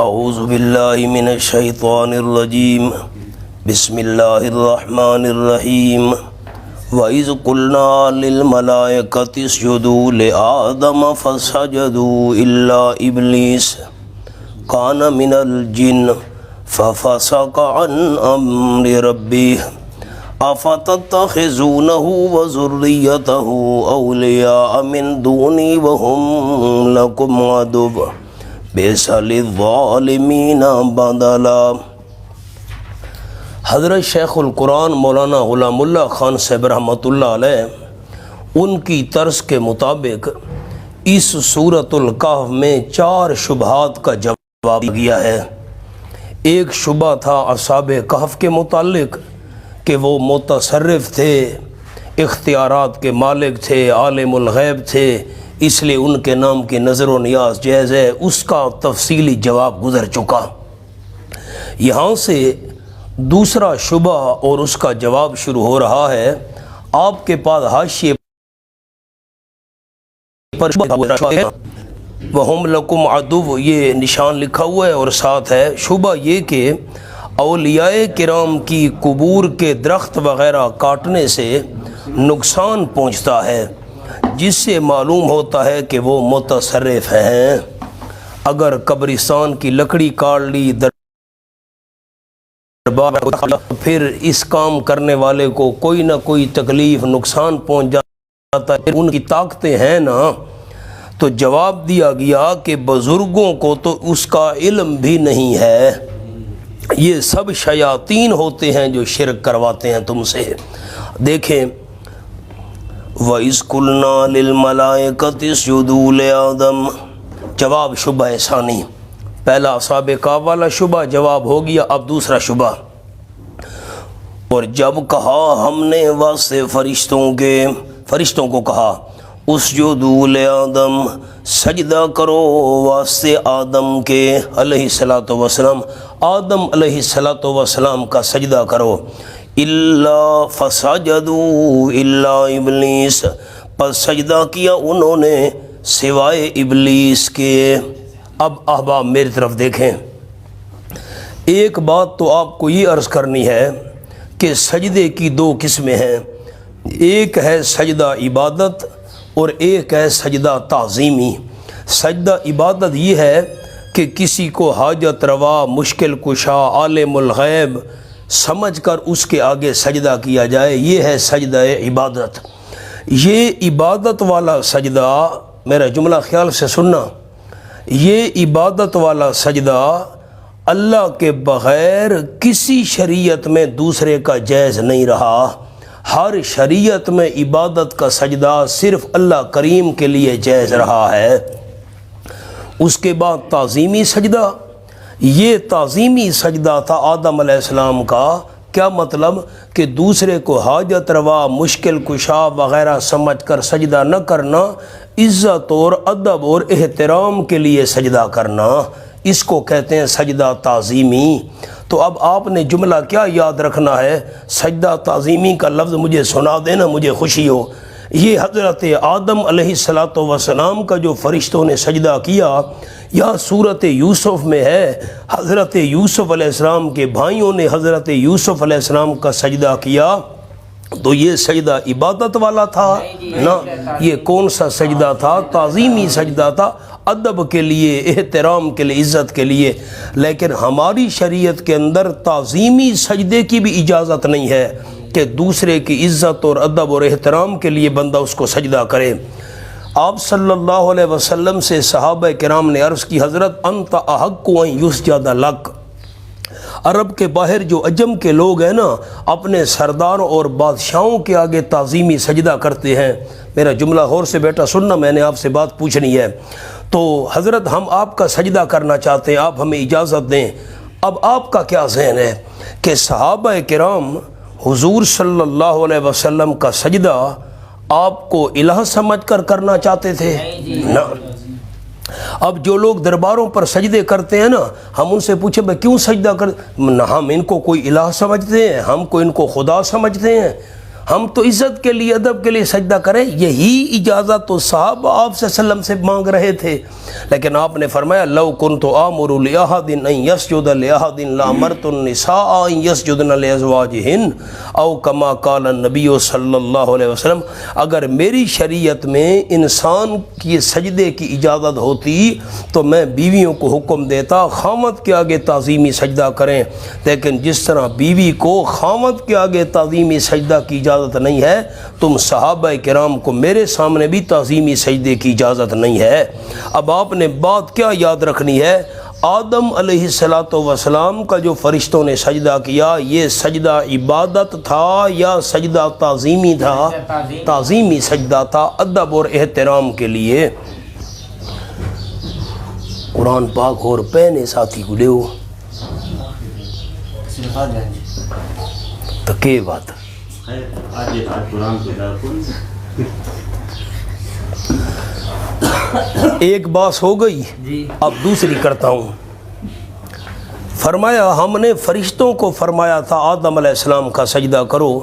اعوذ باللہ من الشیطان الرجیم بسم اللہ الرحمن الرحیم وَإِذْ قُلْنَا لِلْمَلَائِكَةِ اسْجُدُوا لِآدَمَ فَسَجَدُوا إِلَّا إِبْلِيسَ كَانَ مِنَ الْجِنِّ فَفَسَقَ عَنْ أَمْرِ رَبِّهِ أَفَتَتَّخِذُونَهُ وَذُرِّيَّتَهُ أَوْلِيَاءَ مِنْ دُونِي وَهُمْ لَكُمْ عَدُوٌّ بِئْسَ لِلظَّالِمِينَ بَدَلًا۔ حضرت شیخ القرآن مولانا غلام اللہ خان صاحب رحمۃ اللہ علیہ ان کی طرز کے مطابق اس سورۃ الکہف میں 4 شبہات کا جواب دیا ہے۔ ایک شبہ تھا اصحاب کہف کے متعلق کہ وہ متصرف تھے، اختیارات کے مالک تھے، عالم الغیب تھے، اس لیے ان کے نام کی نظر و نیاز جائز ہے۔ اس کا تفصیلی جواب گزر چکا۔ یہاں سے دوسرا شبہ اور اس کا جواب شروع ہو رہا ہے۔ آپ کے پاس حاشیے پر وَهُمْ لَكُمْ عَدُوٌّ یہ نشان لکھا ہوا ہے، اور ساتھ ہے شبہ یہ کہ اولیاء کرام کی قبور کے درخت وغیرہ کاٹنے سے نقصان پہنچتا ہے، جس سے معلوم ہوتا ہے کہ وہ متصرف ہیں۔ اگر قبرستان کی لکڑی کاٹ لی پھر اس کام کرنے والے کو کوئی نہ کوئی تکلیف نقصان پہنچ جاتا ہے، ان کی طاقتیں ہیں نا۔ تو جواب دیا گیا کہ بزرگوں کو تو اس کا علم بھی نہیں ہے، یہ سب شیاطین ہوتے ہیں جو شرک کرواتے ہیں تم سے۔ دیکھیں وَإِذْ قُلْنَا لِلْمَلَائِكَةِ اسْجُدُوا لِآدَمَ، جواب شبہ ثانی۔ پہلا اصحاب کہف والا شبہ جواب ہو گیا، اب دوسرا شبہ۔ اور جب کہا ہم نے واسطے فرشتوں کو کہا اسجدوا لآدم، سجدہ کرو واسطے آدم کے علیہ السلام، آدم علیہ السلام کا سجدہ کرو۔ الا فسجدوا الا ابلیس، پس سجدہ کیا انہوں نے سوائے ابلیس کے۔ اب احباب میری طرف دیکھیں، ایک بات تو آپ کو یہ عرض کرنی ہے کہ سجدے کی 2 قسمیں ہیں، ایک ہے سجدہ عبادت اور ایک ہے سجدہ تعظیمی۔ سجدہ عبادت یہ ہے کہ کسی کو حاجت روا، مشکل کشا، عالم الغیب سمجھ کر اس کے آگے سجدہ کیا جائے، یہ ہے سجدہ عبادت۔ یہ عبادت والا سجدہ، میرا جملہ خیال سے سننا، یہ عبادت والا سجدہ اللہ کے بغیر کسی شریعت میں دوسرے کا جائز نہیں رہا۔ ہر شریعت میں عبادت کا سجدہ صرف اللہ کریم کے لیے جائز رہا ہے۔ اس کے بعد تعظیمی سجدہ، یہ تعظیمی سجدہ تھا آدم علیہ السلام کا۔ کیا مطلب؟ کہ دوسرے کو حاجت روا، مشکل کشا وغیرہ سمجھ کر سجدہ نہ کرنا، عزت اور ادب اور احترام کے لیے سجدہ کرنا، اس کو کہتے ہیں سجدہ تعظیمی۔ تو اب آپ نے جملہ کیا یاد رکھنا ہے؟ سجدہ تعظیمی کا لفظ مجھے سنا دینا، مجھے خوشی ہو۔ یہ حضرت آدم علیہ السلام کا جو فرشتوں نے سجدہ کیا، یہاں صورت یوسف میں ہے، حضرت یوسف علیہ السلام کے بھائیوں نے حضرت یوسف علیہ السلام کا سجدہ کیا، تو یہ سجدہ عبادت والا تھا نا؟ یہ کون سا سجدہ تھا؟ تعظیمی سجدہ تھا، ادب کے لیے، احترام کے لیے، عزت کے لیے۔ لیکن ہماری شریعت کے اندر تعظیمی سجدے کی بھی اجازت نہیں ہے کہ دوسرے کی عزت اور ادب اور احترام کے لیے بندہ اس کو سجدہ کرے۔ آپ صلی اللہ علیہ وسلم سے صحابہ کرام نے عرض کی، حضرت انت احق ان یسجد لک۔ عرب کے باہر جو عجم کے لوگ ہیں نا، اپنے سرداروں اور بادشاہوں کے آگے تعظیمی سجدہ کرتے ہیں۔ میرا جملہ غور سے بیٹا سننا، میں نے آپ سے بات پوچھنی ہے۔ تو حضرت ہم آپ کا سجدہ کرنا چاہتے ہیں، آپ ہمیں اجازت دیں۔ اب آپ کا کیا ذہن ہے کہ صحابہ کرام حضور صلی اللہ علیہ وسلم کا سجدہ آپ کو الہ سمجھ کر کرنا چاہتے تھے؟ نہ۔ اب جو لوگ درباروں پر سجدے کرتے ہیں نا، ہم ان سے پوچھیں بھائی کیوں سجدہ کر؟ ہم ان کو کوئی الہ سمجھتے ہیں؟ ہم کو ان کو خدا سمجھتے ہیں؟ ہم تو عزت کے لیے ادب کے لیے سجدہ کریں، یہی اجازت تو صحابہ آپ صلی اللہ علیہ وسلم سے مانگ رہے تھے، لیکن آپ نے فرمایا لو کنت آمر لأحد ان یسجد لأحد لامرت النساء ان یسجدن لازواجہن او کما قال النبی صلی اللہ علیہ وسلم، اگر میری شریعت میں انسان کی سجدے کی اجازت ہوتی تو میں بیویوں کو حکم دیتا خامد کے آگے تعظیمی سجدہ کریں، لیکن جس طرح بیوی کو خامد کے آگے تعظیمی سجدہ کی اجازت نہیں ہے، تم صحابہ کرام کو میرے سامنے بھی تعظیمی سجدے کی اجازت نہیں ہے۔ اب آپ نے بات کیا یاد رکھنی ہے، آدم علیہ السلام کا جو فرشتوں نے سجدہ کیا، یہ سجدہ عبادت تھا یا سجدہ تعظیمی تھا؟ تعظیمی سجدہ تھا، ادب اور احترام کے لیے۔ قرآن پاک اور پہنے ساتھی کو لیو تو کی بات ایک بات ہو گئی، اب دوسری کرتا ہوں۔ فرمایا ہم نے فرشتوں کو فرمایا تھا آدم علیہ السلام کا سجدہ کرو،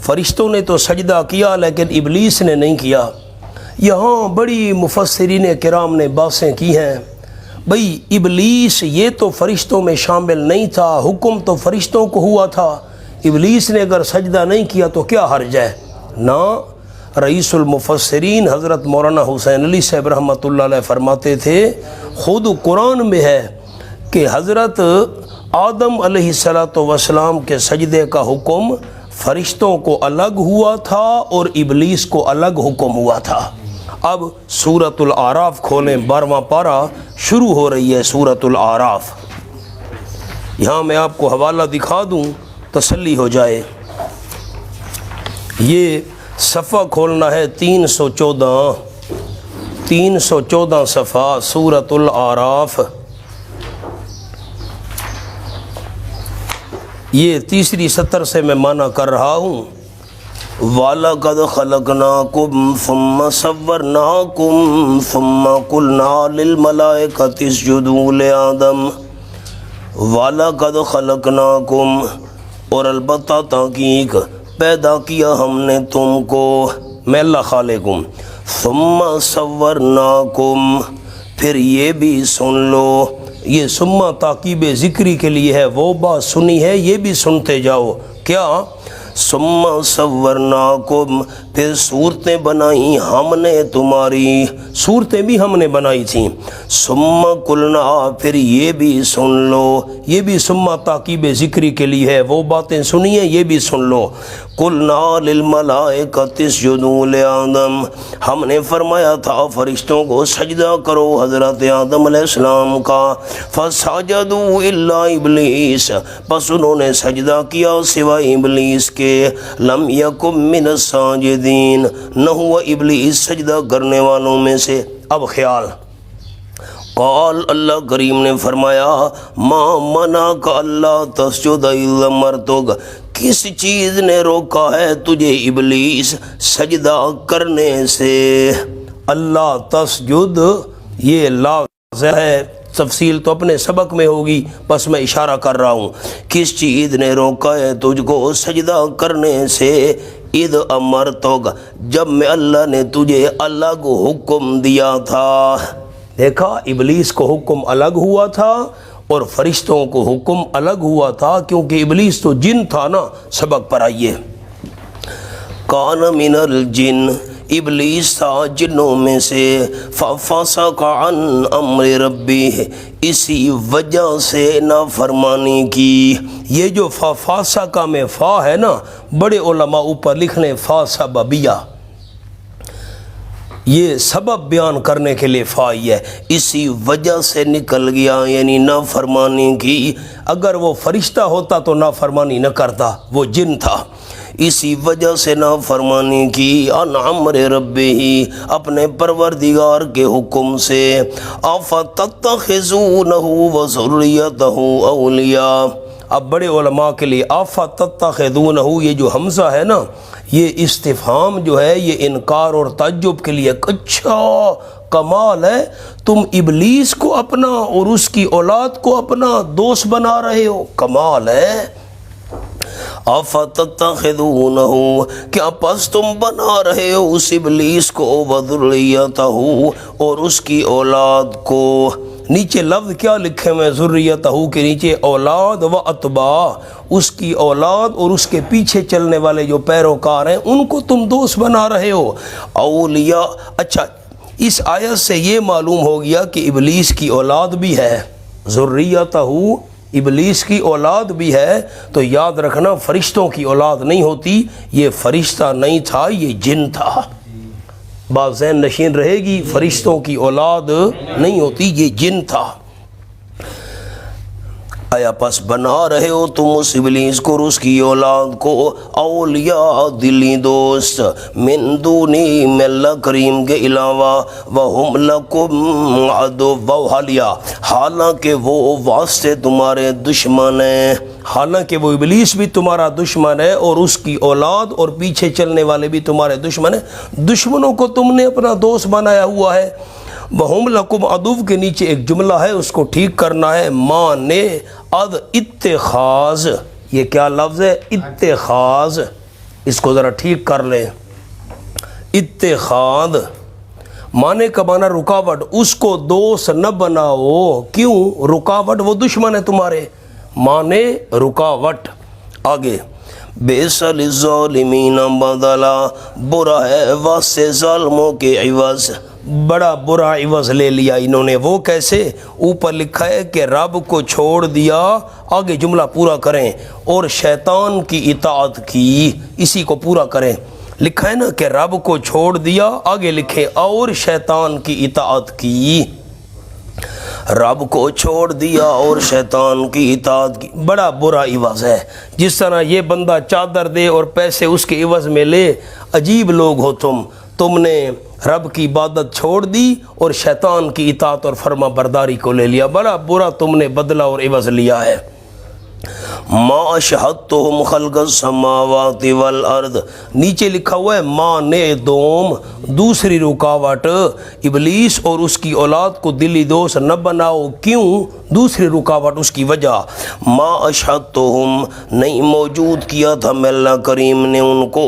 فرشتوں نے تو سجدہ کیا لیکن ابلیس نے نہیں کیا۔ یہاں بڑی مفسرین کرام نے باتیں کی ہیں، بھئی ابلیس یہ تو فرشتوں میں شامل نہیں تھا، حکم تو فرشتوں کو ہوا تھا، ابلیس نے اگر سجدہ نہیں کیا تو کیا حرج ہے؟ نہ، رئیس المفسرین حضرت مولانا حسین علی صاحب رحمۃ اللہ علیہ فرماتے تھے، خود قرآن میں ہے کہ حضرت آدم علیہ السلام کے سجدے کا حکم فرشتوں کو الگ ہوا تھا اور ابلیس کو الگ حکم ہوا تھا۔ اب سورۃ الاعراف کھولیں، 12واں پارہ شروع ہو رہی ہے سورۃ الاعراف۔ یہاں میں آپ کو حوالہ دکھا دوں تسلی ہو جائے۔ یہ صفحہ کھولنا ہے 314 صفحہ سورۃ الاعراف۔ یہ تیسری سطر سے میں معنی کر رہا ہوں۔ وَلَقَدْ خَلَقْنَاكُمْ ثُمَّ صَوَّرْنَاكُمْ ثُمَّ قُلْنَا لِلْمَلَائِكَةِ اسْجُدُوا لِآدَمَ وَلَقَدْ خَلَقْنَاكُمْ، اور البتہ تحقیق پیدا کیا ہم نے تم کو، میں اللہ خالق ہوں، ثم صورناکم، پھر یہ بھی سن لو، یہ ثم تاکیب ذکری کے لیے ہے، وہ بات سنی ہے یہ بھی سنتے جاؤ۔ کیا؟ ثم صورناکم، پھر صورتیں بنائیں ہم نے تمہاری، صورتیں بھی ہم نے بنائی تھیں۔ ثم قلنا، پھر یہ بھی سن لو، یہ بھی ثم تاکیب ذکری کے لیے ہے، وہ باتیں سنیے یہ بھی سن لو۔ قلنا للملائکۃ اسجدوا لآدم، ہم نے فرمایا تھا فرشتوں کو سجدہ کرو حضرت آدم علیہ السلام کا، فسجدوا الا ابلیس، پس انہوں نے سجدہ کیا سوائے ابلیس کے، لم یکن من الساجدین، نہ ہوا ابلیس سجدہ کرنے والوں میں سے۔ اب خیال، قال اللہ کریم نے فرمایا ما منعک اللہ تسجد اذ امرتک، کس چیز نے روکا ہے تجھے ابلیس سجدہ کرنے سے؟ اللہ تسجد یہ لفظ ہے، تفصیل تو اپنے سبق میں ہوگی، بس میں اشارہ کر رہا ہوں، کس چیز نے روکا ہے تجھ کو سجدہ کرنے سے؟ اذ امرتک، جب میں اللہ نے تجھے الگ حکم دیا تھا۔ دیکھا، ابلیس کو حکم الگ ہوا تھا اور فرشتوں کو حکم الگ ہوا تھا، کیونکہ ابلیس تو جن تھا نا۔ سبق پر آئیے، کان من الجن، ابلیس تھا جنوں میں سے، ففسق عن امر ربہ، اسی وجہ سے نافرمانی کی۔ یہ جو ففسق میں فا ہے نا، بڑے علماء اوپر لکھنے فا سببیہ، یہ سبب بیان کرنے کے لیے فائی ہے، اسی وجہ سے نکل گیا، یعنی نافرمانی کی۔ اگر وہ فرشتہ ہوتا تو نافرمانی نہ کرتا، وہ جن تھا، اسی وجہ سے نافرمانی کی، ان امر ربہ، اپنے پروردگار کے حکم سے۔ افتتخذونہ وذریتہ اولیاء، اب بڑے علماء کے لیے افتتخذونہ، یہ جو حمزہ ہے نا، یہ استفہام جو ہے یہ انکار اور تعجب کے لیے، اچھا کمال ہے، تم ابلیس کو اپنا اور اس کی اولاد کو اپنا دوست بنا رہے ہو، کمال ہے۔ افتتخذونہ کیا پس تم بنا رہے ہو اس ابلیس کو وذریتہ اور اس کی اولاد کو. نیچے لفظ کیا لکھے میں ذریتہ کے نیچے اولاد و اتباع اس کی اولاد اور اس کے پیچھے چلنے والے جو پیروکار ہیں ان کو تم دوست بنا رہے ہو. اولیاء اچھا اس آیت سے یہ معلوم ہو گیا کہ ابلیس کی اولاد بھی ہے. ذریتہ ابلیس کی اولاد بھی ہے تو یاد رکھنا فرشتوں کی اولاد نہیں ہوتی. یہ فرشتہ نہیں تھا یہ جن تھا. بات ذہن نشین رہے گی فرشتوں کی اولاد نہیں ہوتی یہ جن تھا. آیا پس بنا رہے ہو تم اس ابلیس کو اور اس کی اولاد کو اولیاء دلی دوست من دونی میں اللہ کریم کے علاوہ وہم لکم عدو وحالیہ حالانکہ وہ واسطے تمہارے دشمن ہیں. حالانکہ وہ ابلیس بھی تمہارا دشمن ہے اور اس کی اولاد اور پیچھے چلنے والے بھی تمہارے دشمن ہیں. دشمنوں کو تم نے اپنا دوست بنایا ہوا ہے. وَهُمْ لَكُمْ عَدُوٌّ کے نیچے ایک جملہ ہے اس کو ٹھیک کرنا ہے. مانے اد اتخاذ یہ کیا لفظ ہے اتخاذ اس کو ذرا ٹھیک کر لیں. اتخاذ مانے کا معنی رکاوٹ اس کو دوست نہ بناؤ. کیوں رکاوٹ وہ دشمن ہے تمہارے مانے رکاوٹ. آگے بیس للظالمین بدلا برا ہے واسطے ظالموں کے عوض. بڑا برا عوض لے لیا انہوں نے. وہ کیسے اوپر لکھا ہے کہ رب کو چھوڑ دیا. آگے جملہ پورا کریں اور شیطان کی اطاعت کی. اسی کو پورا کریں. لکھا ہے نا کہ رب کو چھوڑ دیا آگے لکھیں اور شیطان کی اطاعت کی. رب کو چھوڑ دیا اور شیطان کی اطاعت کی. بڑا برا عوض ہے. جس طرح یہ بندہ چادر دے اور پیسے اس کے عوض میں لے. عجیب لوگ ہو تم نے رب کی عبادت چھوڑ دی اور شیطان کی اطاعت اور فرما برداری کو لے لیا. بڑا برا تم نے بدلہ اور عوض لیا ہے. ما شہدتہم خلق السماوات والارض نیچے لکھا ہوا ہے مانے دوم دوسری رکاوٹ ابلیس اور اس کی اولاد کو دلی دوست نہ بناؤ. کیوں دوسری رکاوٹ اس کی وجہ ما اشہدتہم نہیں موجود کیا تھا میں اللہ کریم نے ان کو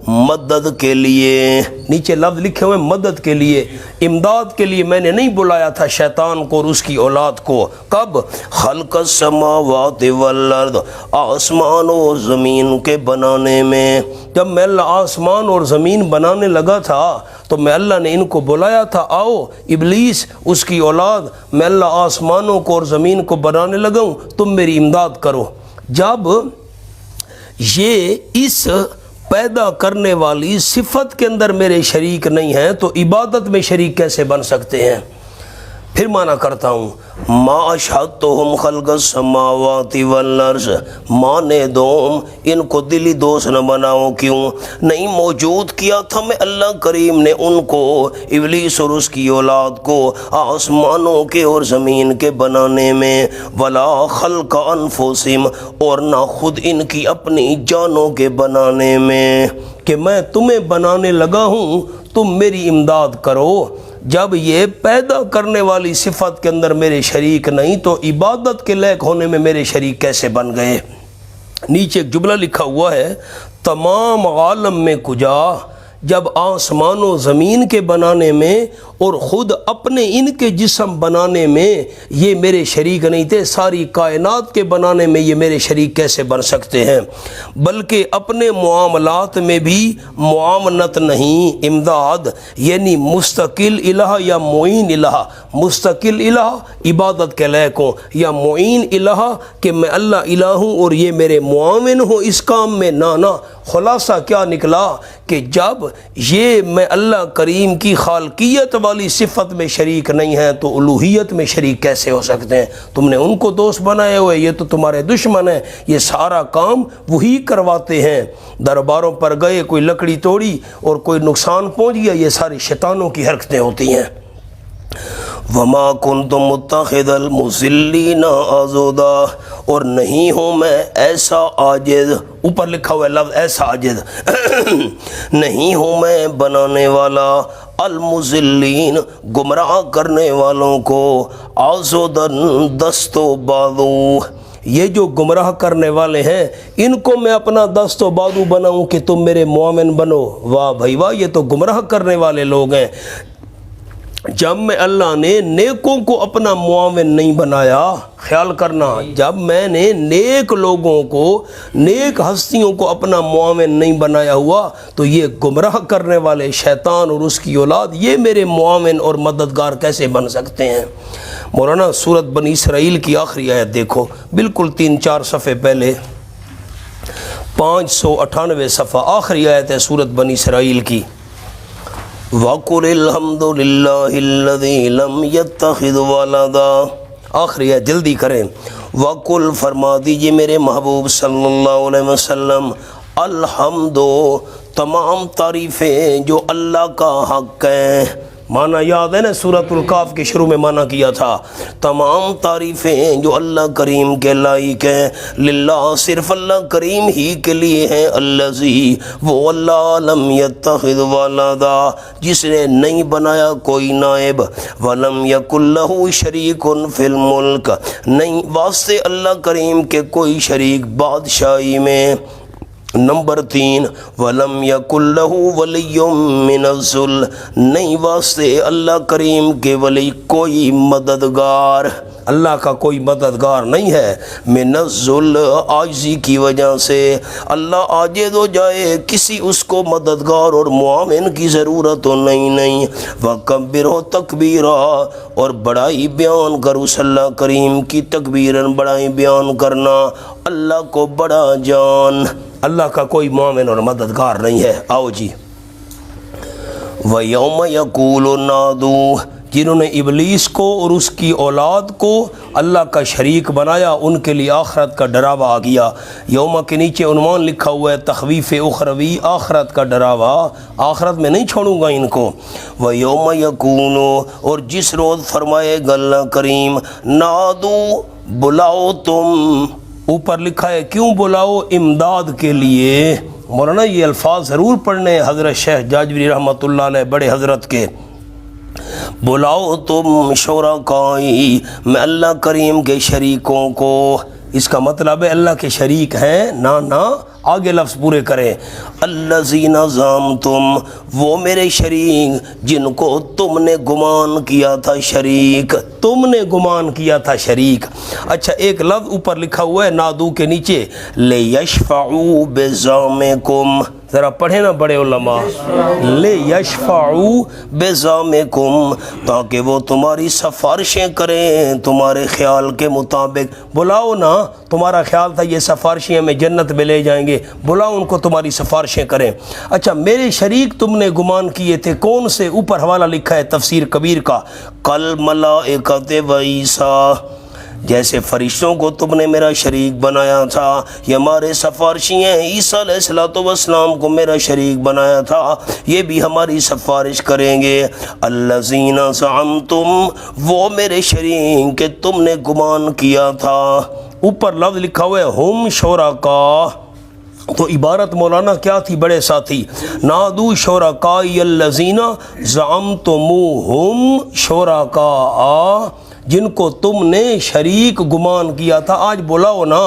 مدد کے لیے. نیچے لفظ لکھے ہوئے مدد کے لیے امداد کے لیے میں نے نہیں بلایا تھا شیطان کو اور اس کی اولاد کو. کب خلق السماوات والارض آسمان اور زمین کے بنانے میں. جب میں اللہ آسمان اور زمین بنانے لگا تھا تو میں اللہ نے ان کو بلایا تھا آؤ ابلیس اس کی اولاد میں اللہ آسمانوں کو اور زمین کو بنانے لگا ہوں تم میری امداد کرو. جب یہ اس پیدا کرنے والی صفت کے اندر میرے شریک نہیں ہیں تو عبادت میں شریک کیسے بن سکتے ہیں. پھر معنی کرتا ہوں ما اشہدتہم خلق السماوات والارض مانے دوم ان کو دلی دوست نہ بناؤ. کیوں نہیں موجود کیا تھا میں اللہ کریم نے ان کو ابلیس اور اس کی اولاد کو آسمانوں کے اور زمین کے بنانے میں. ولا خلق انفسہم اور نہ خود ان کی اپنی جانوں کے بنانے میں کہ میں تمہیں بنانے لگا ہوں تم میری امداد کرو. جب یہ پیدا کرنے والی صفت کے اندر میرے شریک نہیں تو عبادت کے لائق ہونے میں میرے شریک کیسے بن گئے. نیچے ایک جملہ لکھا ہوا ہے تمام عالم میں کجا جب آسمان و زمین کے بنانے میں اور خود اپنے ان کے جسم بنانے میں یہ میرے شریک نہیں تھے. ساری کائنات کے بنانے میں یہ میرے شریک کیسے بن سکتے ہیں. بلکہ اپنے معاملات میں بھی معاونت نہیں امداد یعنی مستقل الہ یا معین الہ. مستقل الہ عبادت کے لائق ہوں یا معین الہ کہ میں اللہ الہ ہوں اور یہ میرے معاون ہوں اس کام میں. نانا خلاصہ کیا نکلا کہ جب یہ میں اللہ کریم کی خالقیت والی صفت میں شریک نہیں ہے تو الوہیت میں شریک کیسے ہو سکتے ہیں. تم نے ان کو دوست بنائے ہوئے یہ تو تمہارے دشمن ہیں. یہ سارا کام وہی کرواتے ہیں. درباروں پر گئے کوئی لکڑی توڑی اور کوئی نقصان پہنچ گیا یہ ساری شیطانوں کی حرکتیں ہوتی ہیں. وما کنت متخذ المضلین عضدا اور نہیں ہوں میں ایسا عاجز. اوپر لکھا ہوا ہے لفظ ایسا عاجز نہیں ہوں میں بنانے والا المضلین گمراہ کرنے والوں کو عضدا دست و بازو یہ جو گمراہ کرنے والے ہیں ان کو میں اپنا دست و بازو بناؤں کہ تم میرے معاون بنو؟ واہ بھائی واہ، یہ تو گمراہ کرنے والے لوگ ہیں۔ جب میں اللہ نے نیکوں کو اپنا معاون نہیں بنایا، خیال کرنا، جب میں نے نیک لوگوں کو، نیک ہستیوں کو اپنا معاون نہیں بنایا ہوا تو یہ گمراہ کرنے والے شیطان اور اس کی اولاد یہ میرے معاون اور مددگار کیسے بن سکتے ہیں؟ مولانا سورت بنی اسرائیل کی آخری آیت دیکھو، بالکل 3-4 صفحے پہلے، 598 صفحہ، آخری آیت ہے سورت بنی اسرائیل کی۔ وَقُلِ الْحَمْدُ لِلَّهِ الَّذِي لَمْ يَتَّخِذْ وَلَدًا، آخری ہے، جلدی کریں۔ وَقُلْ، فرما دیجئے میرے محبوب صلی اللہ علیہ وسلم، الحمد، تمام تعریفیں جو اللہ کا حق ہے۔ معنی یاد ہے نا، سورۃ الکاف کے شروع میں معنی کیا تھا، تمام تعریفیں جو اللہ کریم کے لائق ہیں، للہ، صرف اللہ کریم ہی کے لیے ہیں، الذی، وہ اللہ، لم یتخذ ولدا، جس نے نہیں بنایا کوئی نائب، ولم یکن لہ شریک فی الملک، نہیں واسطے اللہ کریم کے کوئی شریک بادشاہی میں۔ نمبر 3، وَلَمْ يَكُنْ لَهُ وَلِيٌّ مِّنَ الذُّلِّ، نہیں واسطے اللہ کریم کے ولی کوئی مددگار، اللہ کا کوئی مددگار نہیں ہے، من الذل، عاجزی کی وجہ سے، اللہ عاجز ہو جائے، کسی اس کو مددگار اور معاون کی ضرورت تو نہیں۔ وَكَبِّرْهُ تَكْبِيرًا، اور بڑائی بیان کر اس اللہ کریم کی، تکبیراً بڑائی بیان کرنا، اللہ کو بڑا جان، اللہ کا کوئی معاون اور مددگار نہیں ہے۔ آؤ جی، وَيَوْمَ يَقُولُ نَادُوا، جنہوں نے ابلیس کو اور اس کی اولاد کو اللہ کا شریک بنایا ان کے لیے آخرت کا ڈراوا آ گیا۔ یوم کے نیچے عنوان لکھا ہوا ہے تخویف اخروی، آخرت کا ڈراوا، آخرت میں نہیں چھوڑوں گا ان کو۔ وَيَوْمَ يَكُونُ، اور جس روز فرمائے گا اللہ کریم، نادو، بلاؤ تم، اوپر لکھا ہے کیوں بلاؤ؟ امداد کے لیے۔ مولانا یہ الفاظ ضرور پڑھنے حضرت شیخ جاجوری رحمۃ اللہ علیہ بڑے حضرت کے، بلاؤ تم شرکائی، میں اللہ کریم کے شریکوں کو، اس کا مطلب ہے اللہ کے شریک ہیں، نہ آگے لفظ پورے کریں، الذین زعمتم، وہ میرے شریک جن کو تم نے گمان کیا تھا شریک، تم نے گمان کیا تھا شریک۔ اچھا، ایک لفظ اوپر لکھا ہوا ہے نادو کے نیچے، لیشفعوا بزعمکم، ذرا پڑھیں نا بڑے علماء، لیشفعوا بزعمکم، تاکہ وہ تمہاری سفارشیں کریں تمہارے خیال کے مطابق۔ بلاؤ نا، تمہارا خیال تھا یہ سفارشیں ہمیں جنت میں لے جائیں گے، بلاؤ ان کو تمہاری سفارشیں کریں۔ اچھا، میرے شریک تم نے گمان کیے تھے، کون سے؟ اوپر حوالہ لکھا ہے تفسیر کبیر کا، کل ملائکۃ و عیسیٰ، جیسے فرشتوں کو تم نے میرا شریک بنایا تھا، یہ ہمارے سفارشی ہیں، عیسیٰ علیہ السلام کو میرا شریک بنایا تھا، یہ بھی ہماری سفارش کریں گے۔ الذین زعمتم، وہ میرے شریک کہ تم نے گمان کیا تھا، اوپر لفظ لکھا ہوا ہے ہم شرکا، تو عبارت مولانا کیا تھی بڑے ساتھی؟ نادو شرکائی الذین زعمتموہم شرکاء، جن کو تم نے شریک گمان کیا تھا، آج بلاؤ نا،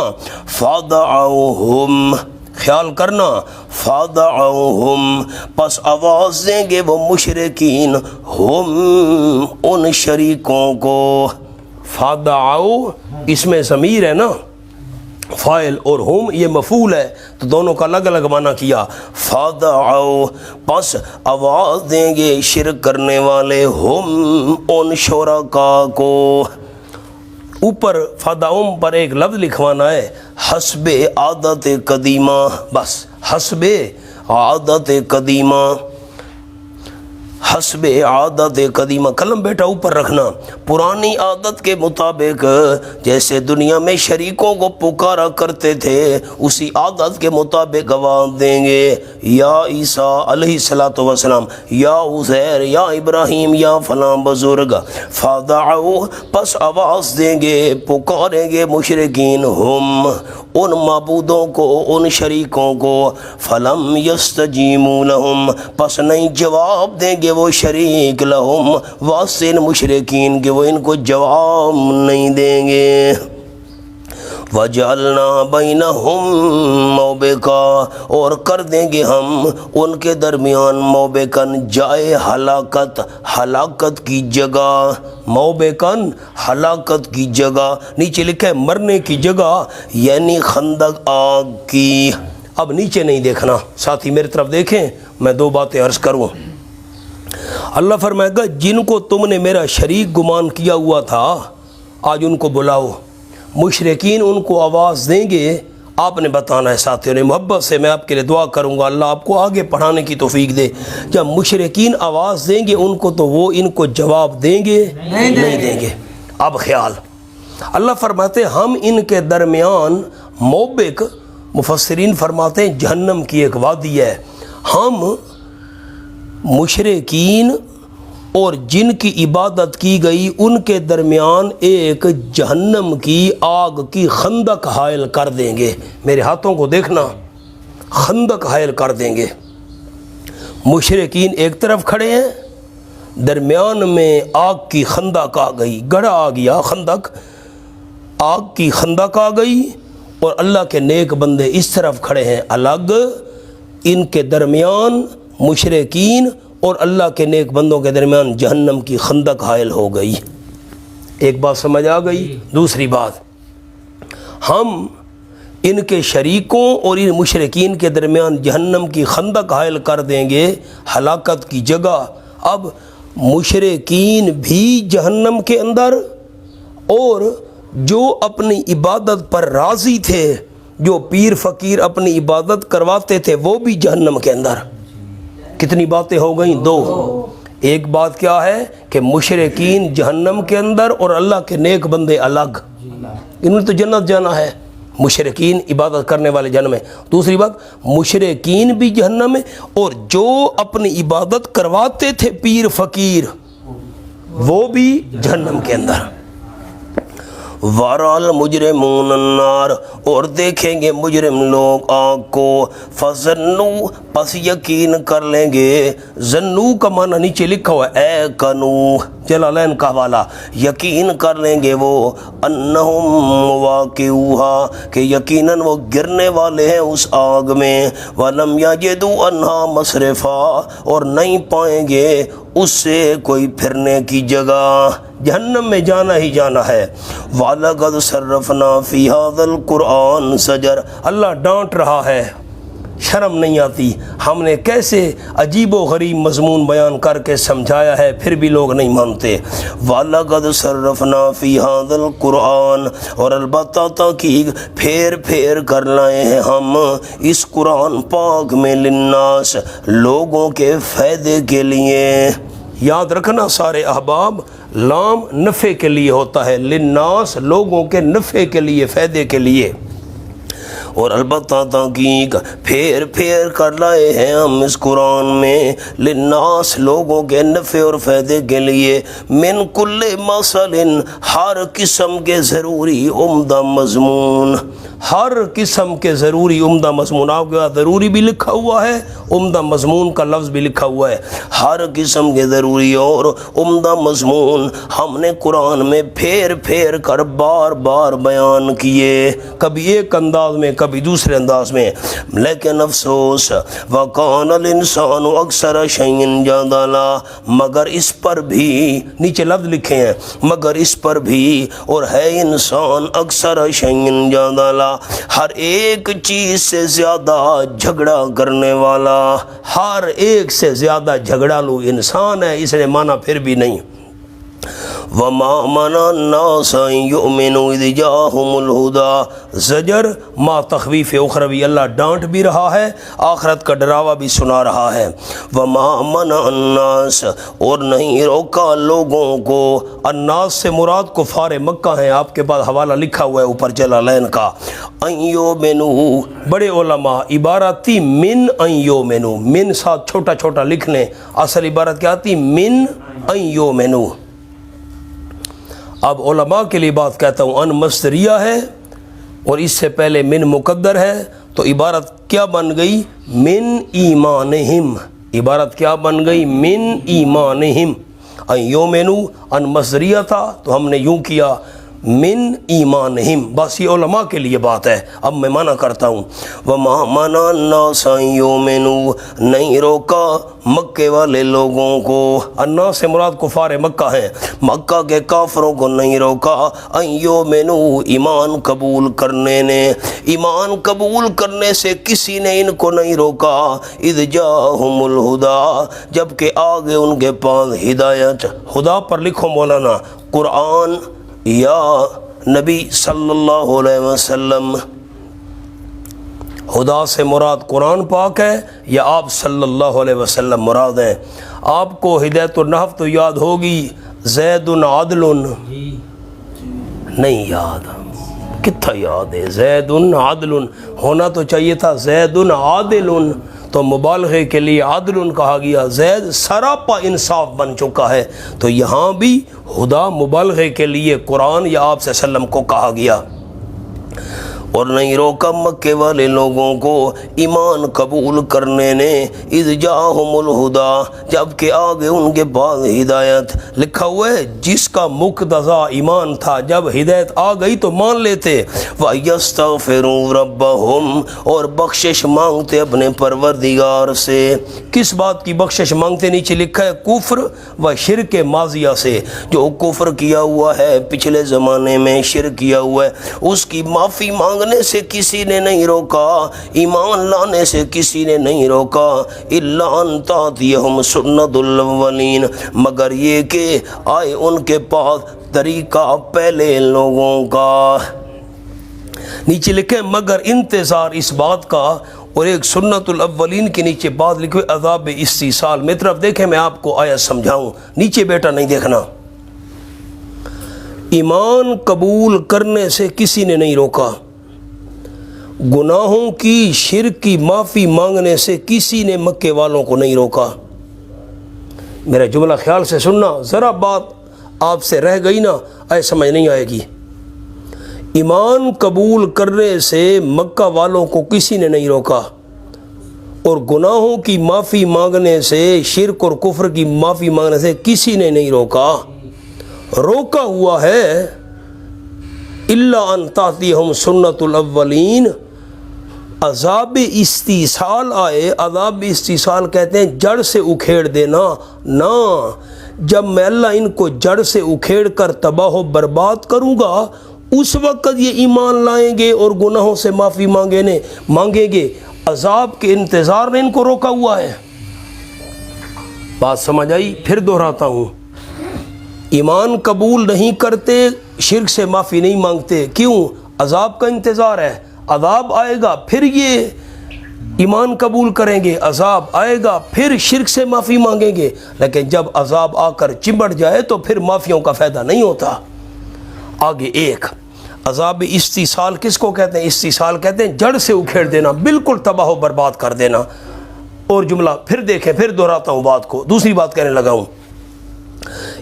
فدعوہم، خیال کرنا، فدعوہم، پس آواز دیں گے وہ مشرکین، ہم، ان شریکوں کو، فدعو اس میں ضمیر ہے نا، فاعل، اور ہم یہ مفعول ہے، تو دونوں کا الگ الگ معنی کیا۔ فدعو، پس آواز دیں گے شرک کرنے والے، ہم، ان شرکاء کو۔ اوپر فدعوم پر ایک لفظ لکھوانا ہے، حسب عادت قدیمہ، بس حسب عادت قدیمہ، حسب عادت قدیمہ، قلم بیٹا اوپر رکھنا، پرانی عادت کے مطابق، جیسے دنیا میں شریکوں کو پکارا کرتے تھے اسی عادت کے مطابق آواز دیں گے، یا عیسیٰ علیہ السلام، یا عزیر، یا ابراہیم، یا فلاں بزرگ، فدعو، پس آواز دیں گے، پکاریں گے مشرکین، ہم، ان معبودوں کو، ان شریکوں کو، فلم یستجیبوا لہم، پس نہیں جواب دیں گے وہ شریک، لہم، واسطے ان مشرکین کے، وہ ان کو جواب نہیں دیں گے۔ وجعلنا بینہم موبقا، اور کر دیں گے ہم ان کے درمیان موبقن جائے ہلاکت، ہلاکت کی جگہ، موبقن ہلاکت کی جگہ، نیچے لکھا ہے مرنے کی جگہ، یعنی خندق آگ کی۔ اب نیچے نہیں دیکھنا، ساتھی میری طرف دیکھیں، میں دو باتیں عرض کروں۔ اللہ فرمائے گا جن کو تم نے میرا شریک گمان کیا ہوا تھا آج ان کو بلاؤ۔ مشرکین ان کو آواز دیں گے، آپ نے بتانا ہے ساتھیوں نے، محبت سے میں آپ کے لیے دعا کروں گا اللہ آپ کو آگے پڑھانے کی توفیق دے۔ جب مشرکین آواز دیں گے ان کو تو وہ ان کو جواب دیں گے نہیں دیں گے۔ اب خیال، اللہ فرماتے ہیں ہم ان کے درمیان موبق، مفسرین فرماتے ہیں جہنم کی ایک وادی ہے، ہم مشرکین اور جن کی عبادت کی گئی ان کے درمیان ایک جہنم کی آگ کی خندق حائل کر دیں گے۔ میرے ہاتھوں کو دیکھنا، خندق حائل کر دیں گے۔ مشرکین ایک طرف کھڑے ہیں، درمیان میں آگ کی خندق آ گئی، گڑھا آ گیا، خندق، آگ کی خندق آ گئی، اور اللہ کے نیک بندے اس طرف کھڑے ہیں الگ، ان کے درمیان مشرکین اور اللہ کے نیک بندوں کے درمیان جہنم کی خندق حائل ہو گئی۔ ایک بات سمجھ آ گئی؟ دوسری بات، ہم ان کے شریکوں اور ان مشرکین کے درمیان جہنم کی خندق حائل کر دیں گے، ہلاکت کی جگہ۔ اب مشرکین بھی جہنم کے اندر، اور جو اپنی عبادت پر راضی تھے، جو پیر فقیر اپنی عبادت کرواتے تھے، وہ بھی جہنم کے اندر۔ کتنی باتیں ہو گئیں؟ دو۔ ایک بات کیا ہے کہ مشرکین جہنم کے اندر اور اللہ کے نیک بندے الگ، انہوں نے تو جنت جانا ہے، مشرکین عبادت کرنے والے جہنم میں۔ دوسری بات، مشرکین بھی جہنم میں، اور جو اپنی عبادت کرواتے تھے پیر فقیر وہ بھی جہنم کے اندر۔ وَرَى الْمُجْرِمُونَ النَّارَ، اور دیکھیں گے مجرم لوگ آگ کو، فَظَنُّوا، پس یقین کر لیں گے، ظنّوا کا معنی نیچے لکھا ہوا ہے اے کنو، جلالین کا حوالہ، یقین کر لیں گے وہ، انہم واقعوہا، کہ یقیناً وہ گرنے والے ہیں اس آگ میں، وَلَمْ يَجِدُوا عَنْهَا مَصْرِفًا، اور نہیں پائیں گے اس سے کوئی پھرنے کی جگہ، جہنم میں جانا ہی جانا ہے۔ وَلَقَدْ صَرَّفْنَا فِي هَذَا الْقُرْآنِ زَجْرًا، اللہ ڈانٹ رہا ہے، شرم نہیں آتی، ہم نے کیسے عجیب و غریب مضمون بیان کر کے سمجھایا ہے، پھر بھی لوگ نہیں مانتے۔ وَلَقَدْ صَرَّفْنَا فِي هَذَا الْقُرْآنِ، اور البتہ تحقیق پھیر پھیر کر لائے ہیں ہم اس قرآن پاک میں، للناس، لوگوں کے فائدے کے لیے۔ یاد رکھنا سارے احباب، لام نفع کے لیے ہوتا ہے، للناس، لوگوں کے نفع کے لیے، فائدے کے لیے۔ اور البتہ تحقیق پھیر پھیر کر لائے ہیں ہم اس قرآن میں، للناس، لوگوں کے نفع اور فائدے کے لیے، من کل مثل، ہر قسم کے ضروری عمدہ مضمون، ہر قسم کے ضروری عمدہ مضمون، آپ کے ضروری بھی لکھا ہوا ہے، عمدہ مضمون کا لفظ بھی لکھا ہوا ہے، ہر قسم کے ضروری اور عمدہ مضمون ہم نے قرآن میں پھیر پھیر کر بار بار بیان کیے، کبھی ایک انداز میں کبھی دوسرے انداز میں، لیکن افسوس، وَقَانَ الْإِنسَانُ أَكْثَرَ شَيْءٍ جَدَلًا، مگر اس پر بھی، نیچے لفظ لکھے ہیں، مگر اس پر بھی، اور ہے انسان اکثر شیء جدلا، ہر ایک چیز سے زیادہ جھگڑا کرنے والا، ہر ایک سے زیادہ جھگڑالو انسان ہے، اس نے مانا پھر بھی نہیں۔ وَمَا مَنَعَ النَّاسَ أَن يُؤْمِنُوا إِذْ جَاءَهُمُ الْهُدَىٰ، زجر ما تخویف اخروی، اللہ ڈانٹ بھی رہا ہے، آخرت کا ڈراوا بھی سنا رہا ہے۔ وَمَا مَنَعَ النَّاسَ، اور نہیں روکا لوگوں کو، الناس سے مراد کفار مکہ ہیں، آپ کے پاس حوالہ لکھا ہوا ہے اوپر جلالین کا، أَن يُؤْمِنُوا، بڑے علماء عبارت تھی من أن يؤمنوا، من ساتھ چھوٹا چھوٹا لکھ لیں، اصل عبارت کیا تھی؟ من أن يؤمنوا۔ اب علماء کے لیے بات کہتا ہوں، ان مصدریہ ہے اور اس سے پہلے من مقدر ہے، تو عبارت کیا بن گئی؟ من ایمانہم، عبارت کیا بن گئی؟ من ایمانہم۔ ان یومنو ان مصدریہ تھا تو ہم نے یوں کیا، من ایمانہم، بس یہ علماء کے لیے بات ہے، اب میں منع کرتا ہوں۔ وما منع الناس ان یؤمنوا، نہیں روکا مکے والے لوگوں کو، الناس سے مراد کفار مکہ ہیں، مکہ کے کافروں کو نہیں روکا ان یؤمنوا، ایمان قبول کرنے نے، ایمان قبول کرنے سے کسی نے ان کو نہیں روکا، اذ جاءہم الہدی، جبکہ آگے ان کے پاس ہدایت، خدا پر لکھو مولانا، قرآن یا نبی صلی اللہ علیہ وسلم، خدا سے مراد قرآن پاک ہے یا آپ صلی اللہ علیہ وسلم مراد ہیں؟ آپ کو ہدایت النحو تو یاد ہوگی، زید عادل، نہیں یاد، کتنا یاد ہے؟ زید عادل ہونا تو چاہیے تھا، زید عادل، تو مبالغے کے لیے عادل کہا گیا، زید سراپا انصاف بن چکا ہے، تو یہاں بھی خدا مبالغے کے لیے قرآن یا آپ صلی اللہ علیہ وسلم کو کہا گیا۔ اور نہیں روکا مکے والے لوگوں کو ایمان قبول کرنے نے، اذ جاءہم الہدی، جبکہ آگے ان کے پاس ہدایت، لکھا ہوا ہے جس کا مقتضا ایمان تھا، جب ہدایت آ گئی تو مان لیتے، وَيَسْتَغْفِرُوا رَبَّهُمْ، اور بخشش مانگتے اپنے پروردگار سے۔ کس بات کی بخشش مانگتے؟ نیچے لکھا ہے کفر و شرک ماضیہ سے، جو کفر کیا ہوا ہے پچھلے زمانے میں، شرک کیا ہوا ہے، اس کی معافی مانگنے سے کسی نے نہیں روکا، ایمان لانے سے کسی نے نہیں روکا، الا ان تاتیہم سنت الاولین، مگر یہ کہ آئے ان کے پاس طریقہ پہلے لوگوں کا۔ نیچے لکھے مگر انتظار اس بات کا، اور ایک سنت الاولین کے نیچے بات لکھے عذاب استیصال۔ میری طرف دیکھیں، میں آپ کو آیت سمجھاؤں، نیچے بیٹا نہیں دیکھنا۔ ایمان قبول کرنے سے کسی نے نہیں روکا، گناہوں کی شرک کی معافی مانگنے سے کسی نے مکے والوں کو نہیں روکا۔ میرا جملہ خیال سے سننا، ذرا بات آپ سے رہ گئی نا، ایسے سمجھ نہیں آئے گی۔ ایمان قبول کرنے سے مکہ والوں کو کسی نے نہیں روکا، اور گناہوں کی معافی مانگنے سے، شرک اور کفر کی معافی مانگنے سے کسی نے نہیں روکا۔ روکا ہوا ہے الا ان تاتیہم سنت الاولین، عذاب استیصال آئے۔ عذاب استیصال کہتے ہیں جڑ سے اکھیڑ دینا، نہ جب میں اللہ ان کو جڑ سے اکھیڑ کر تباہ و برباد کروں گا، اس وقت یہ ایمان لائیں گے اور گناہوں سے معافی مانگیں گے۔ عذاب کے انتظار نے ان کو روکا ہوا ہے۔ بات سمجھ آئی؟ پھر دہراتا ہوں، ایمان قبول نہیں کرتے، شرک سے معافی نہیں مانگتے، کیوں؟ عذاب کا انتظار ہے، عذاب آئے گا پھر یہ ایمان قبول کریں گے، عذاب آئے گا پھر شرک سے معافی مانگیں گے، لیکن جب عذاب آ کر چمٹ جائے تو پھر معافیوں کا فائدہ نہیں ہوتا۔ آگے ایک عذاب استیصال کس کو کہتے ہیں؟ استیصال کہتے ہیں جڑ سے اکھیڑ دینا، بالکل تباہ و برباد کر دینا۔ اور جملہ پھر دیکھیں، پھر دہراتا ہوں بات کو، دوسری بات کہنے لگا ہوں،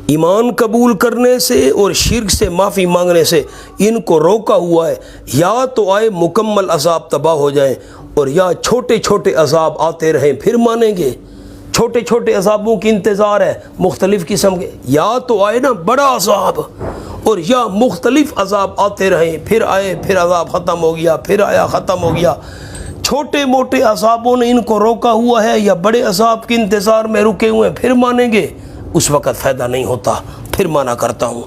ایمان قبول کرنے سے اور شرک سے معافی مانگنے سے ان کو روکا ہوا ہے، یا تو آئے مکمل عذاب تباہ ہو جائیں، اور یا چھوٹے چھوٹے عذاب آتے رہیں پھر مانیں گے۔ چھوٹے چھوٹے عذابوں کی انتظار ہے، مختلف قسم کے، یا تو آئے نا بڑا عذاب، اور یا مختلف عذاب آتے رہیں، پھر آئے، پھر عذاب ختم ہو گیا، پھر آیا ختم ہو گیا۔ چھوٹے موٹے عذابوں نے ان کو روکا ہوا ہے، یا بڑے عذاب کے انتظار میں رکے ہوئے ہیں، پھر مانیں گے، اس وقت فائدہ نہیں ہوتا۔ پھر مانا کرتا ہوں،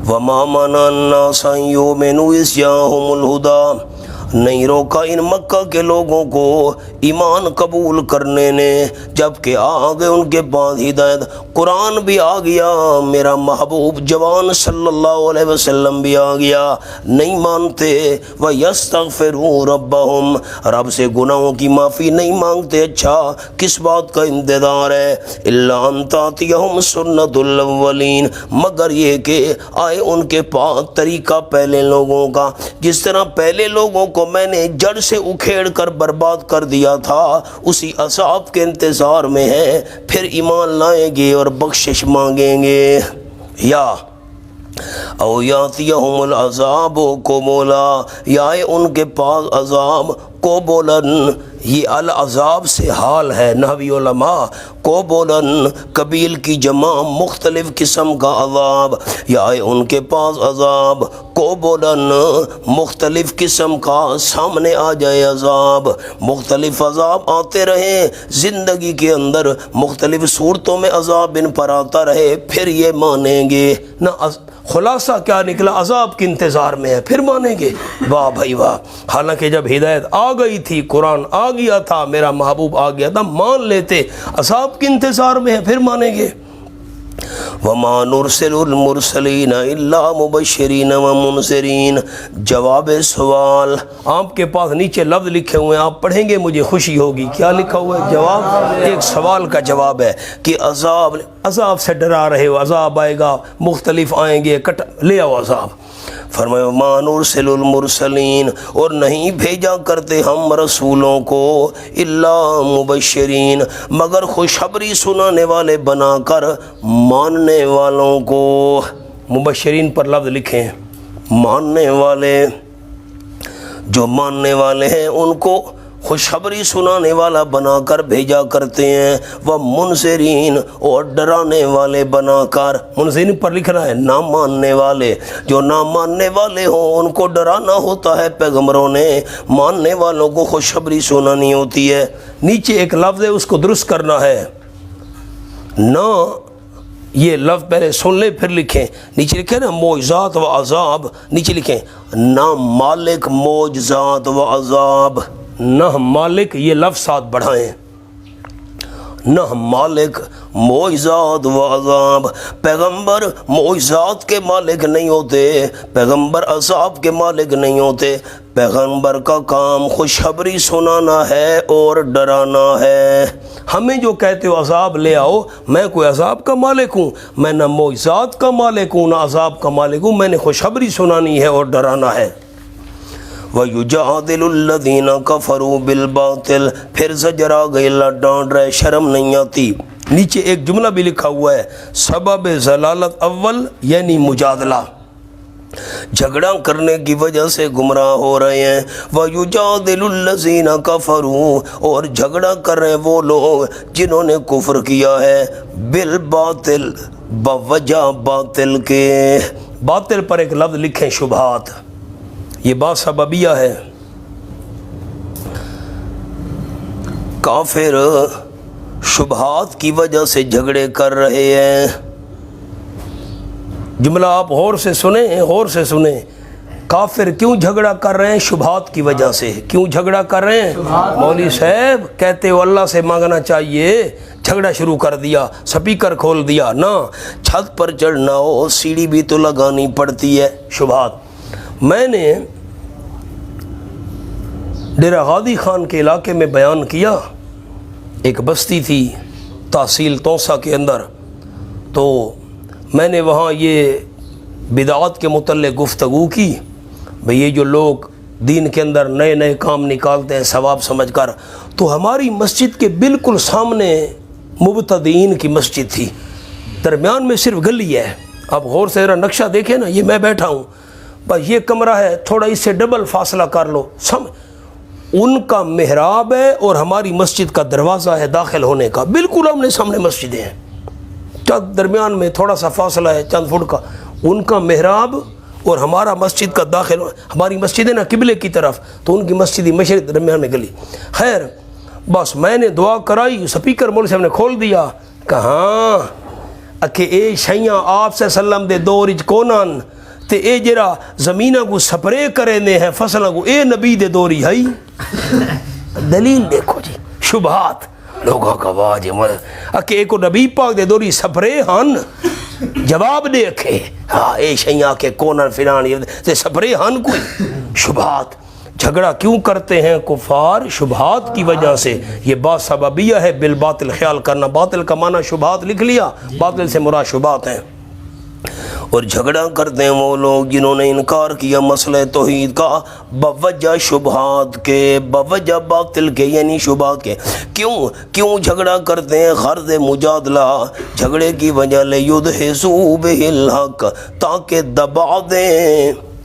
وَمَا مَنَعَ النَّاسَ أَن يُؤْمِنُوا إِذْ جَاءَهُمُ الْهُدَىٰ، نہیں روکا ان مکہ کے لوگوں کو ایمان قبول کرنے نے، جبکہ آ گئے ان کے پاس ہدایت، قرآن بھی آ گیا، میرا محبوب جوان صلی اللہ علیہ وسلم بھی آ گیا، نہیں مانتے۔ وَيَسْتَغْفِرُوا رَبَّهُمْ، رب سے گناہوں کی معافی نہیں مانگتے۔ اچھا کس بات کا انتظار ہے؟ إِلَّا أَن تَأْتِيَهُمْ سُنَّةُ الْأَوَّلِينَ، مگر یہ کہ آئے ان کے پاس طریقہ پہلے لوگوں کا، جس طرح پہلے لوگوں کو میں نے جڑ سے اکھیڑ کر برباد کر دیا تھا، اسی عذاب کے انتظار میں ہے، پھر ایمان لائیں گے اور بخشش مانگیں گے۔ یا او یاتیہم العذاب قبولا، یا ان کے پاس عذاب قبولاً، یہ العذاب سے حال ہے نحوی علماء کو بولن قبیل کی جمع مختلف قسم کا عذاب یا ان کے پاس عذاب کو بولن مختلف قسم کا سامنے آ جائے عذاب مختلف عذاب آتے رہے زندگی کے اندر مختلف صورتوں میں عذاب ان پر آتا رہے پھر یہ مانیں گے نہ خلاصہ کیا نکلا عذاب کے انتظار میں ہے پھر مانیں گے واہ بھائی واہ حالانکہ جب ہدایت آ گئی تھی قرآن آ گیا تھا میرا محبوب آ گیا تھا مان لیتے عذاب کے انتظار میں ہے پھر مانیں گے وَمَا نُرْسِلُ الْمُرْسَلِينَ إِلَّا مُبَشِّرِينَ وَمُنذِرِينَ جواب سوال آپ کے پاس نیچے لفظ لکھے ہوئے ہیں آپ پڑھیں گے مجھے خوشی ہوگی کیا لکھا ہوا ہے جواب ایک سوال کا جواب ہے کہ عذاب سے ڈرا رہے ہو عذاب آئے گا مختلف آئیں گے لے آؤ عذاب فرمایا وَمَا نُرْسِلُ الْمُرْسَلِينَ اور نہیں بھیجا کرتے ہم رسولوں کو الا مبشرین مگر خوشخبری سنانے والے بنا کر ماننے والوں کو مبشرین پر لفظ لکھیں ماننے والے جو ماننے والے ہیں ان کو خوشخبری سنانے والا بنا کر بھیجا کرتے ہیں وہ منذرین اور ڈرانے والے بنا کر منذرین پر لکھنا ہے نہ ماننے والے جو نہ ماننے والے ہوں ان کو ڈرانا ہوتا ہے پیغمبروں نے ماننے والوں کو خوشخبری سنانی ہوتی ہے نیچے ایک لفظ ہے اس کو درست کرنا ہے نہ یہ لفظ پہلے سن لیں پھر لکھیں نیچے لکھیں نا معجزات و عذاب نیچے لکھیں نہ مالک معجزات و عذاب نہ مالک یہ لفظ ساتھ بڑھائیں نہ مالک معجزات و عذاب پیغمبر معجزات کے مالک نہیں ہوتے پیغمبر عذاب کے مالک نہیں ہوتے پیغمبر کا کام خوشخبری سنانا ہے اور ڈرانا ہے ہمیں جو کہتے ہو عذاب لے آؤ میں کوئی عذاب کا مالک ہوں میں نہ معجزات کا مالک ہوں نہ عذاب کا مالک ہوں میں نے خوشخبری سنانی ہے اور ڈرانا ہے وَيُجَادِلُ الَّذِينَ كَفَرُوا بِالْبَاطِلِ پھر زجر آ گئی اللہ ڈانٹ رہے شرم نہیں آتی نیچے ایک جملہ بھی لکھا ہوا ہے سبب ضلالت اول یعنی مجادلہ جھگڑا کرنے کی وجہ سے گمراہ ہو رہے ہیں وَيُجَادِلُ الَّذِينَ كَفَرُوا اور جھگڑا کر رہے ہیں وہ لوگ جنہوں نے کفر کیا ہے بالباطل بوجہ باطل کے باطل پر ایک لفظ لکھیں شبہات یہ بات سببیہ ہے کافر شبہات کی وجہ سے جھگڑے کر رہے ہیں جملہ آپ غور سے سنیں کافر کیوں جھگڑا کر رہے ہیں شبہات کی وجہ سے کیوں جھگڑا کر رہے ہیں مولوی صاحب کہتے ہو اللہ سے مانگنا چاہیے جھگڑا شروع کر دیا سپیکر کھول دیا نہ چھت پر چڑھنا ہو سیڑھی بھی تو لگانی پڑتی ہے شبہات میں نے ڈیرہ غازی خان کے علاقے میں بیان کیا ایک بستی تھی تحصیل توسا کے اندر تو میں نے وہاں یہ بدعات کے متعلق گفتگو کی بھئی یہ جو لوگ دین کے اندر نئے نئے کام نکالتے ہیں ثواب سمجھ کر تو ہماری مسجد کے بالکل سامنے مبتدئین کی مسجد تھی درمیان میں صرف گلی ہے آپ غور سے ذرا نقشہ دیکھیں نا یہ میں بیٹھا ہوں بس یہ کمرہ ہے تھوڑا اس سے ڈبل فاصلہ کر لو ان کا محراب ہے اور ہماری مسجد کا دروازہ ہے داخل ہونے کا بالکل آمنے سامنے مسجدیں ہیں چند درمیان میں تھوڑا سا فاصلہ ہے چند فٹ کا ان کا محراب اور ہمارا مسجد کا داخل ہماری مسجد ہے نا قبلے کی طرف تو ان کی مسجد مشرق درمیان میں گلی خیر بس میں نے دعا کرائی سپیکر مول صاحب نے کھول دیا کہاں اکھے اے شیاں آپ سے سلم دے دور اچ کونان تے اے جرا زمینہ کو سپرے کرے نے ہیں فصلہ کو اے نبی دے دوری ہائی دلیل دیکھو جی شبہات لوگوں کا واجہ اکھے ایک نبی پاک دے دوری سپرے ہن جواب دے اکھے ہاں اے شیاں کے کونن فلانی تے سپرے ہن کوئی شبہات جھگڑا کیوں کرتے ہیں کفار شبہات کی وجہ سے یہ بات سببیہ ہے بالباطل خیال کرنا باطل کا معنی شبہات لکھ لیا باطل سے مراد شبہات ہیں اور جھگڑا کرتے ہیں وہ لوگ جنہوں نے انکار کیا مسئلہ توحید کا بوجہ شبہات کے بوجہ باطل کے یعنی شبہات کے کیوں جھگڑا کرتے ہیں غرض مجادلہ جھگڑے کی وجہ لیدحضوا بہ الحق تاکہ دبا دیں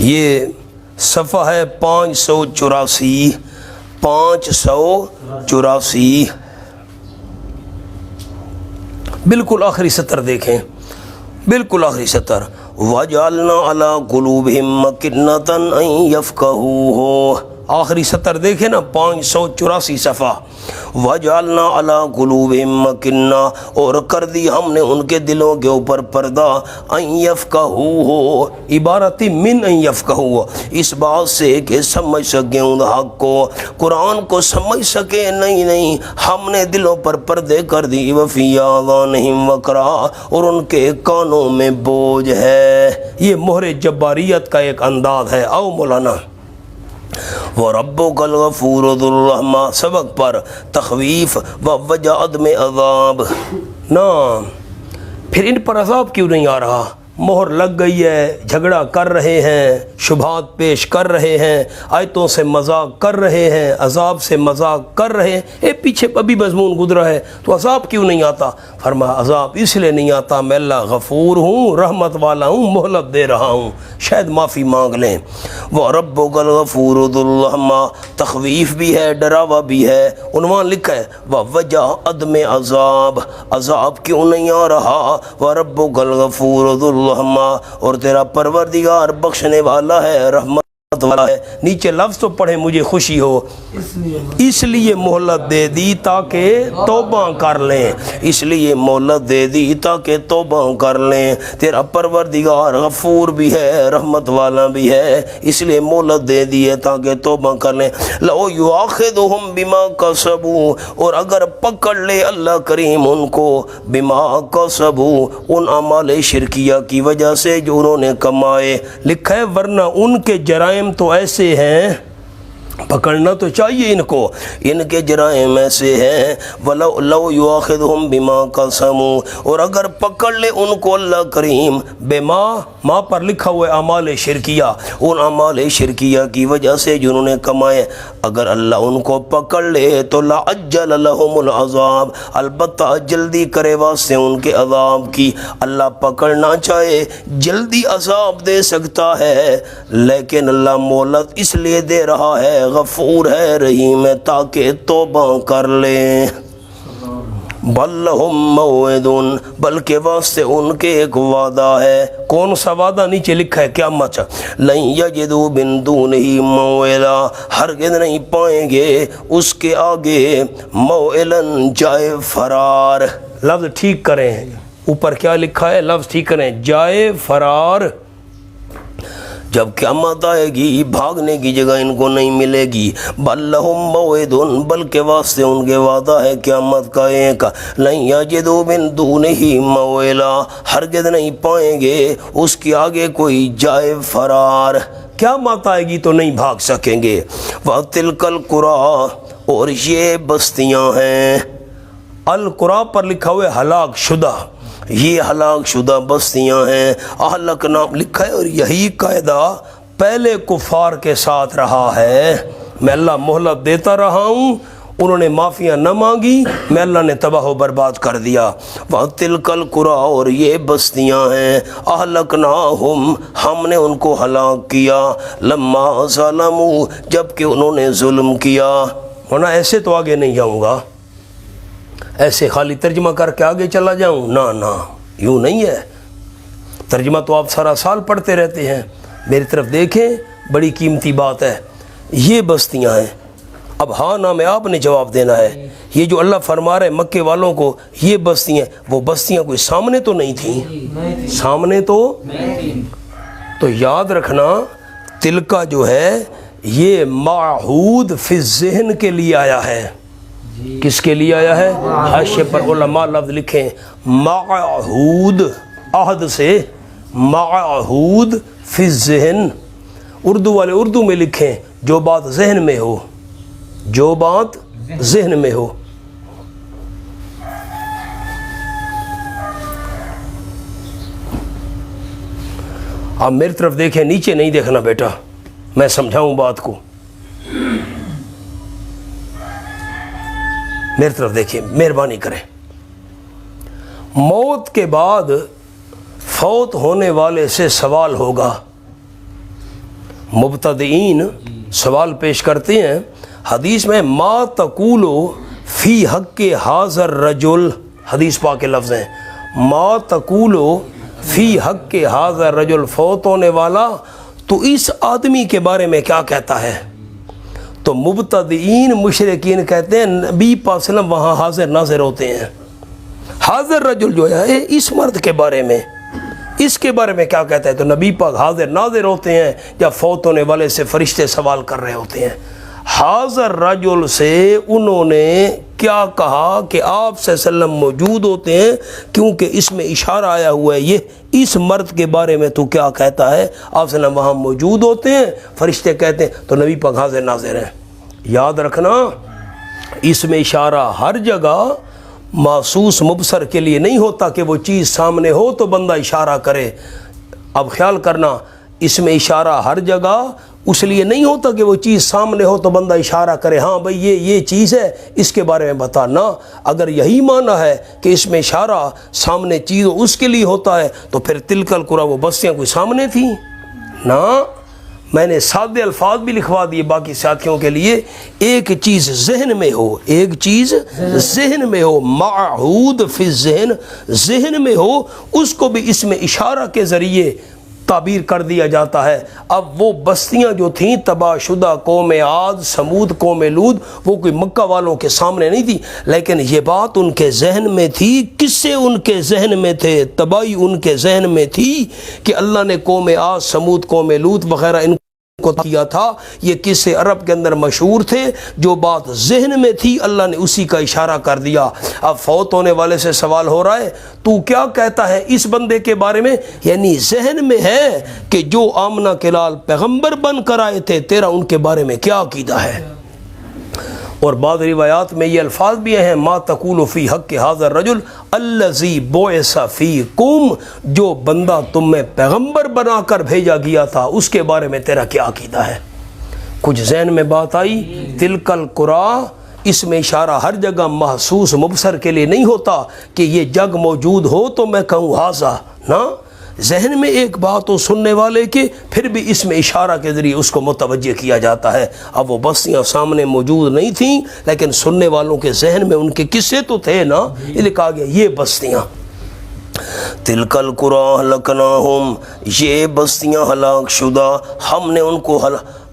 یہ صفحہ ہے 584 584 بالکل آخری سطر دیکھیں، بالکل آخری سطر، وَجَعَلْنَا عَلَىٰ قُلُوبِهِمْ أَكِنَّةً أَن يَفْقَهُوهُ، آخری سطر دیکھیں نا 584 صفحہ، وَجَعَلْنَا عَلَىٰ قُلُوبِهِمْ أَكِنَّةً، اور کر دی ہم نے ان کے دلوں کے اوپر پردہ، أَن يَفْقَهُوهُ عبارت من أن يَفْقَهُوهُ، اس بات سے کہ سمجھ سکیں ان حق کو، قرآن کو سمجھ سکے، نہیں ہم نے دلوں پر پردے کر دی، وَفِي آذَانِهِمْ وَقْرًا، اور ان کے کانوں میں بوجھ ہے۔ یہ مہر جباریت کا ایک انداز ہے۔ او مولانا، وَرَبُّكَ الْغَفُورُ ذُو الرَّحْمَةِ، سبق پر تخویف ووجہ عدم عذاب، نعم، پھر ان پر عذاب کیوں نہیں آ رہا؟ مہر لگ گئی ہے، جھگڑا کر رہے ہیں، شبہات پیش کر رہے ہیں، آیتوں سے مذاق کر رہے ہیں، عذاب سے مذاق کر رہے ہیں، پیچھے ابھی مضمون گزرا ہے، تو عذاب کیوں نہیں آتا؟ فرمایا عذاب اس لیے نہیں آتا، میں اللہ غفور ہوں، رحمت والا ہوں، مہلت دے رہا ہوں، شاید معافی مانگ لیں۔ وَرَبُّكَ الْغَفُورُ ذُو الرَّحْمَةِ، تخویف بھی ہے، ڈراوا بھی ہے، عنوان لکھا ہے وَوَجَّہ عدم عذاب، عذاب کیوں نہیں آ رہا؟ وَرَبُّكَ الْغَفُورُ ذُو الرَّحْمَةِ، اور تیرا پروردگار بخشنے والا ہے، رحمت والا ہے۔ نیچے لفظ تو پڑھے مجھے خوشی ہو، اس لیے مہلت دے دی تاکہ توبہ کر لیں، اس لیے مہلت دے دی تاکہ توبہ کر لیں، تیرا پروردگار غفور بھی ہے، رحمت والا بھی ہے، اس لیے مہلت دے دی ہے تاکہ توبہ کر لیں۔ لَوْ يُؤَاخِذُهُمْ بِمَا كَسَبُوا، اور اگر پکڑ لے اللہ کریم ان کو، بِمَا كَسَبُوا، ان اعمال شرکیہ کی وجہ سے جو انہوں نے کمائے، لکھا ہے ورنہ ان کے جرائم تو ایسے ہیں، پکڑنا تو چاہیے ان کو، ان کے جرائم ایسے ہیں، وَلَوْ يُؤَاخِذُهُمْ بِمَا قَسَمُوا، اور اگر پکڑ لے ان کو اللہ کریم، بما ماں پر لکھا ہوا ہے اعمال شرکیہ، ان اعمال شرکیہ کی وجہ سے جنہوں نے کمائے، اگر اللہ ان کو پکڑ لے تو لَعَجَّلَ لَهُمُ الْعَذَابَ، البتہ جلدی کرے واسطے ان کے عذاب کی، اللہ پکڑنا چاہے جلدی عذاب دے سکتا ہے، لیکن اللہ مہلت اس لیے دے رہا ہے، غفور ہے، رحیم ہے، تاکہ توبہ کر لیں۔ بل لہم موعد، بلکہ واسطے ان کے ایک وعدہ ہے، کون سا وعدہ؟ نیچے لکھا ہے قیامت، لن یجدوا من دونہ موعلا، ہرگز نہیں پائیں گے اس کے آگے، موعلا جائے فرار، لفظ ٹھیک کریں، اوپر کیا لکھا ہے لفظ ٹھیک کریں، جائے فرار، جب قیامت آئے گی بھاگنے کی جگہ ان کو نہیں ملے گی۔ بل لہم موعد، بلکہ واسطے ان کے وعدہ ہے قیامت کا ایک، لن یجدوا من دونہ موعلا، ہرگز نہیں پائیں گے اس کے آگے کوئی جائے فرار، قیامت آئے گی تو نہیں بھاگ سکیں گے۔ وَتِلْكَ الْقُرَىٰ، اور یہ بستیاں ہیں، القرآن پر لکھا ہوا ہے ہلاک شدہ، یہ ہلاک شدہ بستیاں ہیں، اہلک نام لکھا ہے، اور یہی قاعدہ پہلے کفار کے ساتھ رہا ہے، میں اللہ مہلت دیتا رہا ہوں، انہوں نے معافیاں نہ مانگی، میں اللہ نے تباہ و برباد کر دیا۔ وَتِلْكَ الْقُرَىٰ، اور یہ بستیاں ہیں، اہلکناہم، ہم نے ان کو ہلاک کیا، لما ظلموا، جب کہ انہوں نے ظلم کیا، ورنہ ایسے تو آگے نہیں جاؤں گا، ایسے خالی ترجمہ کر کے آگے چلا جاؤں، نہ یوں نہیں ہے، ترجمہ تو آپ سارا سال پڑھتے رہتے ہیں، میری طرف دیکھیں، بڑی قیمتی بات ہے، یہ بستیاں ہیں، اب ہاں نہ میں آپ نے جواب دینا ہے، یہ جو اللہ فرما رہے مکے والوں کو یہ بستیاں، وہ بستیاں کوئی سامنے تو نہیں تھیں، سامنے تو یاد رکھنا، تلکا جو ہے یہ معہود فی الذہن کے لیے آیا ہے، کس کے لیے آیا ہے؟ حاشیے پر علماء لفظ لکھیں معہود، عہد سے معہود فی الذہن، اردو والے اردو میں لکھیں جو بات ذہن میں ہو، جو بات ذہن میں ہو۔ آپ میری طرف دیکھیں، نیچے نہیں دیکھنا بیٹا، میں سمجھاؤں بات کو، میری طرف دیکھیں، مہربانی کریں۔ موت کے بعد فوت ہونے والے سے سوال ہوگا، مبتدئین سوال پیش کرتے ہیں حدیث میں ما تقولو فی حق حاضر رجل، حدیث پاک کے لفظ ہیں ما تقولو فی حق حاضر رجل، فوت ہونے والا تو اس آدمی کے بارے میں کیا کہتا ہے؟ تو مبتدئین مشرکین کہتے ہیں نبی پاک صلی اللہ علیہ وسلم وہاں حاضر ناظر ہوتے ہیں، حاضر رجل جو ہے اس مرد کے بارے میں، اس کے بارے میں کیا کہتا ہے؟ تو نبی پاک حاضر ناظر ہوتے ہیں جب فوت ہونے والے سے فرشتے سوال کر رہے ہوتے ہیں۔ حاضر رجل سے انہوں نے کیا کہا کہ آپ صلی اللہ علیہ وسلم موجود ہوتے ہیں، کیونکہ اس میں اشارہ آیا ہوا ہے یہ اس مرد کے بارے میں تو کیا کہتا ہے؟ آپ صلی اللہ علیہ وسلم وہاں موجود ہوتے ہیں، فرشتے کہتے ہیں، تو نبی پاک حاضر ناظر ہیں۔ یاد رکھنا اس میں اشارہ ہر جگہ محسوس مبصر کے لیے نہیں ہوتا کہ وہ چیز سامنے ہو تو بندہ اشارہ کرے۔ اب خیال کرنا اس میں اشارہ ہر جگہ اس لیے نہیں ہوتا کہ وہ چیز سامنے ہو تو بندہ اشارہ کرے ہاں بھئی یہ چیز ہے اس کے بارے میں بتانا۔ اگر یہی معنی ہے کہ اس میں اشارہ سامنے چیز اس کے لیے ہوتا ہے تو پھر تلک القریٰ وہ بستیاں کوئی سامنے تھیں نا۔ میں نے سادے الفاظ بھی لکھوا دیے باقی ساتھیوں کے لیے، ایک چیز ذہن میں ہو، ایک چیز ذہن میں ہو، معہود فی الذہن، ذہن میں ہو، اس کو بھی اس میں اشارہ کے ذریعے تعبیر کر دیا جاتا ہے۔ اب وہ بستیاں جو تھیں تباہ شدہ قوم عاد، سمود، قوم لوط، وہ کوئی مکہ والوں کے سامنے نہیں تھی، لیکن یہ بات ان کے ذہن میں تھی۔ کس سے ان کے ذہن میں تھے؟ تباہی ان کے ذہن میں تھی کہ اللہ نے قوم عاد، سمود، قوم لوط وغیرہ ان کو کیا تھا۔ یہ قصے عرب کے اندر مشہور تھے، جو بات ذہن میں تھی اللہ نے اسی کا اشارہ کر دیا۔ اب فوت ہونے والے سے سوال ہو رہا ہے تو کیا کہتا ہے اس بندے کے بارے میں؟ یعنی ذہن میں ہے کہ جو آمنہ کے لال پیغمبر بن کر آئے تھے تیرا ان کے بارے میں کیا عقیدہ ہے؟ اور بعض روایات میں یہ الفاظ بھی ہیں ما تقول فی حق حاضر رجل الذی بعث فیکم، جو بندہ تم میں پیغمبر بنا کر بھیجا گیا تھا اس کے بارے میں تیرا کیا عقیدہ ہے؟ کچھ ذہن میں بات آئی؟ تلک القریٰ اس میں اشارہ ہر جگہ محسوس مبصر کے لیے نہیں ہوتا کہ یہ جگ موجود ہو تو میں کہوں حاضر، نا، ذہن میں ایک بات ہو سننے والے کے پھر بھی اس میں اشارہ کے ذریعے اس کو متوجہ کیا جاتا ہے۔ اب وہ بستیاں سامنے موجود نہیں تھیں لیکن سننے والوں کے ذہن میں ان کے قصے تو تھے نا، یہ کہا گیا یہ بستیاں تلک القریٰ اہلکناہم، یہ بستیاں ہلاک شدہ ہم نے ان کو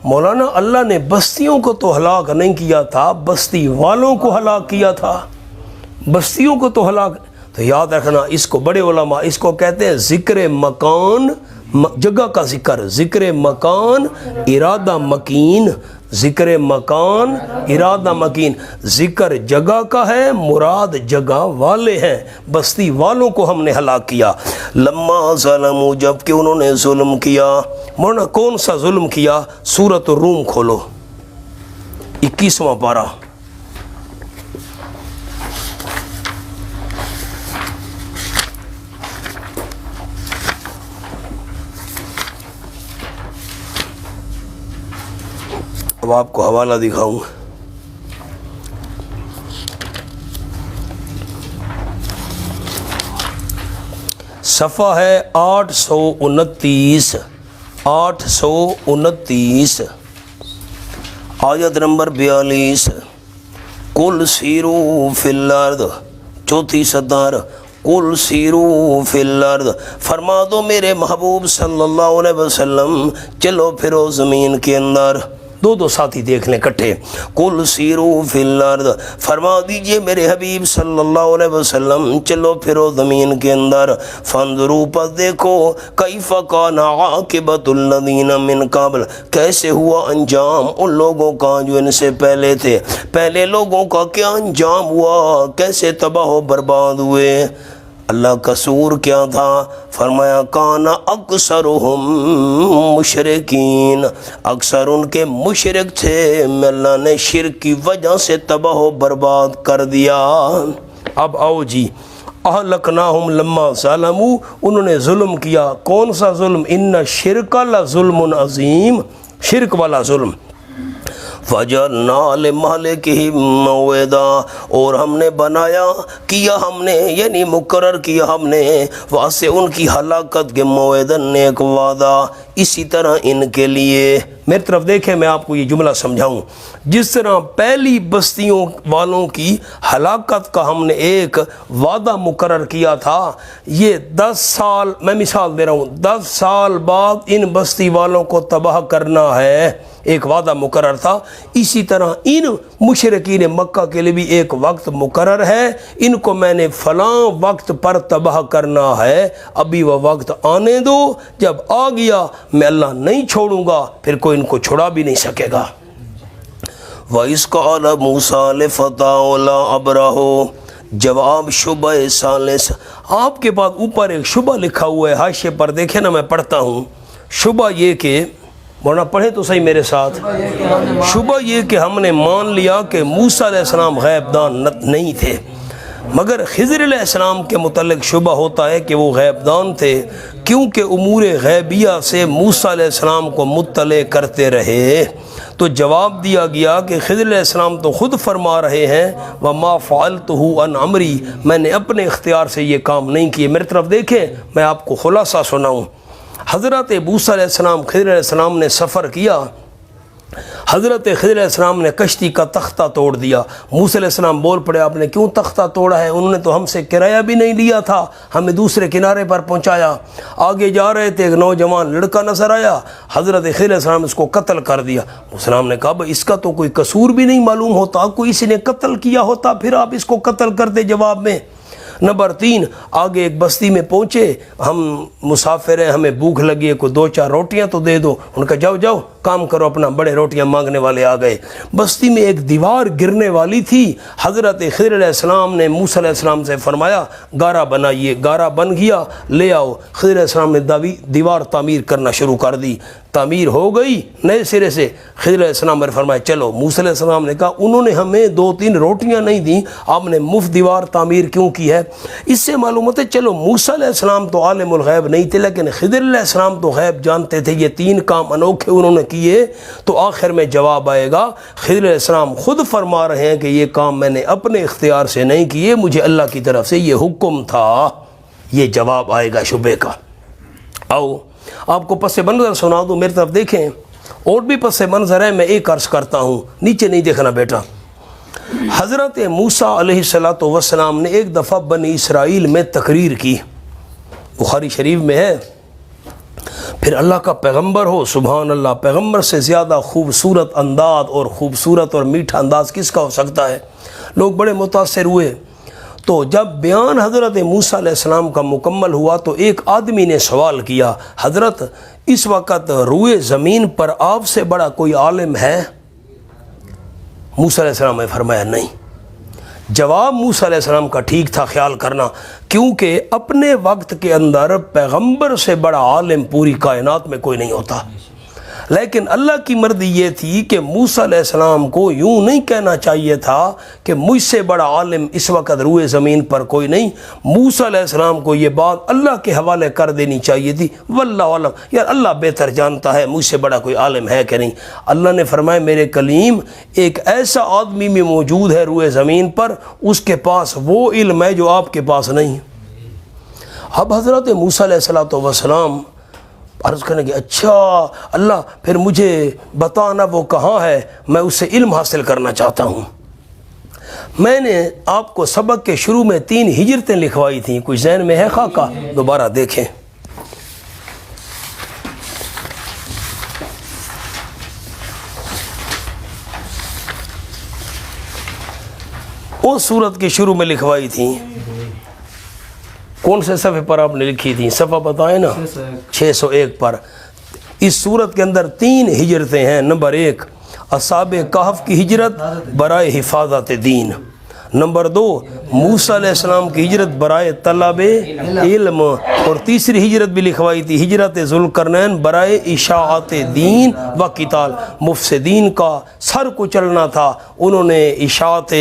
مولانا اللہ نے بستیوں کو تو ہلاک نہیں کیا تھا، بستی والوں کو ہلاک کیا تھا، بستیوں کو تو ہلاک۔ تو یاد رکھنا اس کو بڑے علماء اس کو کہتے ہیں ذکر مکان، جگہ کا ذکر، ذکر مکان ارادہ مکین، ذکر مکان ارادہ مکین، ذکر جگہ کا ہے مراد جگہ والے ہیں، بستی والوں کو ہم نے ہلاک کیا۔ لما ظلموا، جب کہ انہوں نے ظلم کیا۔ مولانا کون سا ظلم کیا؟ سورۃ الروم کھولو 21واں پارہ۔ اب آپ کو حوالہ دکھاؤں، صفحہ ہے 829، 829 آیت نمبر 42۔ قل سیروا فی الارض، چوتھی سطر، قل سیروا فی الارض، فرما دو میرے محبوب صلی اللہ علیہ وسلم چلو پھرو زمین کے اندر۔ دو ساتھی دیکھ لیں کٹھے۔ قل سیروا فی الارض، فرما دیجئے میرے حبیب صلی اللہ علیہ وسلم چلو پھرو زمین کے اندر۔ فانظروا، پس دیکھو، کیف کان عاقبۃ الذین من قبل، کیسے ہوا انجام ان لوگوں کا جو ان سے پہلے تھے، پہلے لوگوں کا کیا انجام ہوا، کیسے تباہ و برباد ہوئے۔ اللہ کا سور کیا تھا؟ فرمایا کانا اکثرہم مشرکین، اکثر ان کے مشرک تھے، اللہ نے شرک کی وجہ سے تباہ و برباد کر دیا۔ اب آؤ جی، اہلکناہم لما ظلموا، انہوں نے ظلم کیا۔ کون سا ظلم؟ ان الشرک لظلم عظیم، شرک والا ظلم۔ فَجَعَلْنَا لِمَهْلِكِهِمْ مَوْعِدًا، اور ہم نے بنایا کیا ہم نے یعنی مقرر کیا ہم نے واسطے ان کی ہلاکت کے موعداً ایک وعدہ، اسی طرح ان کے لیے۔ میری طرف دیکھیں، میں آپ کو یہ جملہ سمجھاؤں، جس طرح پہلی بستیوں والوں کی ہلاکت کا ہم نے ایک وعدہ مقرر کیا تھا، یہ 10 سال، میں مثال دے رہا ہوں، 10 سال بعد ان بستی والوں کو تباہ کرنا ہے، ایک وعدہ مقرر تھا، اسی طرح ان مشرکین مکہ کے لیے بھی ایک وقت مقرر ہے، ان کو میں نے فلاں وقت پر تباہ کرنا ہے، ابھی وہ وقت آنے دو، جب آ گیا میں اللہ نہیں چھوڑوں گا، پھر کوئی ان کو چھڑا بھی نہیں سکے گا۔ وَإِذْ قَالَ مُوسَىٰ لِفَتَاهُ لَا أَبْرَحُ، جواب شبہ ثالث، آپ کے پاس اوپر ایک شبہ لکھا ہوا ہے، حاشیے پر دیکھیں نا، میں پڑھتا ہوں۔ شبہ یہ کہ ورنہ پڑھیں تو صحیح میرے ساتھ، شبہ یہ کہ ہم نے مان لیا کہ موسیٰ علیہ السلام غیب دان نہیں تھے، مگر خضر علیہ السلام کے متعلق شبہ ہوتا ہے کہ وہ غیب دان تھے، کیونکہ امور غیبیہ سے موسیٰ علیہ السلام کو مطلع کرتے رہے۔ تو جواب دیا گیا کہ خضر علیہ السلام تو خود فرما رہے ہیں وَمَا فَعَلْتُهُ عَنْ عَمْرِي، میں نے اپنے اختیار سے یہ کام نہیں کیے۔ میری طرف دیکھیں، میں آپ کو خلاصہ سناؤں۔ حضرت موسیٰ علیہ السلام، خضر علیہ السلام نے سفر کیا، حضرت خضر علیہ السلام نے کشتی کا تختہ توڑ دیا۔ موسیٰ علیہ السلام بول پڑے، آپ نے کیوں تختہ توڑا ہے؟ انہوں نے تو ہم سے کرایہ بھی نہیں لیا تھا، ہمیں دوسرے کنارے پر پہنچایا۔ آگے جا رہے تھے، ایک نوجوان لڑکا نظر آیا، حضرت خضر علیہ السلام اس کو قتل کر دیا۔ السلام نے کہا بھئی اس کا تو کوئی قصور بھی نہیں معلوم ہوتا، کوئی اس نے قتل کیا ہوتا پھر آپ اس کو قتل کرتے جواب میں۔ نمبر 3، آگے ایک بستی میں پہنچے، ہم مسافر ہیں، ہمیں بھوک لگی ہے، کوئی 2-4 روٹیاں تو دے دو۔ ان کا جاؤ جاؤ کام کرو اپنا، بڑے روٹیاں مانگنے والے آ گئے۔ بستی میں ایک دیوار گرنے والی تھی، حضرت خضر علیہ السلام نے موسیٰ علیہ السلام سے فرمایا گارا بنائیے، گارا بن گیا، لے آؤ۔ خضر علیہ السلام نے دیوار تعمیر کرنا شروع کر دی، تعمیر ہو گئی نئے سرے سے۔ خضر علیہ السلام نے فرمایا چلو۔ موسیٰ علیہ السلام نے کہا انہوں نے ہمیں 2-3 روٹیاں نہیں دیں، آپ نے مفت دیوار تعمیر کیوں کی ہے؟ اس سے معلوم ہوتا ہے چلو موسیٰ علیہ السلام تو عالم الغیب نہیں تھے، لیکن خضر علیہ السلام تو غیب جانتے تھے۔ یہ 3 کام انوکھے انہوں نے کیے، تو آخر میں جواب آئے گا خضر علیہ السلام خود فرما رہے ہیں کہ یہ کام میں نے اپنے اختیار سے نہیں کیے، مجھے اللہ کی طرف سے یہ حکم تھا۔ یہ جواب آئے گا شبے کا۔ آؤ آپ کو پس منظر سنا دوں، میری طرف دیکھیں، اور بھی پس منظر ہے، میں ایک عرض کرتا ہوں، نیچے نہیں دیکھنا بیٹا۔ حضرت موسیٰ علیہ السلام نے ایک دفعہ بنی اسرائیل میں تقریر کی، بخاری شریف میں ہے۔ پھر اللہ کا پیغمبر ہو، سبحان اللہ، پیغمبر سے زیادہ خوبصورت انداز اور خوبصورت اور میٹھا انداز کس کا ہو سکتا ہے؟ لوگ بڑے متاثر ہوئے۔ تو جب بیان حضرت موسیٰ علیہ السلام کا مکمل ہوا تو ایک آدمی نے سوال کیا، حضرت اس وقت روئے زمین پر آپ سے بڑا کوئی عالم ہے؟ موسیٰ علیہ السلام نے فرمایا نہیں۔ جواب موسیٰ علیہ السلام کا ٹھیک تھا، خیال کرنا، کیونکہ اپنے وقت کے اندر پیغمبر سے بڑا عالم پوری کائنات میں کوئی نہیں ہوتا، لیکن اللہ کی مرضی یہ تھی کہ موسیٰ علیہ السلام کو یوں نہیں کہنا چاہیے تھا کہ مجھ سے بڑا عالم اس وقت روئے زمین پر کوئی نہیں۔ موسیٰ علیہ السلام کو یہ بات اللہ کے حوالے کر دینی چاہیے تھی، واللہ عالم، یار اللہ بہتر جانتا ہے مجھ سے بڑا کوئی عالم ہے کہ نہیں۔ اللہ نے فرمایا میرے کلیم، ایک ایسا آدمی بھی موجود ہے روئے زمین پر، اس کے پاس وہ علم ہے جو آپ کے پاس نہیں۔ اب حضرت موسیٰ علیہ السلام عرض کرنے کی اچھا اللہ پھر مجھے بتانا وہ کہاں ہے، میں اس سے علم حاصل کرنا چاہتا ہوں۔ میں نے آپ کو سبق کے شروع میں 3 ہجرتیں لکھوائی تھیں، کچھ ذہن میں ہے خاکہ؟ دوبارہ دیکھیں۔ اس سورت کے شروع میں لکھوائی تھیں، کون سے صفحے پر آپ نے لکھی تھی؟ صفحہ بتائیں نا، 601 پر۔ اس صورت کے اندر 3 ہجرتیں ہیں۔ نمبر 1 اصحاب کہف کی ہجرت برائے حفاظت دین، نمبر 2 موسیٰ علیہ السلام کی ہجرت برائے طلب علم، اور تیسری ہجرت بھی لکھوائی تھی ہجرت ذوالقرنین برائے اشاعت دین و قتال، مفسدین کا سر کچلنا تھا، انہوں نے اشاعت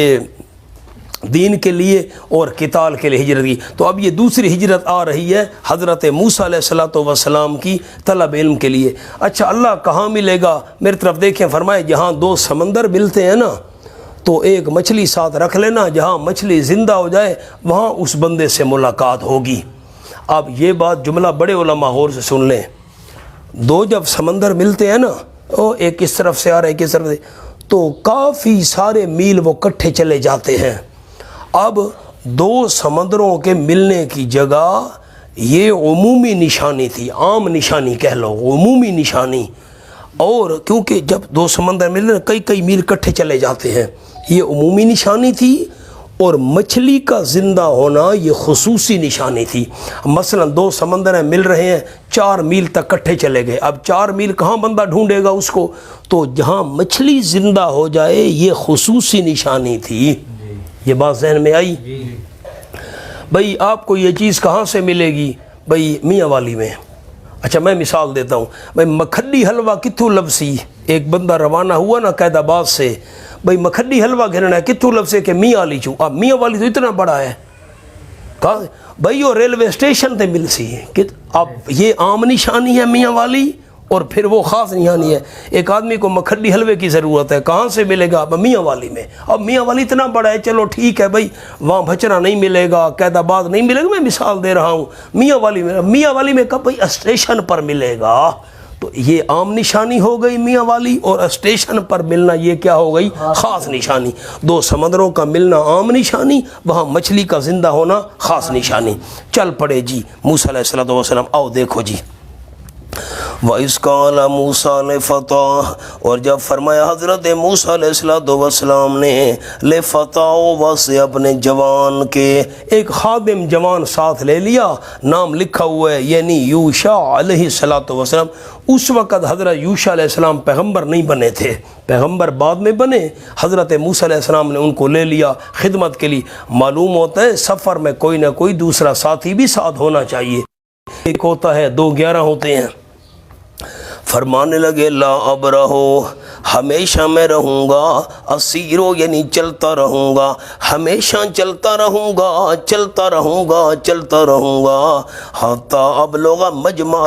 دین کے لیے اور قتال کے لیے ہجرت کی۔ تو اب یہ دوسری ہجرت آ رہی ہے حضرت موسیٰ علیہ الصلوۃ والسلام کی طلب علم کے لیے۔ اچھا اللہ کہاں ملے گا؟ میری طرف دیکھیں، فرمائے جہاں دو سمندر ملتے ہیں نا تو ایک مچھلی ساتھ رکھ لینا، جہاں مچھلی زندہ ہو جائے وہاں اس بندے سے ملاقات ہوگی۔ اب یہ بات جملہ بڑے علماء غور سے سن لیں، دو جب سمندر ملتے ہیں نا، ایک اس طرف سے آ رہا ہے ایک اس طرف سے، تو کافی سارے میل وہ کٹھے چلے جاتے ہیں۔ اب دو سمندروں کے ملنے کی جگہ یہ عمومی نشانی تھی، عام نشانی کہہ لو، عمومی نشانی، اور کیونکہ جب دو سمندر مل رہے کئی کئی میل کٹھے چلے جاتے ہیں، یہ عمومی نشانی تھی، اور مچھلی کا زندہ ہونا یہ خصوصی نشانی تھی۔ مثلا دو سمندر ہیں مل رہے ہیں، 4 میل تک کٹھے چلے گئے، اب 4 میل کہاں بندہ ڈھونڈے گا اس کو؟ تو جہاں مچھلی زندہ ہو جائے یہ خصوصی نشانی تھی۔ یہ بات ذہن میں آئی؟ بھئی آپ کو یہ چیز کہاں سے ملے گی؟ بھئی میاں والی میں۔ اچھا میں مثال دیتا ہوں، بھئی مکھڈی حلوہ کتھوں لبسی؟ ایک بندہ روانہ ہوا نا قید آباد سے، بھئی مکھڈی حلوہ گھرنا ہے کتھوں لبسے کہ میاں والی چوں۔ اب میاں والی تو اتنا بڑا ہے، کہاں بھئی وہ ریلوے اسٹیشن تے مل سی۔ اب یہ عام نشانی ہے میاں والی، اور پھر وہ خاص نشانی ہے۔ ایک آدمی کو مکھڈی حلوے کی ضرورت ہے، کہاں سے ملے گا؟ اب میاں والی میں۔ اب میاں والی اتنا بڑا ہے، چلو ٹھیک ہے بھائی، وہاں بھچرا نہیں ملے گا، قید آباد نہیں ملے گا، میں مثال دے رہا ہوں، میاں والی میں۔ میاں والی میں کب؟ بھائی اسٹیشن پر ملے گا۔ تو یہ عام نشانی ہو گئی میاں والی، اور اسٹیشن پر ملنا یہ کیا ہو گئی؟ خاص نشانی۔ دو سمندروں کا ملنا عام نشانی، وہاں مچھلی کا زندہ ہونا خاص نشانی۔ چل پڑے جی موسیٰ علیہ الصلوۃ والسلام، آؤ دیکھو جی۔ وَإِذْ قَالَ مُوسَىٰ لِفَتَاهُ، اور جب فرمایا حضرت موسیٰ علیہ السلام نے لِفَتَاهُ واسطے اپنے جوان کے، ایک خادم جوان ساتھ لے لیا، نام لکھا ہوا ہے یعنی یوشع علیہ السلام۔ اس وقت حضرت یوشع علیہ السلام پیغمبر نہیں بنے تھے، پیغمبر بعد میں بنے۔ حضرت موسیٰ علیہ السلام نے ان کو لے لیا خدمت کے لیے۔ معلوم ہوتا ہے سفر میں کوئی نہ کوئی دوسرا ساتھی بھی ساتھ ہونا چاہیے، ایک ہوتا ہے 2 11 ہوتے ہیں۔ فرمانے لگے لا ابرہو، ہمیشہ میں رہوں گا، اسیرو یعنی چلتا رہوں گا، ہمیشہ چلتا رہوں گا، چلتا رہوں گا، چلتا رہوں گا، حتی ابلغ مجمع،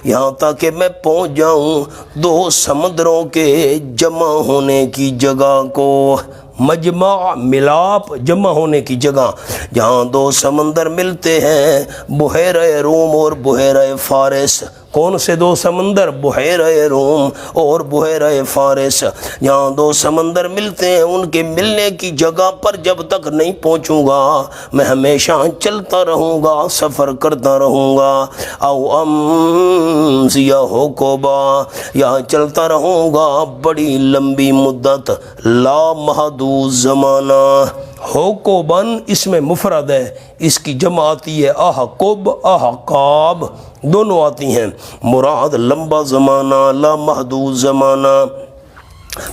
یہاں تک کہ میں پہنچ جاؤں 2 سمندروں کے جمع ہونے کی جگہ کو۔ مجمع ملاپ، جمع ہونے کی جگہ، جہاں 2 سمندر ملتے ہیں، بحیرہ روم اور بحیرہ فارس۔ کون سے 2 سمندر؟ بحیرہ روم اور بحیرہ فارس۔ جہاں 2 سمندر ملتے ہیں ان کے ملنے کی جگہ پر جب تک نہیں پہنچوں گا میں ہمیشہ چلتا رہوں گا، سفر کرتا رہوں گا۔ او امضی حقبا، یہاں چلتا رہوں گا بڑی لمبی مدت، لا محدود زمانہ۔ حقباً اس میں مفرد ہے، اس کی جمع آتی ہے احقب، احقاب دونوں آتی ہیں، مراد لمبا زمانہ، لا محدود زمانہ۔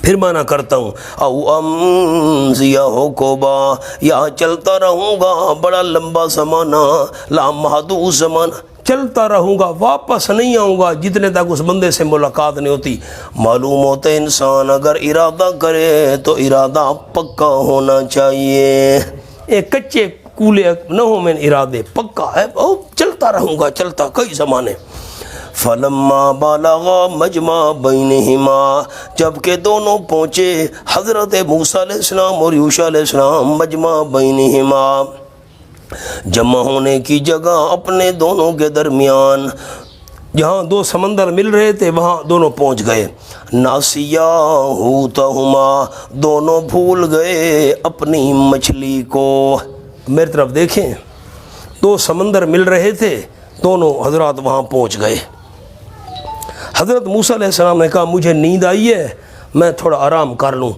پھر معنی کرتا ہوں، او امضی حقبا، یہاں چلتا رہوں گا بڑا لمبا زمانہ، لا محدود زمانہ، چلتا رہوں گا، واپس نہیں آؤں گا جتنے تک اس بندے سے ملاقات نہیں ہوتی۔ معلوم ہوتا ہے انسان اگر ارادہ کرے تو ارادہ پکا ہونا چاہیے، ایک کچے کولے نہ ہو میں ارادے، پکا ہے، چلتا رہوں گا، چلتا کئی زمانے۔ فلما بالغ مجمع بینہما، جب کہ دونوں پہنچے حضرت موسیٰ علیہ السلام اور یوشع علیہ السلام، مجمع بینہما جمع ہونے کی جگہ اپنے دونوں کے درمیان، جہاں 2 سمندر مل رہے تھے وہاں دونوں پہنچ گئے۔ ناسیا حوتہما، دونوں بھول گئے اپنی مچھلی کو۔ میری طرف دیکھیں، 2 سمندر مل رہے تھے، دونوں حضرات وہاں پہنچ گئے۔ حضرت موسیٰ علیہ السلام نے کہا مجھے نیند آئی ہے، میں تھوڑا آرام کر لوں۔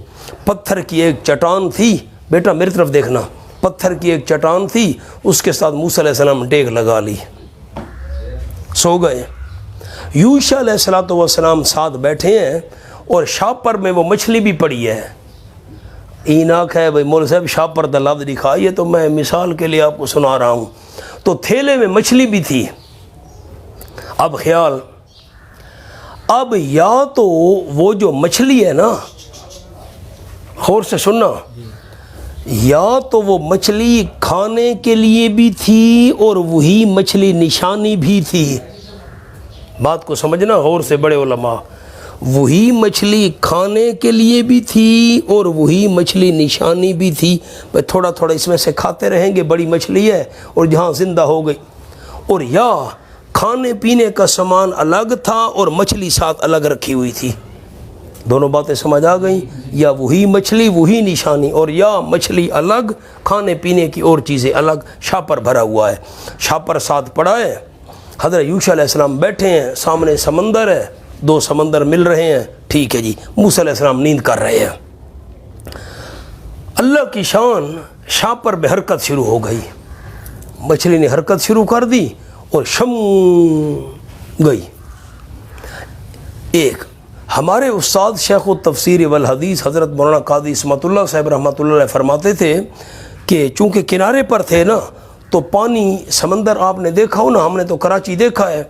پتھر کی ایک چٹان تھی، بیٹا میری طرف دیکھنا، پتھر کی ایک چٹان تھی، اس کے ساتھ موسیٰ علیہ السلام نے ٹیک لگا لی، سو گئے۔ یوشع علیہ السلام ساتھ بیٹھے ہیں اور شاپر میں وہ مچھلی بھی پڑی ہے۔ ایناک ہے بھائی مول صاحب شاپر دا لفظ دکھائی ہے تو میں مثال کے لیے آپ کو سنا رہا ہوں۔ تو تھیلے میں مچھلی بھی تھی۔ اب خیال، اب یا تو وہ جو مچھلی ہے نا، غور سے سننا، یا تو وہ مچھلی کھانے کے لیے بھی تھی اور وہی مچھلی نشانی بھی تھی. بات کو سمجھنا غور سے بڑے علماء. وہی مچھلی کھانے کے لیے بھی تھی اور وہی مچھلی نشانی بھی تھی. تھوڑا تھوڑا اس میں سے کھاتے رہیں گے، بڑی مچھلی ہے اور جہاں زندہ ہو گئی. اور یا کھانے پینے کا سامان الگ تھا اور مچھلی ساتھ الگ رکھی ہوئی تھی. دونوں باتیں سمجھ آ گئیں. یا وہی مچھلی وہی نشانی، اور یا مچھلی الگ، کھانے پینے کی اور چیزیں الگ. شاپر بھرا ہوا ہے، شاپر ساتھ پڑا ہے. حضرت یوشع علیہ السلام بیٹھے ہیں، سامنے سمندر ہے، دو سمندر مل رہے ہیں. ٹھیک ہے جی. موسیٰ علیہ السلام نیند کر رہے ہیں. اللہ کی شان، شاپر میں حرکت شروع ہو گئی. مچھلی نے حرکت شروع کر دی اور شم گئی. ایک ہمارے استاد شیخ التفسیر والحدیث حضرت مولانا قاضی اسمت اللہ صاحب رحمۃ اللہ علیہ فرماتے تھے کہ چونکہ کنارے پر تھے نا، تو پانی سمندر آپ نے دیکھا ہو نا، ہم نے تو کراچی دیکھا ہے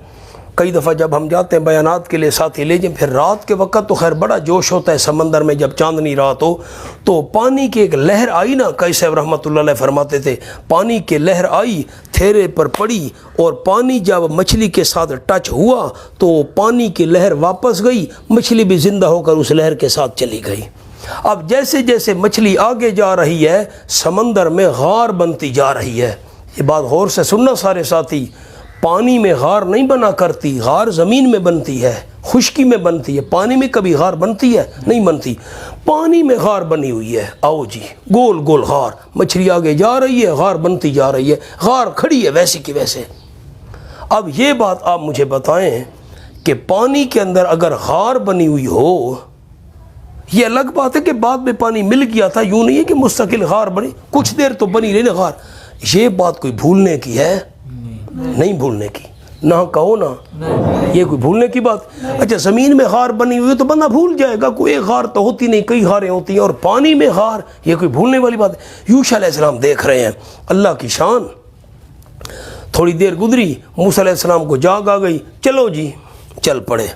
کئی دفعہ جب ہم جاتے ہیں بیانات کے لیے ساتھی لے جائیں. پھر رات کے وقت تو خیر بڑا جوش ہوتا ہے سمندر میں، جب چاندنی رات ہو تو پانی کی ایک لہر آئی نا. قاضی صاحب رحمۃ اللہ علیہ فرماتے تھے پانی کی لہر آئی، تھیرے پر پڑی، اور پانی جب مچھلی کے ساتھ ٹچ ہوا تو پانی کی لہر واپس گئی، مچھلی بھی زندہ ہو کر اس لہر کے ساتھ چلی گئی. اب جیسے جیسے مچھلی آگے جا رہی ہے سمندر میں غار بنتی جا رہی ہے. یہ بات غور سے سننا سارے ساتھی. پانی میں غار نہیں بنا کرتی، غار زمین میں بنتی ہے، خشکی میں بنتی ہے. پانی میں کبھی غار بنتی ہے؟ نہیں بنتی. پانی میں غار بنی ہوئی ہے. آؤ جی، گول گول غار، مچھلی آگے جا رہی ہے، غار بنتی جا رہی ہے، غار کھڑی ہے ویسے کی ویسے. اب یہ بات آپ مجھے بتائیں کہ پانی کے اندر اگر غار بنی ہوئی ہو، یہ الگ بات ہے کہ بعد میں پانی مل گیا تھا، یوں نہیں ہے کہ مستقل غار بنی، کچھ دیر تو بنی رہی نا غار. یہ بات کوئی بھولنے کی ہے؟ نہیں بھولنے کی. نہ کہو نا، یہ کوئی بھولنے کی بات. اچھا زمین میں غار بنی ہوئی ہے تو بندہ بھول جائے گا، کوئی ایک غار تو ہوتی نہیں، کئی غاریں ہوتی ہیں. اور پانی میں غار، یہ کوئی بھولنے والی بات ہے؟ یوشع علیہ السلام دیکھ رہے ہیں اللہ کی شان. تھوڑی دیر گزری، موسیٰ علیہ السلام کو جاگ آ گئی. چلو جی، چل پڑے.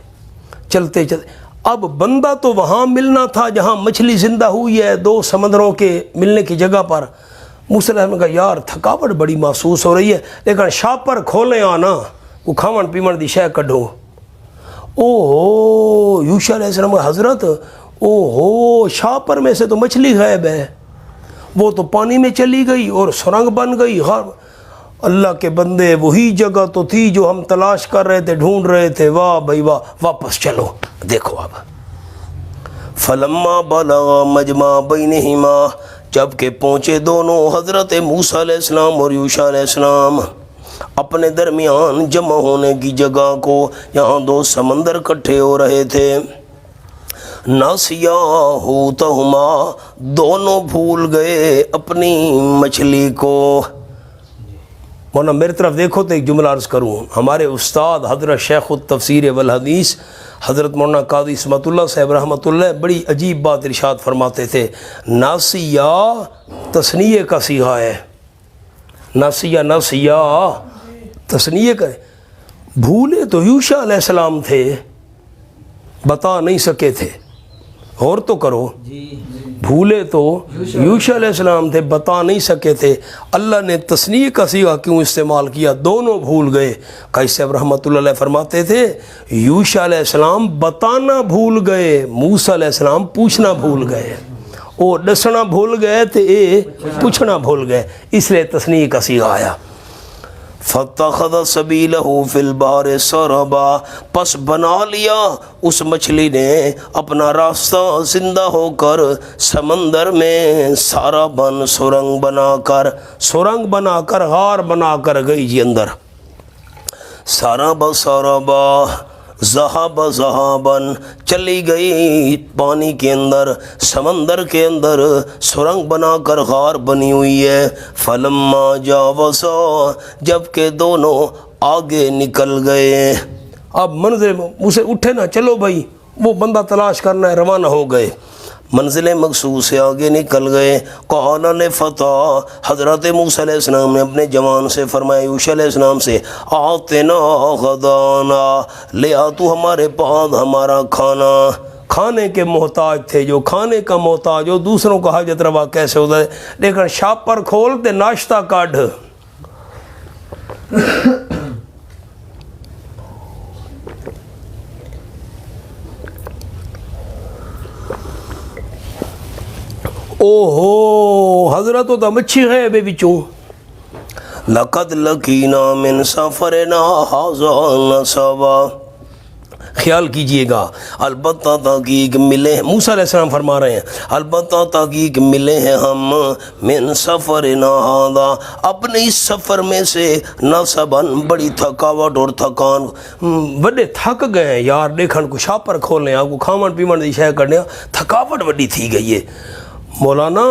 چلتے چلتے اب بندہ تو وہاں ملنا تھا جہاں مچھلی زندہ ہوئی ہے، دو سمندروں کے ملنے کی جگہ پر. موسیٰ علیہ السلام نے کہا یار تھکاوٹ بڑی محسوس ہو رہی ہے، لیکن شاپر کھولیں آنا، وہ کھاون پیمن دی شے کڈھو. او ہو یوشع علیہ السلام کا حضرت، او ہو شاپر میں سے تو مچھلی غائب ہے، وہ تو پانی میں چلی گئی اور سرنگ بن گئی. اللہ کے بندے، وہی جگہ تو تھی جو ہم تلاش کر رہے تھے، ڈھونڈ رہے تھے. واہ بھائی واہ. واپس چلو. دیکھو اب فلما بلغ مجمع بینہما، جب کہ پہنچے دونوں حضرت موسیٰ علیہ السلام اور یوشع علیہ السلام اپنے درمیان جمع ہونے کی جگہ کو، یہاں دو سمندر کٹھے ہو رہے تھے. ناسیا حوتہما، دونوں بھول گئے اپنی مچھلی کو. مولانا میری طرف دیکھو تو ایک جملہ عرض کروں. ہمارے استاد حضرت شیخ التفسیر والحدیث حضرت مولانا قاضی اسمت اللہ صاحب رحمۃ اللہ بڑی عجیب بات ارشاد فرماتے تھے. ناسیہ تثنیہ کا صیغہ ہے. ناسیہ ناسیہ تثنیہ کا. بھولے تو یوشع علیہ السلام تھے، بتا نہیں سکے تھے. غور تو کرو، بھولے تو یوشع علیہ السلام تھے، بتا نہیں سکے تھے. اللہ نے تثنیہ کا صیغہ کیوں استعمال کیا؟ دونوں بھول گئے. قاضی صاحب رحمۃ اللہ علیہ فرماتے تھے یوشع علیہ السلام بتانا بھول گئے، موسیٰ علیہ السلام پوچھنا بھول گئے. وہ دسنا بھول گئے تھے، پوچھنا بھول گئے، اس لیے تثنیہ کا صیغہ آیا. فَاتَّخَذَ سَبِيلَهُ فِي الْبَحْرِ سَرَبًا، پس بنا لیا اس مچھلی نے اپنا راستہ زندہ ہو کر سمندر میں. سارا بن سرنگ بنا کر غار بنا کر گئی جی اندر. سارا با ذہابن، چلی گئی پانی کے اندر، سمندر کے اندر سرنگ بنا کر غار بنی ہوئی ہے. فلما جاوزا، جب کہ دونوں آگے نکل گئے. اب منزل اسے اٹھے نا، چلو بھائی وہ بندہ تلاش کرنا ہے، روانہ ہو گئے. منزل مقصود سے آگے نکل گئے. قال لفتیٰ، حضرت موسیٰ علیہ السلام نے اپنے جوان سے فرمایا، یوشع علیہ السلام سے، آتنا غدانا، لے آ تو ہمارے پاس ہمارا کھانا. کھانے کے محتاج تھے، جو کھانے کا محتاج ہو دوسروں کا حاجت روا کیسے ہوتا ہے، لیکن شاپر کھولتے ناشتہ کاڈ۔ او ہو حضرت تو مچھی ہے بے بچوں، لقد لقینا من سفرنا ھذا نصبا، خیال کیجئے گا، البتہ تحقیق ملے ہیں، موسیٰ علیہ السلام فرما رہے ہیں البتہ تحقیق ملے ہیں ہم من سفرنا ھذا، اپنے اس سفر میں سے نصبا، بڑی تھکاوٹ اور تھکان، بڑے تھک گئے ہیں یار، دیکھن کو شاپر کھولنے آپ کو کھاون پیون دی شے کرنے تھکاوٹ بڑی تھی گئی ہے۔ مولانا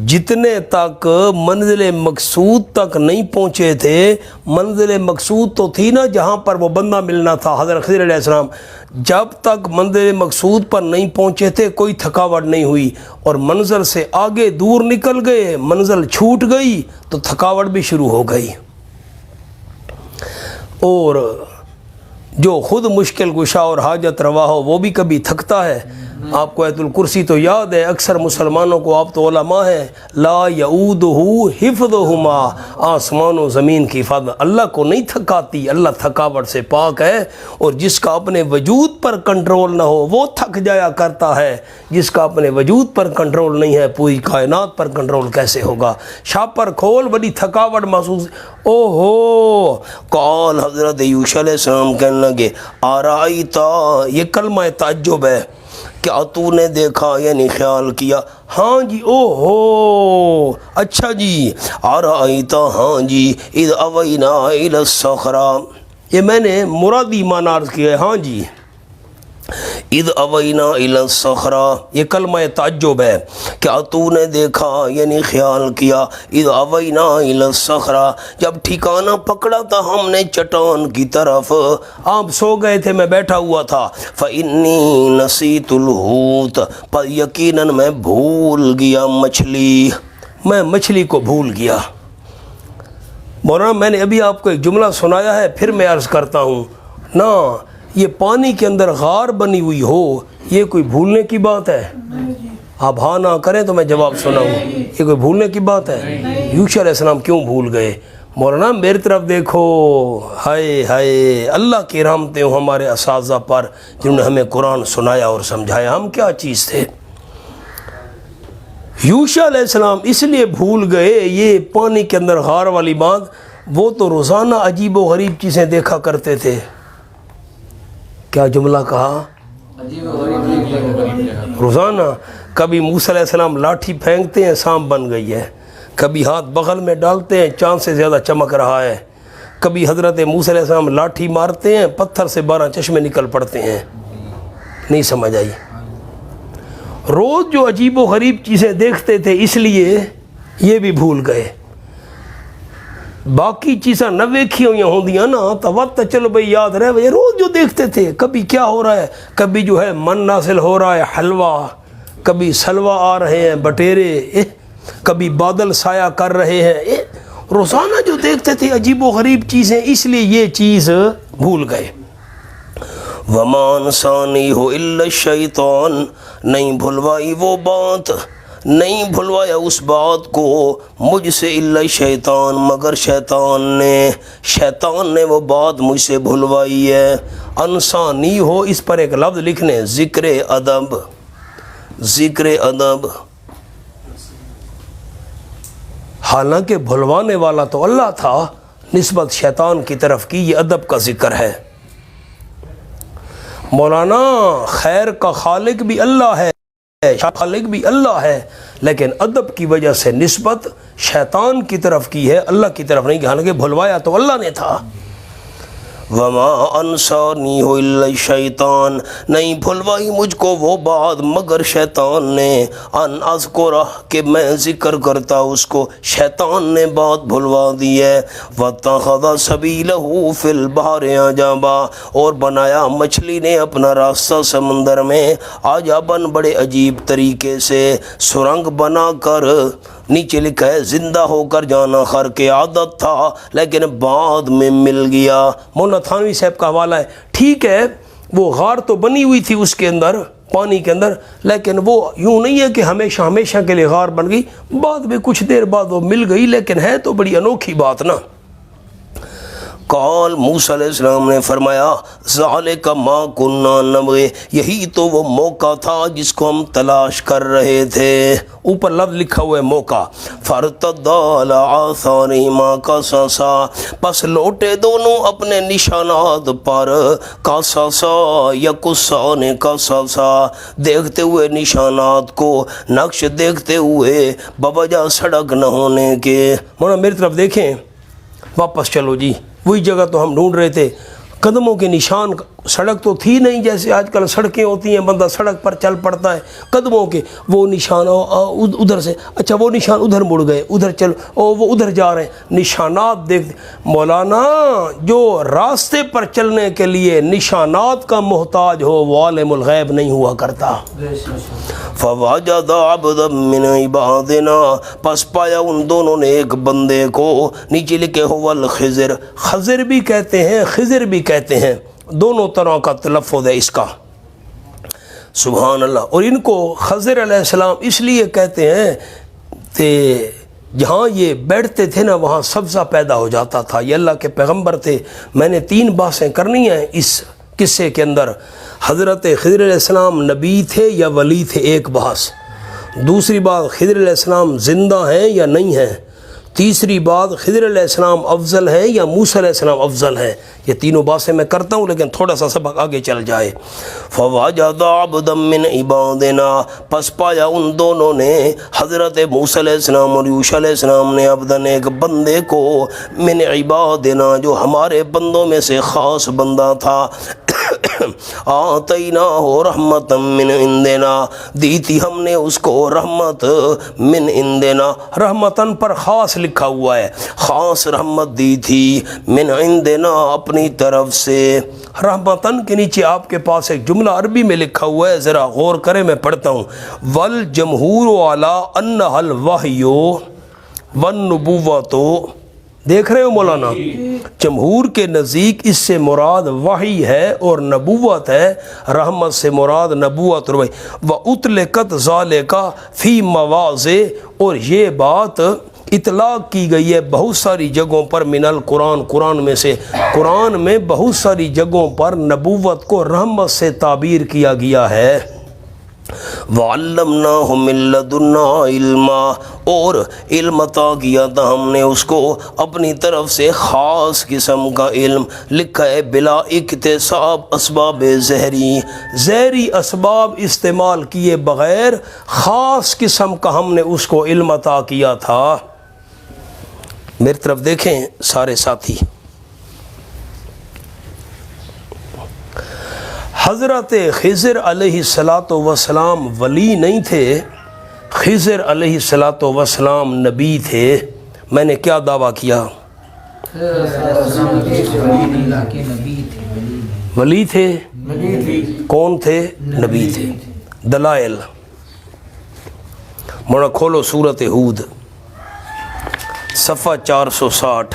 جتنے تک منزل مقصود تک نہیں پہنچے تھے، منزل مقصود تو تھی نا جہاں پر وہ بندہ ملنا تھا حضرت خضر علیہ السلام، جب تک منزل مقصود پر نہیں پہنچے تھے کوئی تھکاوٹ نہیں ہوئی، اور منزل سے آگے دور نکل گئے، منزل چھوٹ گئی تو تھکاوٹ بھی شروع ہو گئی۔ اور جو خود مشکل کشا اور حاجت روا ہو وہ بھی کبھی تھکتا ہے۔ آپ کو آیت الکرسی تو یاد ہے، اکثر مسلمانوں کو، آپ تو علماء ہیں، لا یعودہ حفظہما، آسمان و زمین کی حفاظت اللہ کو نہیں تھکاتی، اللہ تھکاوٹ سے پاک ہے، اور جس کا اپنے وجود پر کنٹرول نہ ہو وہ تھک جایا کرتا ہے، جس کا اپنے وجود پر کنٹرول نہیں ہے پوری کائنات پر کنٹرول کیسے ہوگا۔ شاپر کھول بڑی تھکاوٹ محسوس، او ہو قال، حضرت یوشع علیہ السلام کہنے لگے آرائیتا، یہ کلمہ تعجب ہے، کیا تو نے دیکھا یعنی خیال کیا، ہاں جی، او ہو اچھا جی، آرائیتا، ہاں جی، اذ اوینا الی الصخرہ، یہ میں نے مرادی معنی عرض کیا ہے، ہاں جی، اذ اوینا الی الصخرہ، یہ کلمہ تعجب ہے، کیا تو نے دیکھا یعنی خیال کیا، اذ اوینا الی الصخرہ، جب ٹھکانہ پکڑا تھا ہم نے چٹان کی طرف، آپ سو گئے تھے میں بیٹھا ہوا تھا، فإنی نسیت الحوت، پر یقیناً میں بھول گیا مچھلی، میں مچھلی کو بھول گیا۔ مولانا میں نے ابھی آپ کو ایک جملہ سنایا ہے، پھر میں عرض کرتا ہوں نا، یہ پانی کے اندر غار بنی ہوئی ہو یہ کوئی بھولنے کی بات ہے؟ آپ ہاں نہ کریں تو میں جواب سناؤں، یہ کوئی بھولنے کی بات ہے؟ یوشع علیہ السلام کیوں بھول گئے؟ مولانا میری طرف دیکھو، ہائے ہائے، اللہ کی رحمتیں ہوں ہمارے اساتذہ پر جنہوں نے ہمیں قرآن سنایا اور سمجھایا، ہم کیا چیز تھے۔ یوشع علیہ السلام اس لیے بھول گئے یہ پانی کے اندر غار والی بات، وہ تو روزانہ عجیب و غریب چیزیں دیکھا کرتے تھے۔ کیا جملہ کہا؟ روزانہ کبھی موسیٰ علیہ السلام لاٹھی پھینکتے ہیں سانپ بن گئی ہے، کبھی ہاتھ بغل میں ڈالتے ہیں چاند سے زیادہ چمک رہا ہے، کبھی حضرت موسیٰ علیہ السلام لاٹھی مارتے ہیں پتھر سے 12 چشمے نکل پڑتے ہیں۔ نہیں سمجھ آئی؟ روز جو عجیب و غریب چیزیں دیکھتے تھے اس لیے یہ بھی بھول گئے، باقی چیزاں نہ ویکھی ہوئی ہوندیاں نا تو وقت چلو بھئی یاد رہے، بھئی روز جو دیکھتے تھے، کبھی کیا ہو رہا ہے، کبھی جو ہے من نازل ہو رہا ہے حلوہ، کبھی سلوہ آ رہے ہیں بٹیرے، کبھی بادل سایہ کر رہے ہیں، روزانہ جو دیکھتے تھے عجیب و غریب چیزیں، اس لیے یہ چیز بھول گئے۔ وَمَا أَنسَانِيهُ إِلَّا الشَّيْطَانُ، نہیں بھلوائی وہ بات، نہیں بھلوایا اس بات کو مجھ سے الا شیطان، مگر شیطان نے وہ بات مجھ سے بھلوائی ہے۔ انسانی ہو، اس پر ایک لفظ لکھنے، ذکر ادب، ذکر ادب، حالانکہ بھلوانے والا تو اللہ تھا، نسبت شیطان کی طرف کی، یہ ادب کا ذکر ہے۔ مولانا خیر کا خالق بھی اللہ ہے، خالق بھی اللہ ہے، لیکن ادب کی وجہ سے نسبت شیطان کی طرف کی ہے، اللہ کی طرف نہیں، حالانکہ بھلوایا تو اللہ نے تھا۔ وما انسانیہ الا الشیطان، نہیں بھلوائی مجھ کو وہ بات مگر شیطان نے، ان اذکرہ کہ میں ذکر کرتا اس کو، شیطان نے بات بھلوا دی ہے۔ واتخذ سبیلہ فی البحر عجبا، اور بنایا مچھلی نے اپنا راستہ سمندر میں، عجباً بڑے عجیب طریقے سے، سرنگ بنا کر، نیچے لکھا ہے زندہ ہو کر جانا خر کے عادت تھا لیکن بعد میں مل گیا۔ مولانا تھانوی صاحب کا حوالہ ہے، ٹھیک ہے وہ غار تو بنی ہوئی تھی اس کے اندر پانی کے اندر، لیکن وہ یوں نہیں ہے کہ ہمیشہ ہمیشہ کے لیے غار بن گئی، بعد میں کچھ دیر بعد وہ مل گئی، لیکن ہے تو بڑی انوکھی بات نا۔ قال موسیٰ علیہ السلام نے فرمایا ذالک ما کنا نبغی، یہی تو وہ موقع تھا جس کو ہم تلاش کر رہے تھے۔ اوپر لفظ لکھا ہوا ہے موقع۔ فارتدا علی آثارہما قصصا، پس لوٹے دونوں اپنے نشانات پر، قصصا یقصان قصصا، دیکھتے ہوئے نشانات کو، نقش دیکھتے ہوئے بوجہ سڑک نہ ہونے کے۔ مولانا میری طرف دیکھیں، واپس چلو جی، وہی جگہ تو ہم ڈھونڈ رہے تھے، قدموں کے نشان، سڑک تو تھی نہیں جیسے آج کل سڑکیں ہوتی ہیں، بندہ سڑک پر چل پڑتا ہے، قدموں کے وہ نشان ادھر سے، اچھا وہ نشان ادھر مڑ گئے، ادھر چل، وہ ادھر جا رہے ہیں، نشانات دیکھتے۔ مولانا جو راستے پر چلنے کے لیے نشانات کا محتاج ہو وہ عالم الغیب نہیں ہوا کرتا۔ فوجد عبدا من عبادنا، پس پایا ان دونوں نے ایک بندے کو، نیچے لکھے هو الخضر، خضر بھی کہتے ہیں خضر بھی کہتے ہیں، دونوں طرح کا تلفظ ہے اس کا، سبحان اللہ۔ اور ان کو خضر علیہ السلام اس لیے کہتے ہیں کہ جہاں یہ بیٹھتے تھے نا وہاں سبزہ پیدا ہو جاتا تھا، یہ اللہ کے پیغمبر تھے۔ میں نے 3 بحثیں کرنی ہیں اس قصے کے اندر۔ حضرت خضر علیہ السلام نبی تھے یا ولی تھے، ایک بحث۔ دوسری بات خضر علیہ السلام زندہ ہیں یا نہیں ہیں۔ تیسری بات خضر علیہ السلام افضل ہیں یا موسیٰ علیہ السلام افضل ہیں۔ یہ تینوں باتیں میں کرتا ہوں لیکن تھوڑا سا سبق آگے چل جائے۔ فوجد عبدا من عبادنا، پس پایا ان دونوں نے، حضرت موسیٰ علیہ السلام اور یوشع علیہ السلام نے، عبدن ایک بندے کو، من عبادنا جو ہمارے بندوں میں سے خاص بندہ تھا، آتیناہ رحمتا من عندنا، دی تھی ہم نے اس کو رحمت، من عندنا، رحمتن پر خاص لکھا ہوا ہے، خاص رحمت دی تھی، من عندنا اپنی طرف سے۔ رحمتن کے نیچے آپ کے پاس ایک جملہ عربی میں لکھا ہوا ہے، ذرا غور کریں، میں پڑھتا ہوں۔ والجمہور علی انہا الوحی والنبوۃ، دیکھ رہے ہو مولانا، جمہور کے نزدیک اس سے مراد وحی ہے اور نبوت ہے، رحمت سے مراد نبوت اور وحی۔ وَأُطْلِقَتْ ذَلِكَ فِي مَوَاضِعٍ، اور یہ بات اطلاق کی گئی ہے بہت ساری جگہوں پر، من القرآن، قرآن میں سے، قرآن میں بہت ساری جگہوں پر نبوت کو رحمت سے تعبیر کیا گیا ہے۔ وَعَلَّمْنَاهُ مِن لَّدُنَّا عِلْمًا، اور علم عطا کیا تھا ہم نے اس کو اپنی طرف سے خاص قسم کا علم، لکھا ہے بلا اکتساب اسباب زہری اسباب استعمال کیے بغیر خاص قسم کا ہم نے اس کو علم عطا کیا تھا۔ میری طرف دیکھیں سارے ساتھی، حضرت خضر علیہ السلام ولی نہیں تھے، خضر علیہ السلام نبی تھے۔ میں نے کیا دعویٰ کیا؟ ولی تھے، کون تھے؟ نبی تھے۔ دلائل مونا کھولو سورۃ ہود، صفحہ 460۔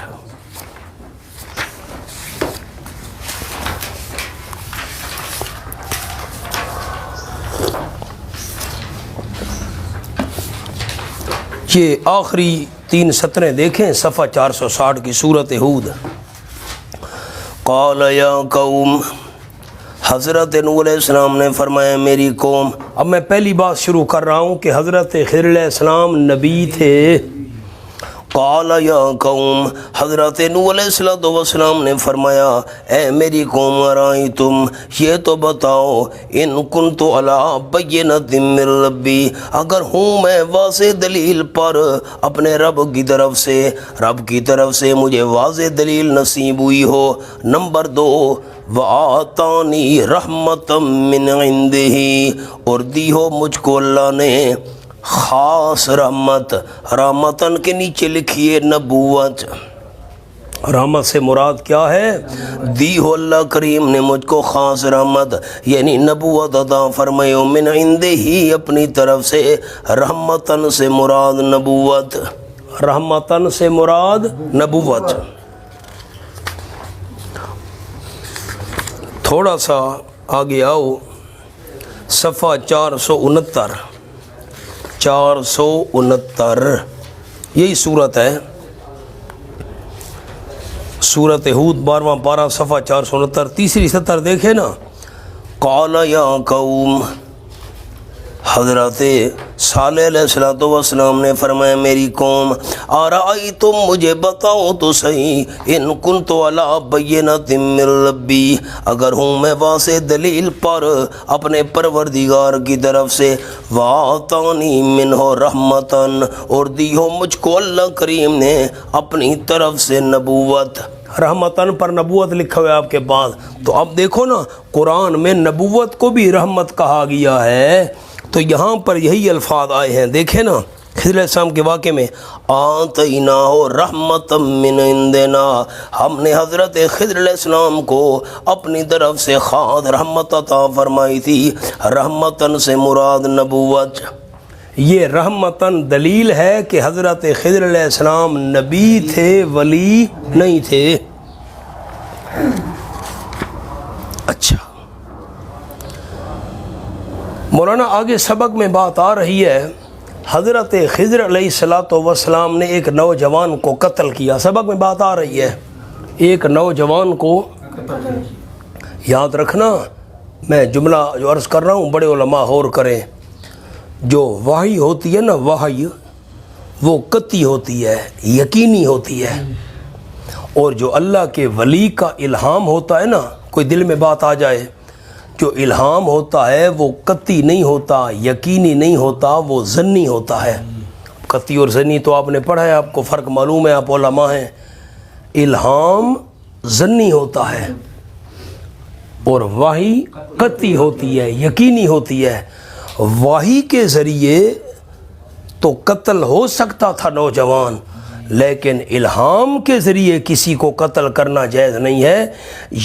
یہ آخری 3 سطریں دیکھیں، صفحہ 460 کی سورۃ ہود۔ قال یا قوم، حضرت نوح علیہ السلام نے فرمایا میری قوم۔ اب میں پہلی بات شروع کر رہا ہوں کہ حضرت خضر علیہ السلام نبی تھے۔ قال یا قوم، حضرت نوح علیہ السلام نے فرمایا اے میری قوم، ارائیتم، یہ تو بتاؤ، ان کنت علی بینۃ من ربی، اگر ہوں میں واضح دلیل پر اپنے رب کی طرف سے مجھے واضح دلیل نصیب ہوئی ہو۔ نمبر 2، وآتانی رحمتا من عندہ، اور دی ہو مجھ کو اللہ نے خاص رحمت، رحمتن کے نیچے لکھیے نبوت۔ رحمت سے مراد کیا ہے؟ دی ہو اللہ کریم نے مجھ کو خاص رحمت، یعنی نبوت عطا فرمائے، من عندہ ہی اپنی طرف سے، رحمتن سے مراد نبوت، رحمتن سے مراد نبوت۔ تھوڑا سا آگے آؤ صفحہ 469 یہی صورت ہے، سورۃ ہود 12واں پارہ صفحہ 469 تیسری سطر دیکھے نا۔ قال یا قوم، حضرت صالح علیہ السلام نے فرمایا میری قوم، آرائیتم مجھے بتاؤ تو صحیح، ان کنت علی بینۃ من ربی، اگر ہوں میں واضح دلیل پر اپنے پروردگار کی طرف سے، وآتانی منہ رحمتاً، اور دی ہو مجھ کو اللہ کریم نے اپنی طرف سے نبوت، رحمتاً پر نبوت لکھا ہوا ہے آپ کے پاس، تو اب دیکھو نا قرآن میں نبوت کو بھی رحمت کہا گیا ہے، تو یہاں پر یہی الفاظ آئے ہیں، دیکھیں نا خضر علیہ السلام کے واقعے میں، آتیناہ رحمتا من عندنا، ہم نے حضرت خضر علیہ السلام کو اپنی طرف سے خاص رحمت عطا فرمائی تھی، رحمتاً سے مراد نبوت، یہ رحمتاً دلیل ہے کہ حضرت خضر علیہ السلام نبی تھے، ولی نہیں تھے۔ اچھا مولانا آگے سبق میں بات آ رہی ہے، حضرت خضر علیہ السلام نے ایک نوجوان کو قتل کیا، سبق میں بات آ رہی ہے ایک نوجوان کو، یاد رکھنا میں جملہ جو عرض کر رہا ہوں بڑے علماء غور کریں، جو وحی ہوتی ہے نا، وحی وہ قطعی ہوتی ہے، یقینی ہوتی ہے، اور جو اللہ کے ولی کا الہام ہوتا ہے نا، کوئی دل میں بات آ جائے، جو الہام ہوتا ہے وہ قطعی نہیں ہوتا، یقینی نہیں ہوتا، وہ ظنی ہوتا ہے۔ قطعی اور ظنی تو آپ نے پڑھا ہے، آپ کو فرق معلوم ہے، آپ علماء ہیں۔ الہام ظنی ہوتا ہے اور وحی قطعی ہوتی ہے، یقینی ہوتی ہے۔ وحی کے ذریعے تو قتل ہو سکتا تھا نوجوان، لیکن الہام کے ذریعے کسی کو قتل کرنا جائز نہیں ہے۔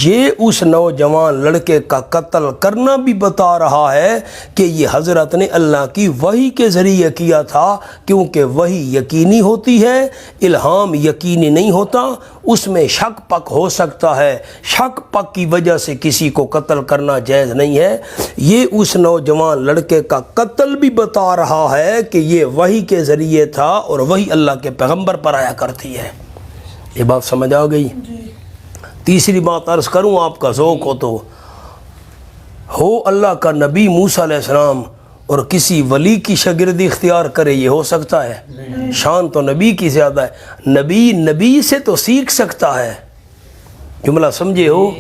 یہ اس نوجوان لڑکے کا قتل کرنا بھی بتا رہا ہے کہ یہ حضرت نے اللہ کی وحی کے ذریعے کیا تھا، کیونکہ وحی یقینی ہوتی ہے، الہام یقینی نہیں ہوتا، اس میں شک پک ہو سکتا ہے، شک پک کی وجہ سے کسی کو قتل کرنا جائز نہیں ہے۔ یہ اس نوجوان لڑکے کا قتل بھی بتا رہا ہے کہ یہ وحی کے ذریعے تھا، اور وحی اللہ کے پیغمبر پر آیا کرتی ہے۔ یہ بات سمجھ آ گئی؟ تیسری بات عرض کروں، آپ کا ذوق ہو تو، ہو اللہ کا نبی موسیٰ علیہ السلام اور کسی ولی کی شاگردی اختیار کرے، یہ ہو سکتا ہے؟ شان تو نبی کی زیادہ ہے، نبی سے تو سیکھ سکتا ہے، جملہ سمجھے ہو،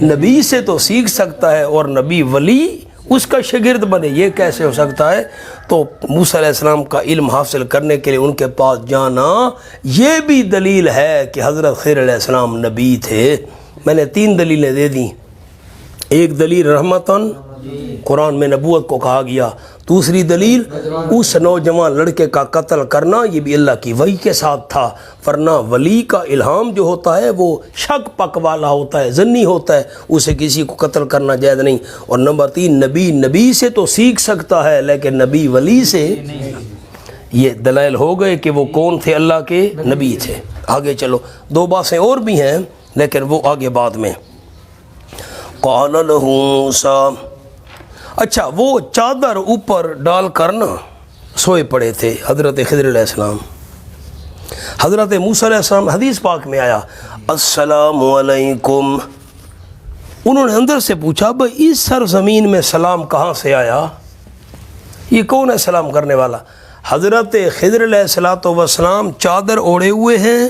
نبی سے تو سیکھ سکتا ہے، اور نبی ولی اس کا شاگرد بنے، یہ کیسے ہو سکتا ہے؟ تو موسیٰ علیہ السلام کا علم حاصل کرنے کے لیے ان کے پاس جانا، یہ بھی دلیل ہے کہ حضرت خضر علیہ السلام نبی تھے۔ میں نے 3 دلیلیں دے دیں، ایک دلیل رحمتاً، قرآن میں نبوت کو کہا گیا، دوسری دلیل اس نوجوان لڑکے کا قتل کرنا، یہ بھی اللہ کی وحی کے ساتھ تھا، ورنہ ولی کا الہام جو ہوتا ہے وہ شک پک والا ہوتا ہے، ظنی ہوتا ہے، اسے کسی کو قتل کرنا جائز نہیں۔ اور نمبر 3، نبی سے تو سیکھ سکتا ہے، لیکن نبی ولی سے، یہ دلائل ہو گئے کہ وہ کون تھے، اللہ کے نبی تھے۔ آگے چلو، 2 باتیں اور بھی ہیں لیکن وہ آگے بعد میں۔ قال لہ موسیٰ، اچھا وہ چادر اوپر ڈال کر نا سوئے پڑے تھے حضرت خضر علیہ السلام۔ حضرت موسیٰ علیہ السلام، حدیث پاک میں آیا، السلام علیکم، انہوں نے اندر سے پوچھا بھئی اس سرزمین میں سلام کہاں سے آیا، یہ کون ہے سلام کرنے والا؟ حضرت خضر علیہ السلام چادر اوڑے ہوئے ہیں،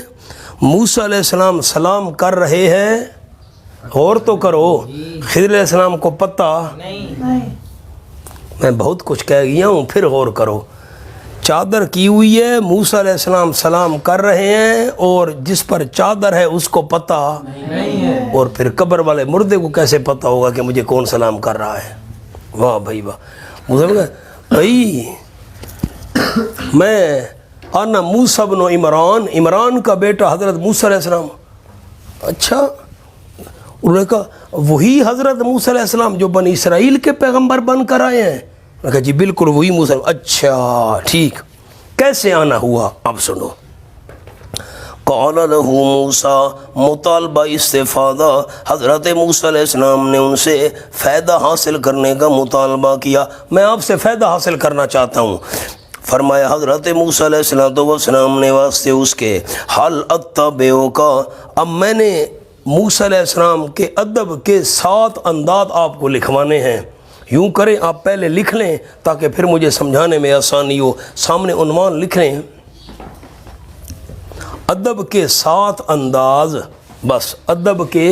موسیٰ علیہ السلام سلام کر رہے ہیں، غور تو کرو، خضر علیہ السلام کو پتہ نہیں، میں بہت کچھ کہہ گیا ہوں، پھر غور کرو، چادر کی ہوئی ہے، موسیٰ علیہ السلام سلام کر رہے ہیں، اور جس پر چادر ہے اس کو پتہ نہیں ہے، اور پھر قبر والے مردے کو کیسے پتہ ہوگا کہ مجھے کون سلام کر رہا ہے؟ واہ بھائی واہ، بھائی میں انا موسیٰ بن عمران کا بیٹا حضرت موسیٰ علیہ السلام، اچھا، انہوں نے کہا وہی حضرت موسیٰ علیہ السلام جو بنی اسرائیل کے پیغمبر بن کر آئے ہیں؟ انہوں نے کہا جی بالکل وہی موسیٰ۔ اچھا ٹھیک، کیسے آنا ہوا اب سنو۔ قال له موسیٰ، مطالبہ استفادہ، حضرت موسیٰ علیہ السلام نے ان سے فائدہ حاصل کرنے کا مطالبہ کیا، میں آپ سے فائدہ حاصل کرنا چاہتا ہوں۔ فرمایا حضرت موسیٰ علیہ السلام نے واسطے اس کے، حل اتبعک، اب میں نے موسیٰ علیہ السلام کے ادب کے 7 انداز آپ کو لکھوانے ہیں۔ یوں کریں آپ پہلے لکھ لیں تاکہ پھر مجھے سمجھانے میں آسانی ہو، سامنے عنوان لکھ لیں، ادب کے 7 انداز، بس ادب کے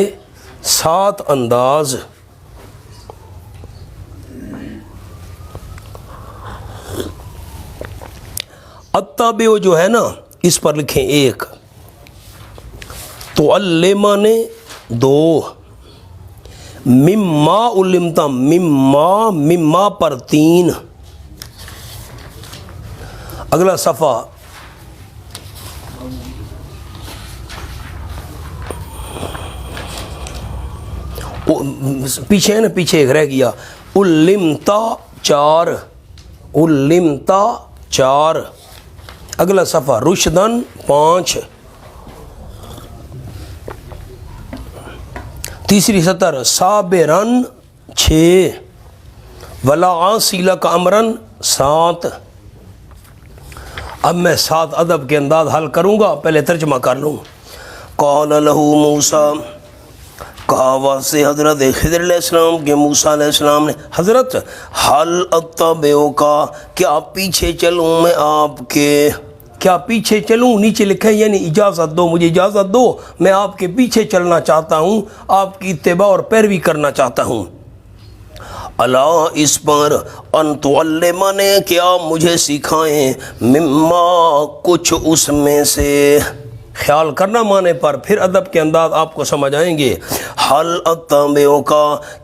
7 انداز۔ اتبع جو ہے نا اس پر لکھیں 1، تعلمنے 2، مما علمتا، مما پر 3۔ اگلا صفحہ، پیچھے ہے نا، پیچھے ایک رہ گیا، علمتا 4، علمتا 4۔ اگلا صفحہ، رشدن 5۔ تیسری سطر، صابرن 6، ولا عاصی لک امرن 7۔ اب میں 7 ادب کے انداز حل کروں گا، پہلے ترجمہ کر لوں۔ قال له موسیٰ، کہا واسطے حضرت خضر علیہ السلام کے موسیٰ علیہ السلام نے، حضرت حل اتبعک، کیا پیچھے چلوں میں آپ کے، کیا پیچھے چلوں، نیچے لکھے یعنی اجازت دو، مجھے اجازت دو، میں آپ کے پیچھے چلنا چاہتا ہوں، آپ کی اتباع اور پیروی کرنا چاہتا ہوں۔ اللہ اس پر، ان تعلمنے، کیا مجھے سکھائیں، مما کچھ اس میں سے، خیال کرنا معنی پر، پھر ادب کے انداز آپ کو سمجھ آئیں گے۔ حل اتبعک،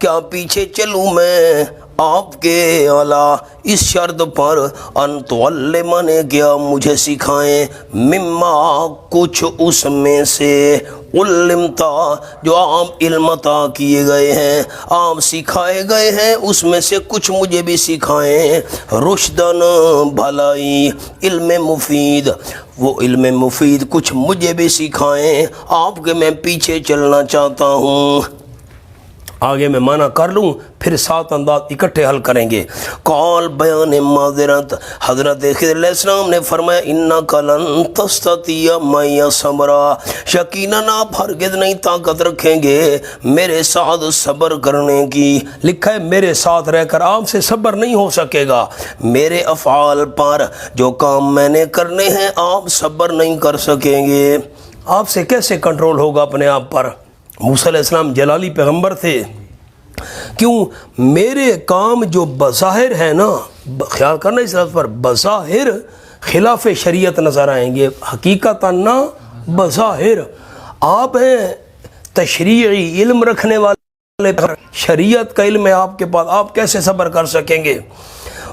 کیا پیچھے چلوں میں آپ کے، اعلیٰ اس شرط پر، ان تعلمنے، کیا مجھے سکھائیں، مما کچھ اس میں سے، علمتا جو آپ علم عطا کیے گئے ہیں، آپ سکھائے گئے ہیں، اس میں سے کچھ مجھے بھی سکھائیں، رشدن بھلائی، علم مفید، وہ علم مفید کچھ مجھے بھی سکھائیں، آپ کے میں پیچھے چلنا چاہتا ہوں۔ آگے میں معنی کر لوں، پھر 7 انداز اکٹھے حل کریں گے۔ قال بیان معذرت، حضرت خضر علیہ السلام نے فرمایا، انک لن تستطیع معی صبرا، یقیناً آپ ہرگز نہیں طاقت رکھیں گے میرے ساتھ صبر کرنے کی، لکھا ہے میرے ساتھ رہ کر آپ سے صبر نہیں ہو سکے گا، میرے افعال پر جو کام میں نے کرنے ہیں آپ صبر نہیں کر سکیں گے۔ آپ سے کیسے کنٹرول ہوگا اپنے آپ پر؟ موسیٰ علیہ السلام جلالی پیغمبر تھے، کیوں میرے کام جو بظاہر ہے نا، خیال کرنا اس لفظ پر، بظاہر خلاف شریعت نظر آئیں گے، حقیقتاً نہ بظاہر، آپ ہیں تشریعی علم رکھنے والے، شریعت کا علم ہے آپ کے پاس، آپ کیسے صبر کر سکیں گے؟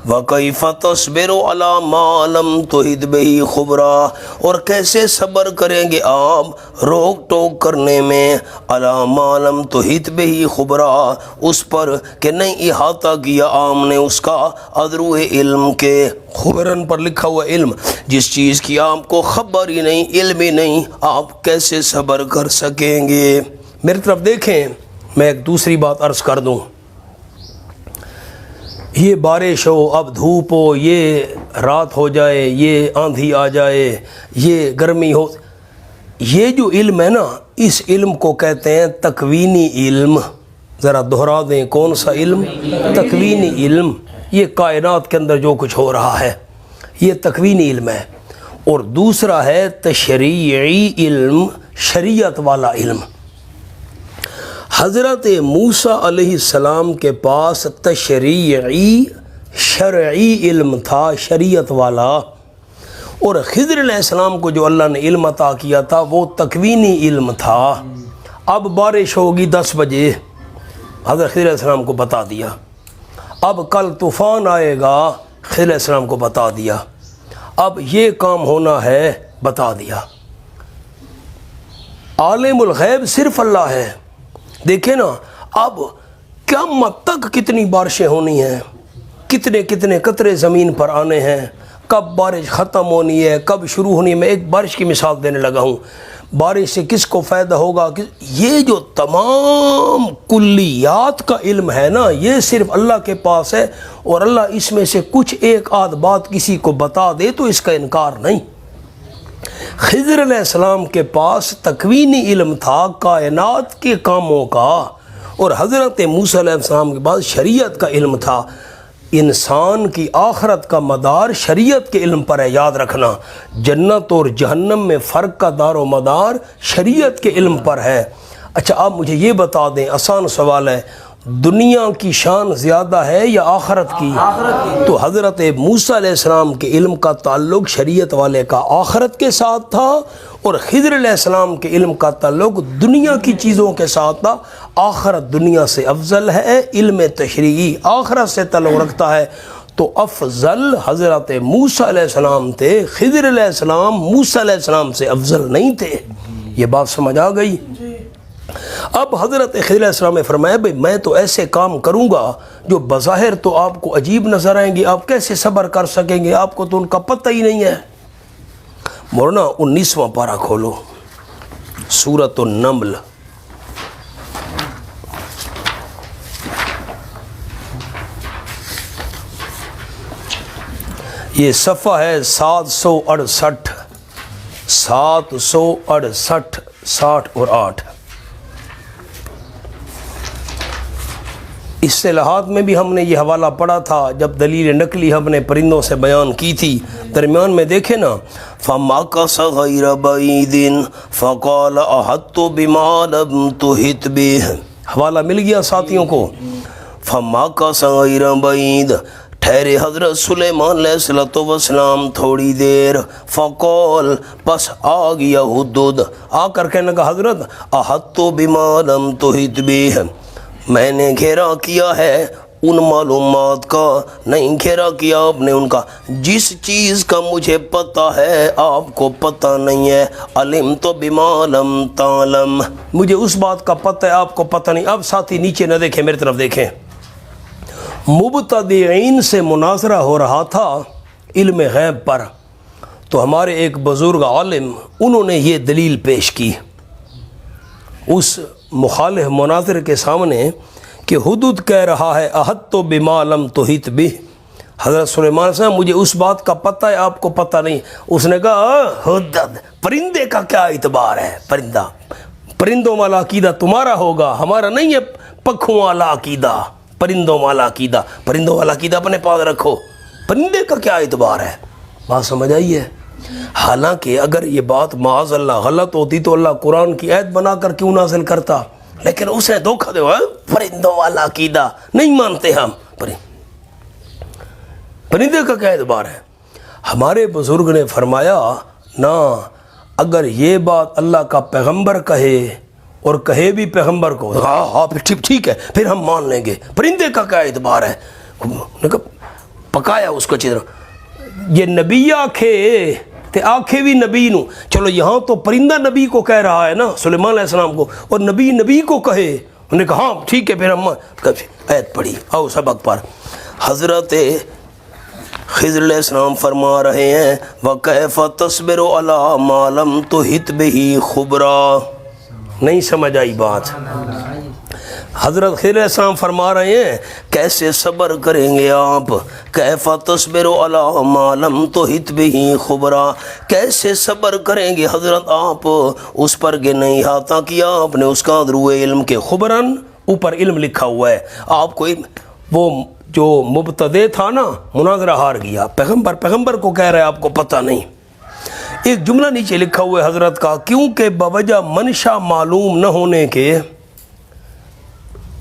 وَكَيْفَ تَصْبِرُ عَلَى مَا لَمْ تُحِطْ بِهِ خُبْرًا، اور کیسے صبر کریں گے آپ روک ٹوک کرنے میں، عَلَى مَا لَمْ تُحِطْ بِهِ خُبْرًا، اس پر کہ نہیں احاطہ کیا آپ نے اس کا ادرو علم کے، خبرن پر لکھا ہوا علم، جس چیز کی آپ کو خبر ہی نہیں، علم ہی نہیں، آپ کیسے صبر کر سکیں گے؟ میری طرف دیکھیں، میں ایک دوسری بات عرض کر دوں، یہ بارش ہو، اب دھوپ ہو، یہ رات ہو جائے، یہ آندھی آ جائے، یہ گرمی ہو، یہ جو علم ہے نا، اس علم کو کہتے ہیں تکوینی علم۔ ذرا دہرا دیں، کون سا علم؟ تکوینی علم۔ یہ کائنات کے اندر جو کچھ ہو رہا ہے یہ تکوینی علم ہے، اور دوسرا ہے تشریعی علم، شریعت والا علم۔ حضرت موسیٰ علیہ السلام کے پاس تشریعی شرعی علم تھا، شریعت والا، اور خضر علیہ السلام کو جو اللہ نے علم عطا کیا تھا وہ تکوینی علم تھا۔ اب بارش ہوگی 10 بجے، حضرت خضر علیہ السلام کو بتا دیا، اب کل طوفان آئے گا، خضر علیہ السلام کو بتا دیا، اب یہ کام ہونا ہے، بتا دیا۔ عالم الغیب صرف اللہ ہے۔ دیکھیں نا، اب قیامت تک کتنی بارشیں ہونی ہیں، کتنے کتنے قطرے زمین پر آنے ہیں، کب بارش ختم ہونی ہے، کب شروع ہونی ہے۔ میں ایک بارش کی مثال دینے لگا ہوں، بارش سے کس کو فائدہ ہوگا، یہ جو تمام کلیات کا علم ہے نا، یہ صرف اللہ کے پاس ہے، اور اللہ اس میں سے کچھ ایک آدھ بات کسی کو بتا دے تو اس کا انکار نہیں۔ خضر علیہ السلام کے پاس تکوینی علم تھا کائنات کے کاموں کا، اور حضرت موسیٰ علیہ السلام کے پاس شریعت کا علم تھا۔ انسان کی آخرت کا مدار شریعت کے علم پر ہے، یاد رکھنا، جنت اور جہنم میں فرق کا دار و مدار شریعت کے علم پر ہے۔ اچھا آپ مجھے یہ بتا دیں، آسان سوال ہے، دنیا کی شان زیادہ ہے یا آخرت کی؟ تو حضرت موسیٰ علیہ السلام کے علم کا تعلق شریعت والے کا آخرت کے ساتھ تھا، اور خضر علیہ السلام کے علم کا تعلق دنیا کی چیزوں کے ساتھ تھا۔ آخرت دنیا سے افضل ہے، علم تشریعی آخرت سے تعلق رکھتا ہے، تو افضل حضرت موسیٰ علیہ السلام تھے، خضر علیہ السلام موسیٰ علیہ السلام سے افضل نہیں تھے۔ یہ بات سمجھ آ گئی؟ اب حضرت خضر علیہ السلام نے فرمایا بھئی میں تو ایسے کام کروں گا جو بظاہر تو آپ کو عجیب نظر آئیں گے، آپ کیسے صبر کر سکیں گے، آپ کو تو ان کا پتہ ہی نہیں ہے۔ مولانا 19واں پارہ کھولو، سورۃ النمل، یہ صفحہ ہے 768، 768، 60 اور 8۔ اصطلاحات میں بھی ہم نے یہ حوالہ پڑھا تھا جب دلیل نقلی ہم نے پرندوں سے بیان کی تھی، درمیان میں دیکھیں نا، فَمَكَثَ غَيْرَ بَعِيدٍ فَقَالَ أَحَطتُ بِمَا لَمْ تُحِطْ بِهِ، حوالہ مل گیا ساتھیوں کو۔ فَمَكَثَ غَيْرَ بَعِيدٍ، ٹھہرے حضرت سلیمان علیہ السلام تھوڑی دیر، فقال، پس آ گیا ہدہد، آ کر کہنے لگا حضرت أَحَطتُ بِمَا لَمْ تُحِطْ بِهِ، میں نے گھیرا کیا ہے ان معلومات کا، نہیں گھیرا کیا آپ نے ان کا، جس چیز کا مجھے پتہ ہے آپ کو پتہ نہیں ہے، علمت بما لم تعلم، مجھے اس بات کا پتہ ہے آپ کو پتہ نہیں۔ اب ساتھی نیچے نہ دیکھیں، میری طرف دیکھیں، مبتدعین سے مناظرہ ہو رہا تھا علم غیب پر، تو ہمارے ایک بزرگ عالم انہوں نے یہ دلیل پیش کی اس مخالف مناظر کے سامنے کہ ہدہد کہہ رہا ہے احطت بما لم تحط بہ، حضرت سلیمان صاحب مجھے اس بات کا پتہ ہے آپ کو پتہ نہیں۔ اس نے کہا ہدہد، پرندے کا کیا اعتبار ہے، پرندوں والا عقیدہ تمہارا ہوگا، ہمارا نہیں ہے پکھوں والا عقیدہ، پرندوں والا عقیدہ، پرندوں والا عقیدہ اپنے پاس رکھو، پرندے کا کیا اعتبار ہے۔ بات سمجھ آئی ہے؟ حالانکہ اگر یہ بات معاذ اللہ غلط ہوتی تو اللہ قرآن کی آیت بنا کر کیوں نازل کرتا، لیکن اسے دھوکہ دیا، پرندوں والا عقیدہ نہیں مانتے ہم، پرندے کا کیا اعتبار ہے۔ ہمارے بزرگ نے فرمایا نہ، اگر یہ بات اللہ کا پیغمبر کہے اور کہے بھی پیغمبر کو، ہاں ٹھیک ہے پھر ہم مان لیں گے، پرندے کا کیا اعتبار ہے، پکایا اس کو اچھی طرح، یہ نبی آکھے تے آکھے بھی نبی نو، چلو یہاں تو پرندہ نبی کو کہہ رہا ہے نا سلیمان علیہ السلام کو، اور نبی کو کہے، انہوں نے کہا ہاں ٹھیک ہے پھر ہم آیت پڑھی، آؤ سبق پر۔ حضرت خضر علیہ السلام فرما رہے ہیں وَكَيْفَ تَصْبِرُ عَلَىٰ مَا لَمْ تُحِطْ بِهِ خُبْرًا، نہیں سمجھ آئی بات۔ حضرت خضر علیہ السلام فرما رہے ہیں کیسے صبر کریں گے آپ، کیف تصبر علی ما لم تحط بہ خبرا، کیسے صبر کریں گے حضرت آپ اس پر کہ نہیں احاطہ کیا آپ نے اس کا دروئے علم کے، خبرن اوپر علم لکھا ہوا ہے، آپ کو وہ جو مبتدع تھا نا مناظرہ ہار گیا، پیغمبر کو کہہ رہا ہے آپ کو پتہ نہیں۔ ایک جملہ نیچے لکھا ہوا ہے حضرت کا، کیونکہ بوجہ منشا معلوم نہ ہونے کے،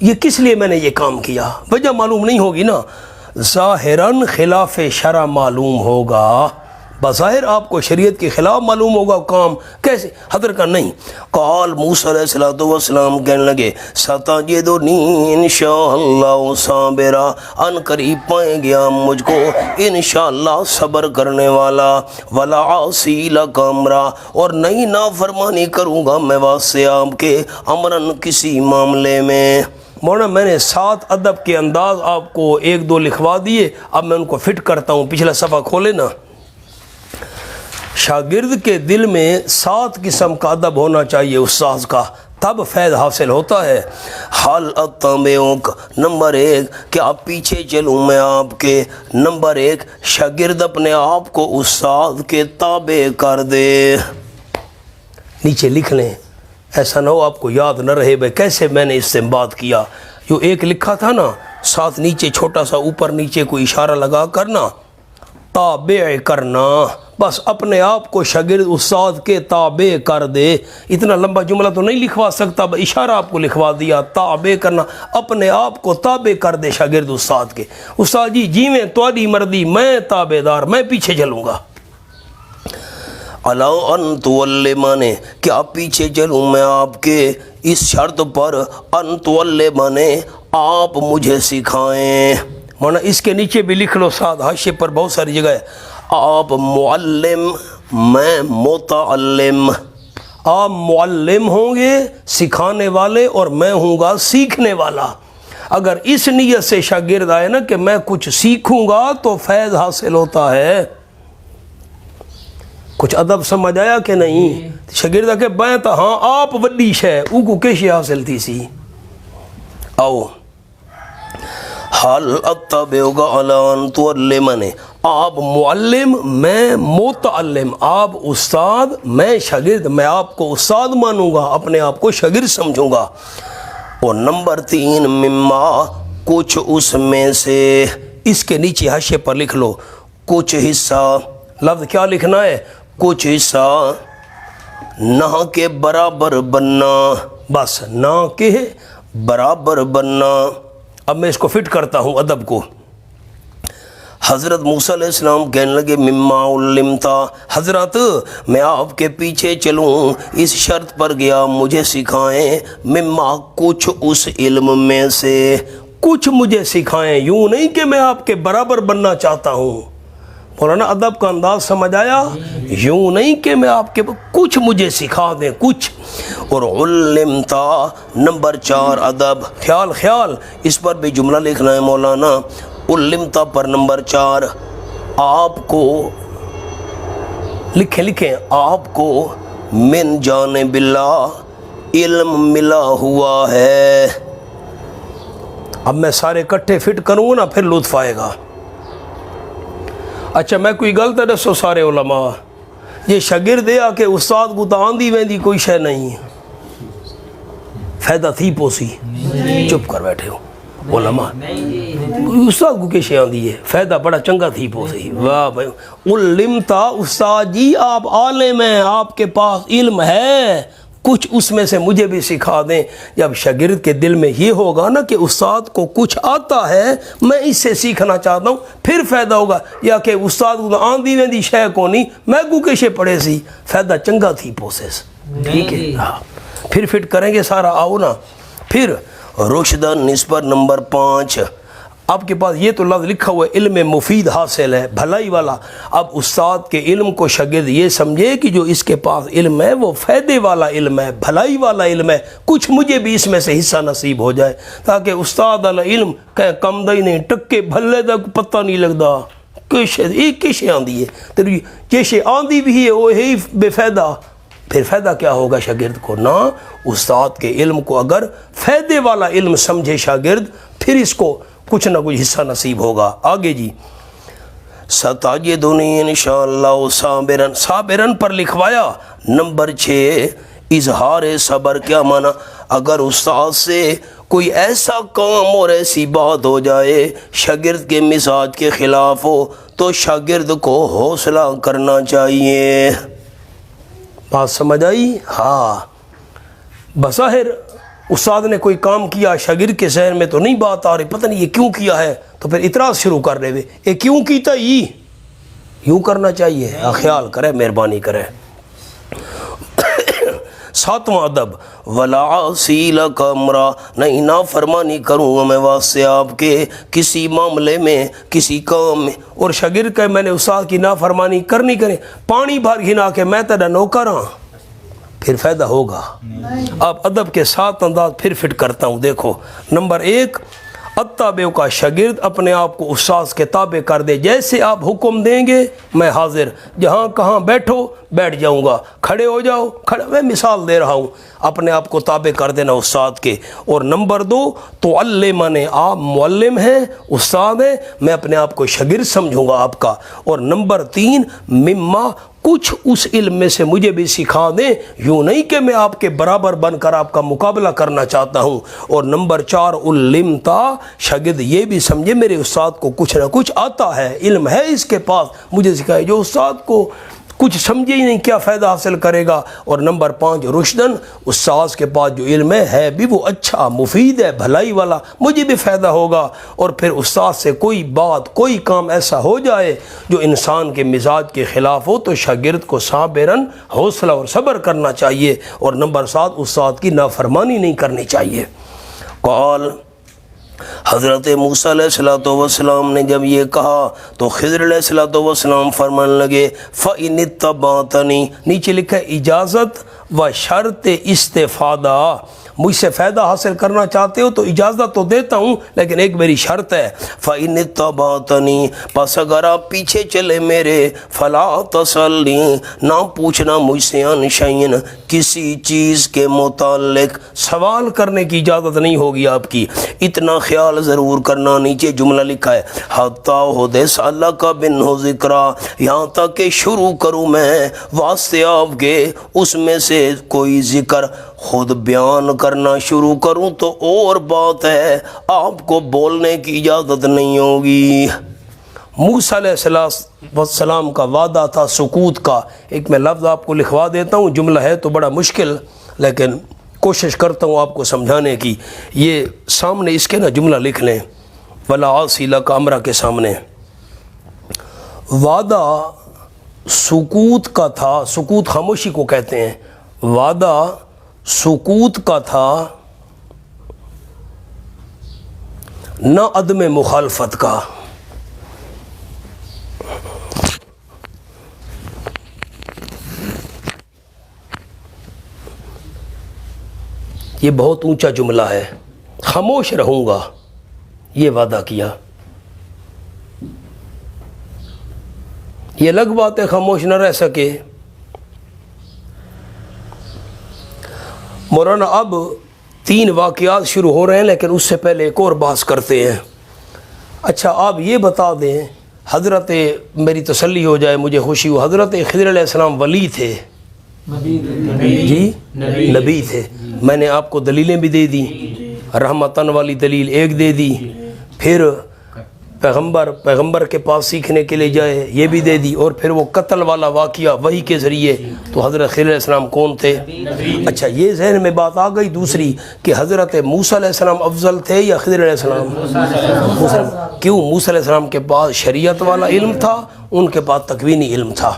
یہ کس لیے میں نے یہ کام کیا، وجہ معلوم نہیں ہوگی نا، ظاہراً خلاف شرع معلوم ہوگا، بظاہر آپ کو شریعت کے خلاف معلوم ہوگا کام، کیسے حضرت کا نہیں۔ قال موسیٰ علیہ السلام کہنے لگے ستجدنی انشاءاللہ صابرا، ان قریب پائیں گے آپ مجھ کو انشاءاللہ صبر کرنے والا، ولا عاصی لک امرا، اور نہیں نافرمانی کروں گا میں واسطے آپ کے، امرن کسی معاملے میں۔ مولانا میں نے 7 ادب کے انداز آپ کو 1-2 لکھوا دیے، اب میں ان کو فٹ کرتا ہوں، پچھلا صفحہ کھولے نا، شاگرد کے دل میں 7 قسم کا ادب ہونا چاہیے استاذ کا، تب فیض حاصل ہوتا ہے۔ حال اتبعک، نمبر 1 کہ آپ پیچھے چلوں میں آپ کے۔ نمبر 1 شاگرد اپنے آپ کو استاد کے تابع کر دے۔ نیچے لکھ لیں، ایسا نہ ہو آپ کو یاد نہ رہے بھائی کیسے میں نے استنباط کیا۔ جو ایک لکھا تھا نا، ساتھ نیچے چھوٹا سا اوپر نیچے کوئی اشارہ لگا کرنا، تابع کرنا، بس اپنے آپ کو شاگرد استاد کے تابع کر دے۔ اتنا لمبا جملہ تو نہیں لکھوا سکتا، اشارہ آپ کو لکھوا دیا، تابع کرنا، اپنے آپ کو تابع کر دے شاگرد استاد کے۔ استاد جی جیویں تواڈی مرضی، میں تابع دار، میں پیچھے چلوں گا۔ الا ان تعلمنی، کہ آپ پیچھے چلوں میں آپ کے، اس شرط پر ان تعلمنی، آپ مجھے سکھائیں۔ مانا اس کے نیچے بھی لکھ لو ساتھ، حاشیے پر بہت ساری جگہ ہے، آپ معلم، میں متعلم۔ آپ معلم ہوں گے سکھانے والے، اور میں ہوں گا سیکھنے والا۔ اگر اس نیت سے شاگرد آئے نا کہ میں کچھ سیکھوں گا تو فیض حاصل ہوتا ہے۔ کچھ ادب سمجھ آیا کہ نہیں؟ شاگرد کہ میں تو ہاں آپ وڈی شے او کو کیسے حاصل تھی سی۔ آؤ، حال اتبعک علی ان تعلمنی، آپ معلم، میں متعلم، آپ استاد، میں شاگرد، میں آپ کو استاد مانوں گا، اپنے آپ کو شاگرد سمجھوں گا۔ اور نمبر 3 مما، کچھ اس میں سے، اس کے نیچے حاشیے پر لکھ لو کچھ حصہ۔ لفظ کیا لکھنا ہے؟ کچھ حصہ، نہ کے برابر بننا، بس نہ کے برابر بننا۔ اب میں اس کو فٹ کرتا ہوں ادب کو۔ حضرت موسیٰ علیہ السلام کہنے لگے مما علمتا، حضرت میں آپ کے پیچھے چلوں اس شرط پر گیا مجھے سکھائیں، مما کچھ اس علم میں سے، کچھ مجھے سکھائیں، یوں نہیں کہ میں آپ کے برابر بننا چاہتا ہوں۔ مولانا ادب کا انداز سمجھ آیا؟ یوں نہیں کہ میں آپ کے، کچھ مجھے سکھا دیں، کچھ۔ اور علمتا، نمبر 4 ادب، خیال، اس پر بھی جملہ لکھنا ہے مولانا۔ علمتا پر نمبر 4، آپ کو لکھیں آپ کو من جانب اللہ علم ملا ہوا ہے۔ اب میں سارے کٹھے فٹ کروں گا نا پھر لطف آئے گا۔ اچھا میں کوئی غلط دسو سارے علماء، یہ شاگرد ہے کہ استاد کو تو آندھی ویندی کوئی شے نہیں، فائدہ تھی پوسی، چپ کر بیٹھے ہو علماء، استاد کو کیسے آندھی ہے، فائدہ بڑا چنگا تھی پوسی۔ واہ بھائی، علمتا، استاد جی آپ عالم ہیں، آپ کے پاس علم ہے، کچھ اس میں سے مجھے بھی سکھا دیں۔ جب شاگرد کے دل میں یہ ہوگا نا کہ استاد کو کچھ آتا ہے، میں اس سے سیکھنا چاہتا ہوں، پھر فائدہ ہوگا۔ یا کہ استاد کو آندھی ویندی شے کو نہیں، میں کو کیسے پڑھے سی، فائدہ چنگا تھی پوسیس، ٹھیک ہے؟ ہاں پھر فٹ کریں گے سارا، آؤ نا۔ پھر رشدہ نسبت نمبر 5، آپ کے پاس یہ تو لفظ لکھا ہوا ہے علم مفید حاصل ہے، بھلائی والا۔ اب استاد کے علم کو شاگرد یہ سمجھے کہ جو اس کے پاس علم ہے وہ فائدے والا علم ہے، بھلائی والا علم ہے، کچھ مجھے بھی اس میں سے حصہ نصیب ہو جائے، تاکہ استاد والا علم کہ کم دئی نہیں، ٹکے بھلے دا پتہ نہیں لگتا، کیسے آندھی ہے تیری، کیسے آندھی بھی ہے وہ ہے بے فائدہ۔ پھر فائدہ کیا ہوگا شاگرد کو؟ نہ استاد کے علم کو اگر فائدے والا علم سمجھے شاگرد، پھر اس کو کچھ نہ کچھ حصہ نصیب ہوگا۔ آگے جی، ستجدنی انشاءاللہ صابرن، صابرن پر لکھوایا۔ نمبر 6 اظہار صبر، کیا معنی؟ اگر استاد سے کوئی ایسا کام اور ایسی بات ہو جائے شاگرد کے مزاج کے خلاف ہو تو شاگرد کو حوصلہ کرنا چاہیے۔ بات سمجھ آئی؟ ہاں، بظاہر استاد نے کوئی کام کیا، شاگرد کے ذہن میں تو نہیں بات آ رہی، پتہ نہیں یہ کیوں کیا ہے، تو پھر اعتراض شروع کر رہے ہوئے، یہ کیوں کیتا، یہ یوں کرنا چاہیے، خیال کرے، مہربانی کرے۔ 7واں ادب، ولا اصیل کا امرا، نہیں نافرمانی کروں گا میں واسطے آپ کے کسی معاملے میں، کسی کام میں۔ اور شاگرد کہ میں نے استاد کی نافرمانی کرنی کرے، پانی بھر گھنا کے میں تیرا نوکر ہاں، پھر فائدہ ہوگا۔ اب ادب کے 7 انداز پھر فٹ کرتا ہوں، دیکھو۔ نمبر 1، التابع کا شاگرد اپنے آپ کو استاذ کے تابع کر دے، جیسے آپ حکم دیں گے میں حاضر، جہاں کہاں بیٹھو بیٹھ جاؤں گا، کھڑے ہو جاؤ کھڑا، میں مثال دے رہا ہوں، اپنے آپ کو تابع کر دینا استاد کے۔ اور نمبر 2 تعلمنی، آپ معلم ہیں استاد ہیں، میں اپنے آپ کو شاگرد سمجھوں گا آپ کا۔ اور نمبر 3 مما، کچھ اس علم میں سے مجھے بھی سکھا دیں، یوں نہیں کہ میں آپ کے برابر بن کر آپ کا مقابلہ کرنا چاہتا ہوں۔ اور نمبر 4 علمتا، شاگرد یہ بھی سمجھے میرے استاد کو کچھ نہ کچھ آتا ہے، علم ہے اس کے پاس، مجھے سکھائے۔ جو استاد کو کچھ سمجھے ہی نہیں کیا فائدہ حاصل کرے گا۔ اور نمبر 5 رشدن، استاذ کے پاس جو علم ہے بھی وہ اچھا مفید ہے، بھلائی والا، مجھے بھی فائدہ ہوگا۔ اور پھر استاد سے کوئی بات کوئی کام ایسا ہو جائے جو انسان کے مزاج کے خلاف ہو تو شاگرد کو صابراً حوصلہ اور صبر کرنا چاہیے۔ اور نمبر 7 استاد کی نافرمانی نہیں کرنی چاہیے۔ قال، حضرت موسیٰ علیہ السلام نے جب یہ کہا تو خضر علیہ السلام فرمانے لگے فَإِنِ اتَّبَعْتَنِی، نیچے لکھا ہے اجازت و شرط استفادہ، مجھ سے فائدہ حاصل کرنا چاہتے ہو تو اجازت تو دیتا ہوں لیکن ایک میری شرط ہے، فَإِنِ اتَّبَعْتَنِی، پس اگر آپ پیچھے چلے میرے، فَلَا تَسْأَلْنِی، نہ پوچھنا مجھ سے عن شیء، کسی چیز کے متعلق سوال کرنے کی اجازت نہیں ہوگی آپ کی۔ اتنا خیال ضرور کرنا، نیچے جملہ لکھا ہے حَتَّى أُحْدِثَ لَكَ مِنْهُ ذِکْرًا، یہاں تک کہ شروع کروں میں واسطے آپ کے اس میں سے کوئی ذکر، خود بیان کرنا شروع کروں تو اور بات ہے، آپ کو بولنے کی اجازت نہیں ہوگی۔ موسیٰ علیہ السلام کا وعدہ تھا سکوت کا۔ ایک میں لفظ آپ کو لکھوا دیتا ہوں، جملہ ہے تو بڑا مشکل لیکن کوشش کرتا ہوں آپ کو سمجھانے کی۔ یہ سامنے اس کے نا جملہ لکھ لیں، وَلَا عَاصِی لَکَ امرہ کے سامنے۔ وعدہ سکوت کا تھا، سکوت خاموشی کو کہتے ہیں، وعدہ سکوت کا تھا، نہ عدم مخالفت کا۔ یہ بہت اونچا جملہ ہے، خاموش رہوں گا، یہ وعدہ کیا۔ یہ الگ بات ہے خاموش نہ رہ سکے۔ مولانا اب 3 واقعات شروع ہو رہے ہیں لیکن اس سے پہلے ایک اور بحث کرتے ہیں۔ اچھا آپ یہ بتا دیں، حضرت، میری تسلی ہو جائے مجھے خوشی ہو، حضرت خضر علیہ السلام ولی تھے؟ جی نبی تھے۔ میں نے آپ کو دلیلیں بھی دے دی، رحمتاً والی دلیل ایک دے دی، پھر پیغمبر کے پاس سیکھنے کے لیے جائے یہ بھی دے دی، اور پھر وہ قتل والا واقعہ وحی کے ذریعے۔ تو حضرت خضر علیہ السلام کون تھے؟ اچھا یہ ذہن میں بات آ گئی دوسری کہ حضرت موسیٰ علیہ السلام افضل تھے یا خضر علیہ السلام؟ کیوں؟ موسیٰ علیہ السلام کے پاس شریعت والا علم تھا، ان کے پاس تکوینی علم تھا۔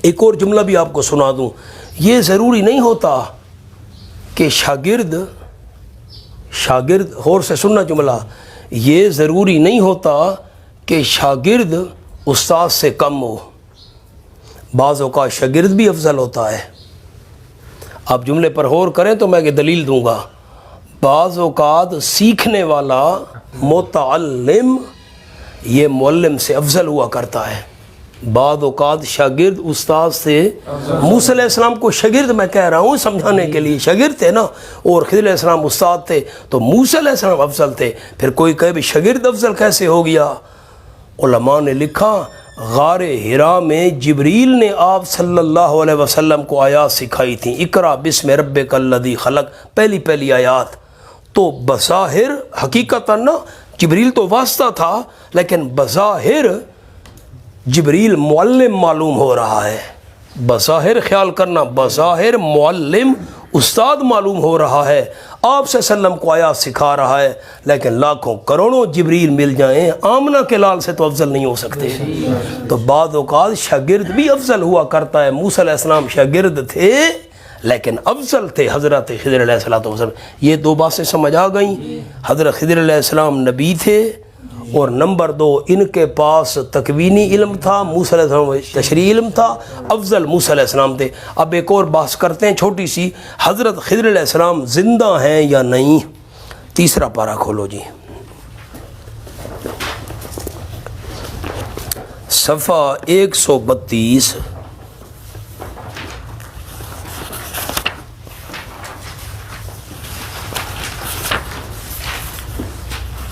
ایک اور جملہ بھی آپ کو سنا دوں، یہ ضروری نہیں ہوتا کہ شاگرد غور سے سننا جملہ، یہ ضروری نہیں ہوتا کہ شاگرد استاد سے کم ہو، بعض اوقات شاگرد بھی افضل ہوتا ہے۔ آپ جملے پر غور کریں تو میں یہ دلیل دوں گا، بعض اوقات سیکھنے والا متعلم یہ معلم سے افضل ہوا کرتا ہے، بعض اوقات شاگرد استاد سے، موسیٰ علیہ السلام کو شاگرد میں کہہ رہا ہوں سمجھانے کے لیے، شاگرد تھے نا، اور خضر علیہ السلام استاد تھے، تو موسیٰ علیہ السلام افضل تھے۔ پھر کوئی کہے بھی شاگرد افضل کیسے ہو گیا؟ علماء نے لکھا غار حرا میں جبریل نے آپ صلی اللہ علیہ وسلم کو آیات سکھائی تھیں، اقرا بسم ربک الذی خلق، پہلی آیات۔ تو بظاہر حقیقتاً نا جبریل تو واسطہ تھا لیکن بظاہر جبریل معلم معلوم ہو رہا ہے، بظاہر خیال کرنا، بظاہر معلم استاد معلوم ہو رہا ہے، آپ صلی اللہ علیہ وسلم کو آیات سکھا رہا ہے، لیکن لاکھوں کروڑوں جبریل مل جائیں آمنہ کے لال سے تو افضل نہیں ہو سکتے۔ تو بعض اوقات شاگرد بھی افضل ہوا کرتا ہے۔ موسیٰ علیہ السلام شاگرد تھے لیکن افضل تھے حضرت خضر علیہ السلام۔ یہ 2 باتیں سمجھ آ گئیں، حضرت خضر علیہ السلام نبی تھے، اور نمبر 2 ان کے پاس تکوینی علم تھا، موسیٰ علیہ السلام تشریعی علم تھا، افضل موسیٰ علیہ السلام تھے۔ اب ایک اور بحث کرتے ہیں چھوٹی سی، حضرت خضر علیہ السلام زندہ ہیں یا نہیں؟ 3 پارہ کھولو جی۔ صفحہ 132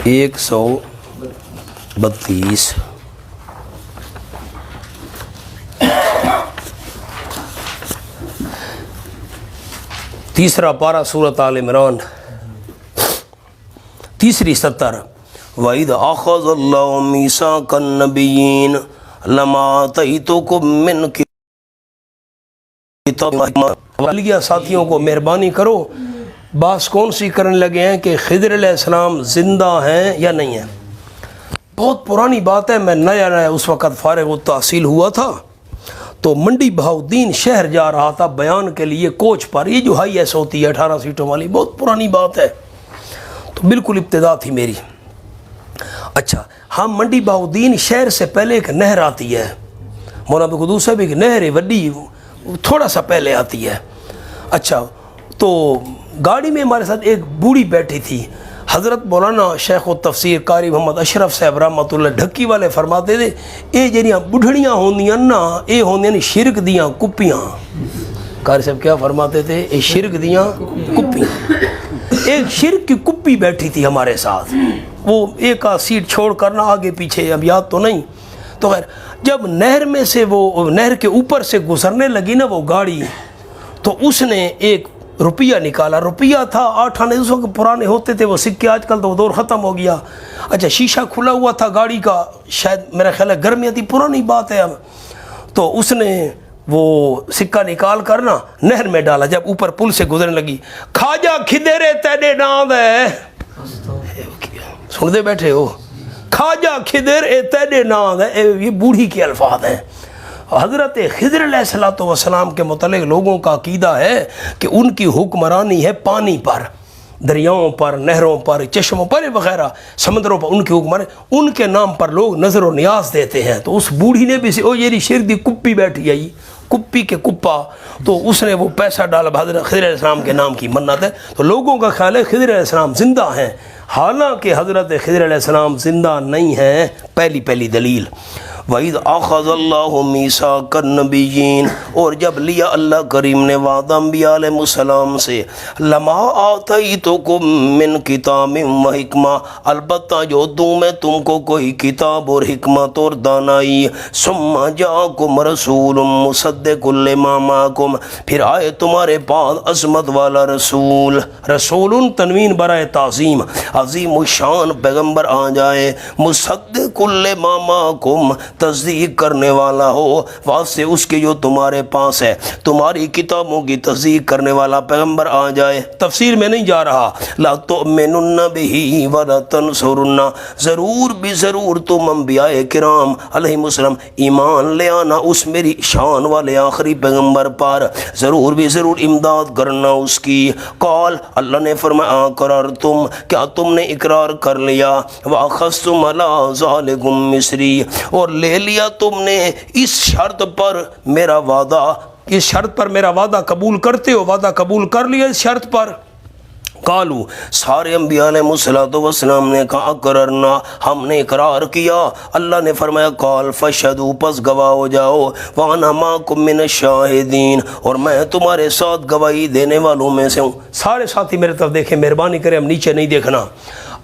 132 تیسرا پارہ سورۃ آل عمران، تیسری سطر، وَإِذْ أَخَذَ اللَّهُ مِيثَاقَ النَّبِيِّينَ لَمَا آتَيْتُكُم مِّن کتاب والیہ ساتھیوں کو مہربانی کرو، بات کون سی کرنے لگے ہیں کہ خضر علیہ السلام زندہ ہیں یا نہیں ہیں۔ بہت پرانی بات ہے، میں نیا اس وقت فارغ التحصیل ہوا تھا تو منڈی بہاؤدین شہر جا رہا تھا بیان کے لیے کوچ پر، یہ جو ہائی ایس ہوتی ہے 18 سیٹوں والی، بہت پرانی بات ہے، تو بالکل ابتدا تھی میری۔ اچھا، ہم منڈی بہاؤدین شہر سے پہلے ایک نہر آتی ہے، مولانا قدوس صاحب ایک نہر ہے وڈی، تھوڑا سا پہلے آتی ہے۔ اچھا، تو گاڑی میں ہمارے ساتھ ایک بوڑھی بیٹھی تھی، حضرت مولانا شیخ و تفسیر قاری محمد اشرف صاحب رحمۃ اللہ ڈھکی والے فرماتے تھے یہ جہاں بڑھڑیاں ہوندیاں نا، یہ ہوندیاں شرک دیاں کپیاں۔ قاری صاحب کیا فرماتے تھے؟ یہ شرک دیاں کپیاں۔ ایک شرک کی کپی بیٹھی تھی ہمارے ساتھ، وہ ایک آدھ سیٹ چھوڑ کرنا آگے پیچھے، اب یاد تو نہیں۔ تو خیر، جب نہر میں سے وہ نہر کے اوپر سے گزرنے لگی نا وہ گاڑی، تو اس نے ایک روپیہ نکالا، روپیہ تھا 8 آنے، اس وقت پرانے ہوتے تھے وہ سکے، آج کل تو وہ دور ختم ہو گیا۔ اچھا، شیشہ کھلا ہوا تھا گاڑی کا، شاید میرا خیال ہے گرمیاں تھی، پرانی بات ہے اب۔ تو اس نے وہ سکہ نکال کر نا نہر میں ڈالا، جب اوپر پل سے گزرنے لگی، خواجہ کھدرے تیرے نام ہے، سن دے بیٹھے ہو، خواجہ کھدر اے تیرے نام ہے، یہ بوڑھی کے الفاظ ہیں۔ حضرت خضر علیہ السلام کے متعلق لوگوں کا عقیدہ ہے کہ ان کی حکمرانی ہے پانی پر، دریاؤں پر، نہروں پر، چشموں پر وغیرہ، سمندروں پر ان کی حکمرانی، ان کے نام پر لوگ نظر و نیاز دیتے ہیں۔ تو اس بوڑھی نے بھی او یہ شیر دی کپی بیٹھی آئی، کپی کے کپا، تو اس نے وہ پیسہ ڈالا، حضرت خضر علیہ السلام کے نام کی منت ہے۔ تو لوگوں کا خیال ہے خضر علیہ السلام زندہ ہیں، حالانکہ حضرت خضر علیہ السلام زندہ نہیں ہیں۔ پہلی دلیل، وَإِذْ أَخَذَ اللَّهُ مِيثَاقَ النَّبِيِّينَ، اور جب لیا اللہ کریم نے وعدہ انبیاء علیہ السلام سے، لَمَا آتَيْتُكُم مِّن کتاب وحکمہ، البتہ جو دوں میں تم کو کوئی کتاب اور حکمت اور دانائی، ثُمَّ جَاءَكُمْ رَسُولٌ مُصَدِّقٌ لِمَا مَعَكُمْ، پھر آئے تمہارے پاس عظمت والا رسول، رسول تنوین برائے تعظیم، عظیم الشان پیغمبر آ جائے، مصدق لما معکم، تصدیق کرنے والا ہو واسطے اس کے جو تمہارے پاس ہے، تمہاری کتابوں کی تصدیق کرنے والا پیغمبر آ جائے۔ تفسیر میں نہیں جا رہا، لا تؤمنن بہ ولا تنصرن، ضرور بھی ضرور تم انبیاء کرام علیہ السلام ایمان لے آنا اس میری شان والے آخری پیغمبر پر، ضرور بھی ضرور امداد کرنا اس کی۔ قال، اللہ نے فرمایا، اقررتم، کیا تم نے اقرار کر لیا، واخذتم علی ذالکم مصری، اور لے لیا تم نے اس شرط پر میرا وعدہ، اس شرط پر میرا وعدہ قبول کرتے ہو، وعدہ قبول کر لیا اس شرط پر۔ قالو، سارے انبیاء علیہ السلام نے کہا اقررنا، ہم نے اقرار کیا۔ اللہ نے فرمایا قال فشہدوا، پس گواہ ہو جاؤ، وانا معکم من الشاہدین، اور میں تمہارے ساتھ گواہی دینے والوں میں سے ہوں۔ سارے ساتھی میرے طرف دیکھیں، مہربانی کریں، ہم نیچے نہیں دیکھنا۔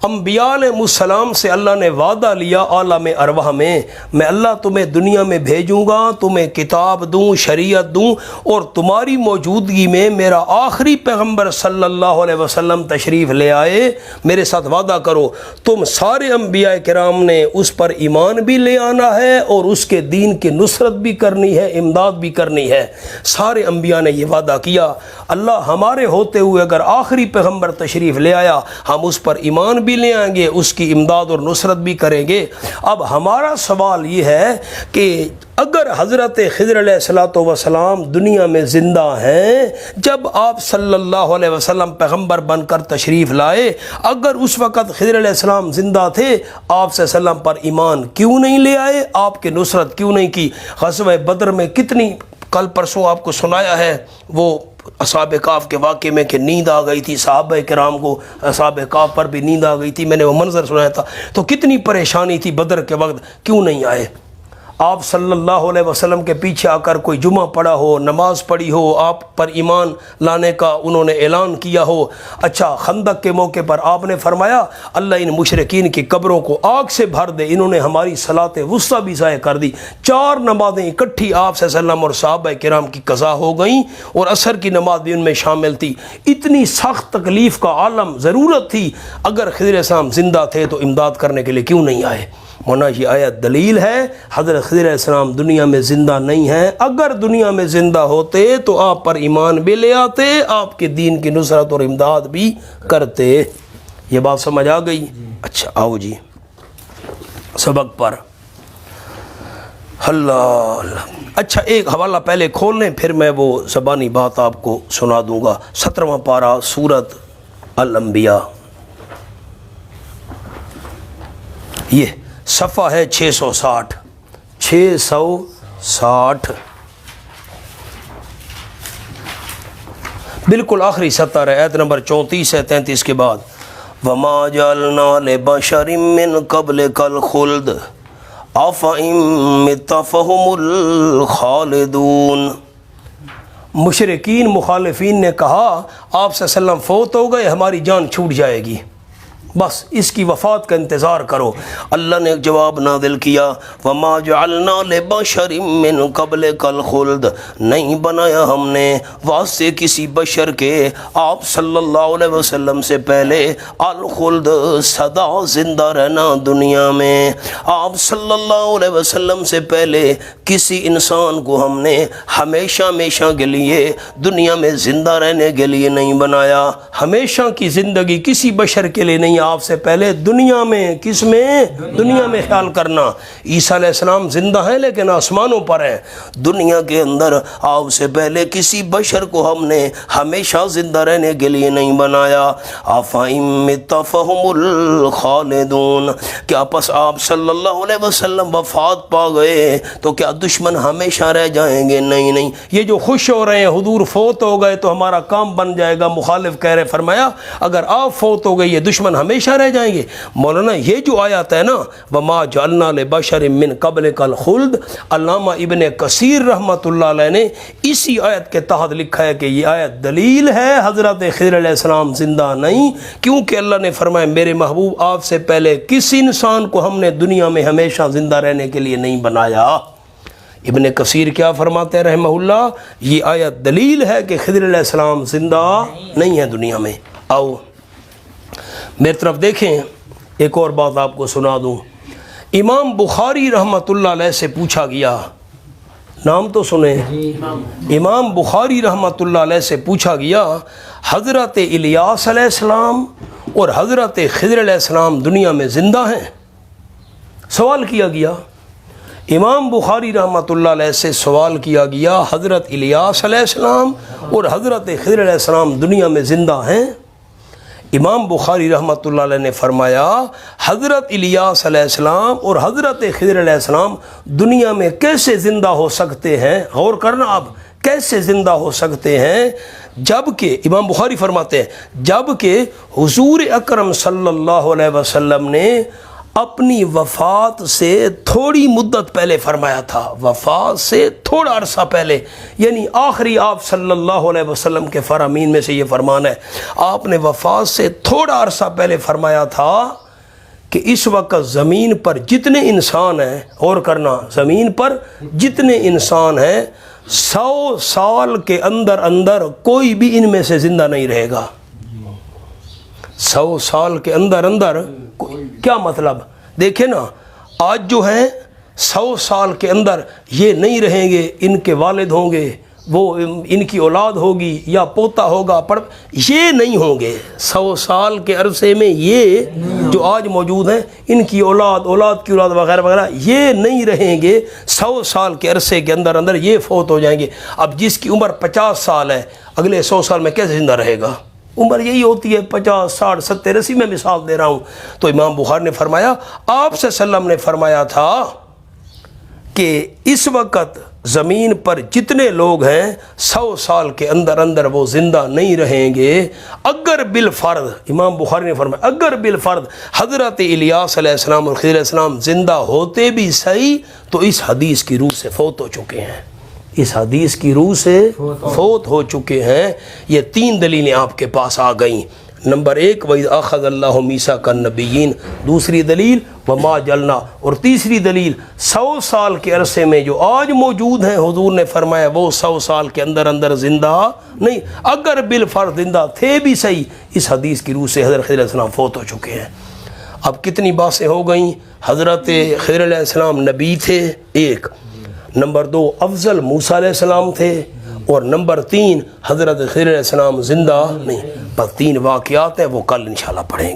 انبیاء علیہ السلام سے اللہ نے وعدہ لیا عالم ارواح میں اللہ تمہیں دنیا میں بھیجوں گا، تمہیں کتاب دوں، شریعت دوں، اور تمہاری موجودگی میں میرا آخری پیغمبر صلی اللہ علیہ وسلم تشریف لے آئے، میرے ساتھ وعدہ کرو تم سارے انبیاء کرام نے اس پر ایمان بھی لے آنا ہے اور اس کے دین کی نصرت بھی کرنی ہے، امداد بھی کرنی ہے۔ سارے انبیاء نے یہ وعدہ کیا۔ اللہ ہمارے ہوتے ہوئے اگر آخری پیغمبر تشریف لے آیا، ہم اس پر ایمان بھی لے آئیں گے، اس کی امداد اور نصرت بھی کریں گے۔ اب ہمارا سوال یہ ہے کہ اگر حضرت خضر علیہ السلام دنیا میں زندہ ہیں جب آپ صلی اللہ علیہ وسلم پیغمبر بن کر تشریف لائے، اگر اس وقت خضر علیہ السلام زندہ تھے، آپ صلی اللہ علیہ وسلم پر ایمان کیوں نہیں لے آئے، آپ کی نصرت کیوں نہیں کی؟ غزوہ بدر میں کتنی، کل پرسوں آپ کو سنایا ہے وہ اصحاب کہف کے واقعے میں کہ نیند آ گئی تھی صحابہ کرام کو، اصحاب کہف پر بھی نیند آ گئی تھی، میں نے وہ منظر سنایا تھا، تو کتنی پریشانی تھی بدر کے وقت، کیوں نہیں آئے؟ آپ صلی اللہ علیہ وسلم کے پیچھے آ کر کوئی جمعہ پڑھا ہو، نماز پڑھی ہو، آپ پر ایمان لانے کا انہوں نے اعلان کیا ہو۔ اچھا، خندق کے موقع پر آپ نے فرمایا اللہ ان مشرکین کی قبروں کو آگ سے بھر دے، انہوں نے ہماری صلاۃ وسطیٰ بھی ضائع کر دی۔ 4 نمازیں اکٹھی آپ صلی اللہ علیہ وسلم اور صحابہ کرام کی قضا ہو گئیں، اور عصر کی نماز بھی ان میں شامل تھی۔ اتنی سخت تکلیف کا عالم، ضرورت تھی، اگر خضر علیہ السلام زندہ تھے تو امداد کرنے کے لیے کیوں نہیں آئے؟ ورنہ یہ آیت دلیل ہے حضرت خضر علیہ السلام دنیا میں زندہ نہیں ہیں۔ اگر دنیا میں زندہ ہوتے تو آپ پر ایمان بھی لے آتے، آپ کے دین کی نصرت اور امداد بھی کرتے۔ یہ بات سمجھ آ گئی؟ اچھا آؤ جی سبق پر۔ اللہ اللہ۔ اچھا ایک حوالہ پہلے کھول لیں، پھر میں وہ زبانی بات آپ کو سنا دوں گا۔ 17واں پارہ سورۃ الانبیاء، یہ صفحہ ہے 660 660، بالکل آخری سطر ہے، آیت نمبر 34 ہے 33 کے بعد۔ وَمَا جَعَلْنَا لِبَشَرٍ مِّن قَبْلِكَ الْخُلْدَ أَفَإِن مِّتَّ فَهُمُ الْخَالِدُونَ۔ مشرکین مخالفین نے کہا آپ صلی اللہ علیہ وسلم فوت ہو گئے، ہماری جان چھوٹ جائے گی، بس اس کی وفات کا انتظار کرو۔ اللہ نے جواب نازل کیا وَمَا جَعَلْنَا لِبَشَرٍ مِّن قَبْلِكَ الْخُلْدَ، نہیں بنایا ہم نے واسطے کسی بشر کے آپ صلی اللہ علیہ وسلم سے پہلے الخلد، سدا زندہ رہنا دنیا میں۔ آپ صلی اللہ علیہ وسلم سے پہلے کسی انسان کو ہم نے ہمیشہ ہمیشہ کے لیے دنیا میں زندہ رہنے کے لیے نہیں بنایا۔ ہمیشہ کی زندگی کسی بشر کے لیے نہیں، آپ سے پہلے دنیا میں، کس میں؟ دنیا میں۔ خیال کرنا عیسیٰ علیہ السلام زندہ ہیں لیکن آسمانوں پر ہیں، دنیا کے اندر آپ سے پہلے کسی بشر کو ہم نے ہمیشہ زندہ رہنے کے لیے نہیں بنایا۔ أَفَإِن مِّتَّ فَهُمُ الْخَالِدُونَ، کیا پس آپ صلی اللہ علیہ وسلم وفات پا گئے تو کیا دشمن ہمیشہ رہ جائیں گے؟ نہیں نہیں، یہ جو خوش ہو رہے ہیں حضور فوت ہو گئے تو ہمارا کام بن جائے گا، مخالف کہہ رہے، فرمایا اگر آپ فوت ہو گئے یہ دشمن ہمیشہ رہ جائیں گے۔ مولانا یہ جو آیت ہے نا وَمَا جَعَلْنَا لِبَشَرٍ مِّن قَبْلِكَ الْخُلْدَ، علامہ ابن کثیر رحمۃ اللہ علیہ نے اسی آیت کے تحت لکھا ہے کہ یہ آیت دلیل ہے حضرت خضر علیہ السلام زندہ نہیں، کیونکہ اللہ نے فرمایا میرے محبوب آپ سے پہلے کسی انسان کو ہم نے دنیا میں ہمیشہ زندہ رہنے کے لیے نہیں بنایا۔ ابن کثیر کیا فرماتے ہیں رحمہ اللہ، یہ آیت دلیل ہے کہ خضر علیہ السلام زندہ نہیں ہے دنیا میں۔ آؤ میری طرف دیکھیں، ایک اور بات آپ کو سنا دوں۔ امام بخاری رحمۃ اللہ علیہ سے پوچھا گیا، نام تو سنیں، امام بخاری رحمۃ اللہ علیہ سے پوچھا گیا حضرت الیاس علیہ السلام اور حضرت خضر علیہ السلام دنیا میں زندہ ہیں؟ سوال کیا گیا، امام بخاری رحمۃ اللہ علیہ سے سوال کیا گیا حضرت الیاس علیہ السلام اور حضرت خضر علیہ السلام دنیا میں زندہ ہیں؟ امام بخاری رحمۃ اللہ علیہ نے فرمایا حضرت الیاس علیہ السلام اور حضرت خضر علیہ السلام دنیا میں کیسے زندہ ہو سکتے ہیں؟ غور کرنا آپ، کیسے زندہ ہو سکتے ہیں جبکہ امام بخاری فرماتے ہیں جبکہ حضور اکرم صلی اللہ علیہ وسلم نے اپنی وفات سے تھوڑی مدت پہلے فرمایا تھا، وفات سے تھوڑا عرصہ پہلے، یعنی آخری آپ صلی اللہ علیہ وسلم کے فرامین میں سے یہ فرمان ہے، آپ نے وفات سے تھوڑا عرصہ پہلے فرمایا تھا کہ اس وقت زمین پر جتنے انسان ہیں، غور کرنا، زمین پر جتنے انسان ہیں 100 سال کے اندر اندر کوئی بھی ان میں سے زندہ نہیں رہے گا۔ 100 سال کے اندر اندر کیا مطلب؟ دیکھیں نا، آج جو ہیں 100 سال کے اندر یہ نہیں رہیں گے، ان کے والد ہوں گے، وہ ان کی اولاد ہوگی یا پوتا ہوگا، یہ نہیں ہوں گے 100 سال کے عرصے میں۔ یہ جو آج موجود ہیں ان کی اولاد، اولاد کی اولاد وغیرہ وغیرہ یہ نہیں رہیں گے، 100 سال کے عرصے کے اندر اندر یہ فوت ہو جائیں گے۔ اب جس کی عمر 50 سال ہے اگلے 100 سال میں کیسے زندہ رہے گا؟ عمر یہی ہوتی ہے 50 60 70 80، میں مثال دے رہا ہوں۔ تو امام بخاری نے فرمایا آپ صلی اللہ علیہ وسلم نے فرمایا تھا کہ اس وقت زمین پر جتنے لوگ ہیں 100 سال کے اندر اندر وہ زندہ نہیں رہیں گے، اگر بالفرض، امام بخاری نے فرمایا اگر بالفرض حضرت الیاس علیہ السلام اور خضر علیہ السلام زندہ ہوتے بھی صحیح تو اس حدیث کی روح سے فوت ہو چکے ہیں، اس حدیث کی روح سے فوت ہو چکے ہیں۔ یہ 3 دلیلیں آپ کے پاس آ گئیں۔ نمبر 1 وَإِذْ أَخَذَ اللَّهُ مِيثَاقَ النَّبِيِّينَ، دوسری دلیل وَمَا جَعَلْنَا، اور تیسری دلیل 100 سال کے عرصے میں جو آج موجود ہیں حضور نے فرمایا وہ 100 سال کے اندر اندر زندہ نہیں، اگر بالفرض زندہ تھے بھی صحیح، اس حدیث کی روح سے حضرت خضر علیہ السلام فوت ہو چکے ہیں۔ اب کتنی باتیں ہو گئیں؟ حضرت خضر علیہ السلام نبی تھے 1، نمبر 2 افضل موسیٰ علیہ السلام تھے، اور نمبر 3 حضرت خضر علیہ السلام زندہ نہیں۔ بس 3 واقعات ہیں، وہ کل انشاءاللہ پڑھیں گے۔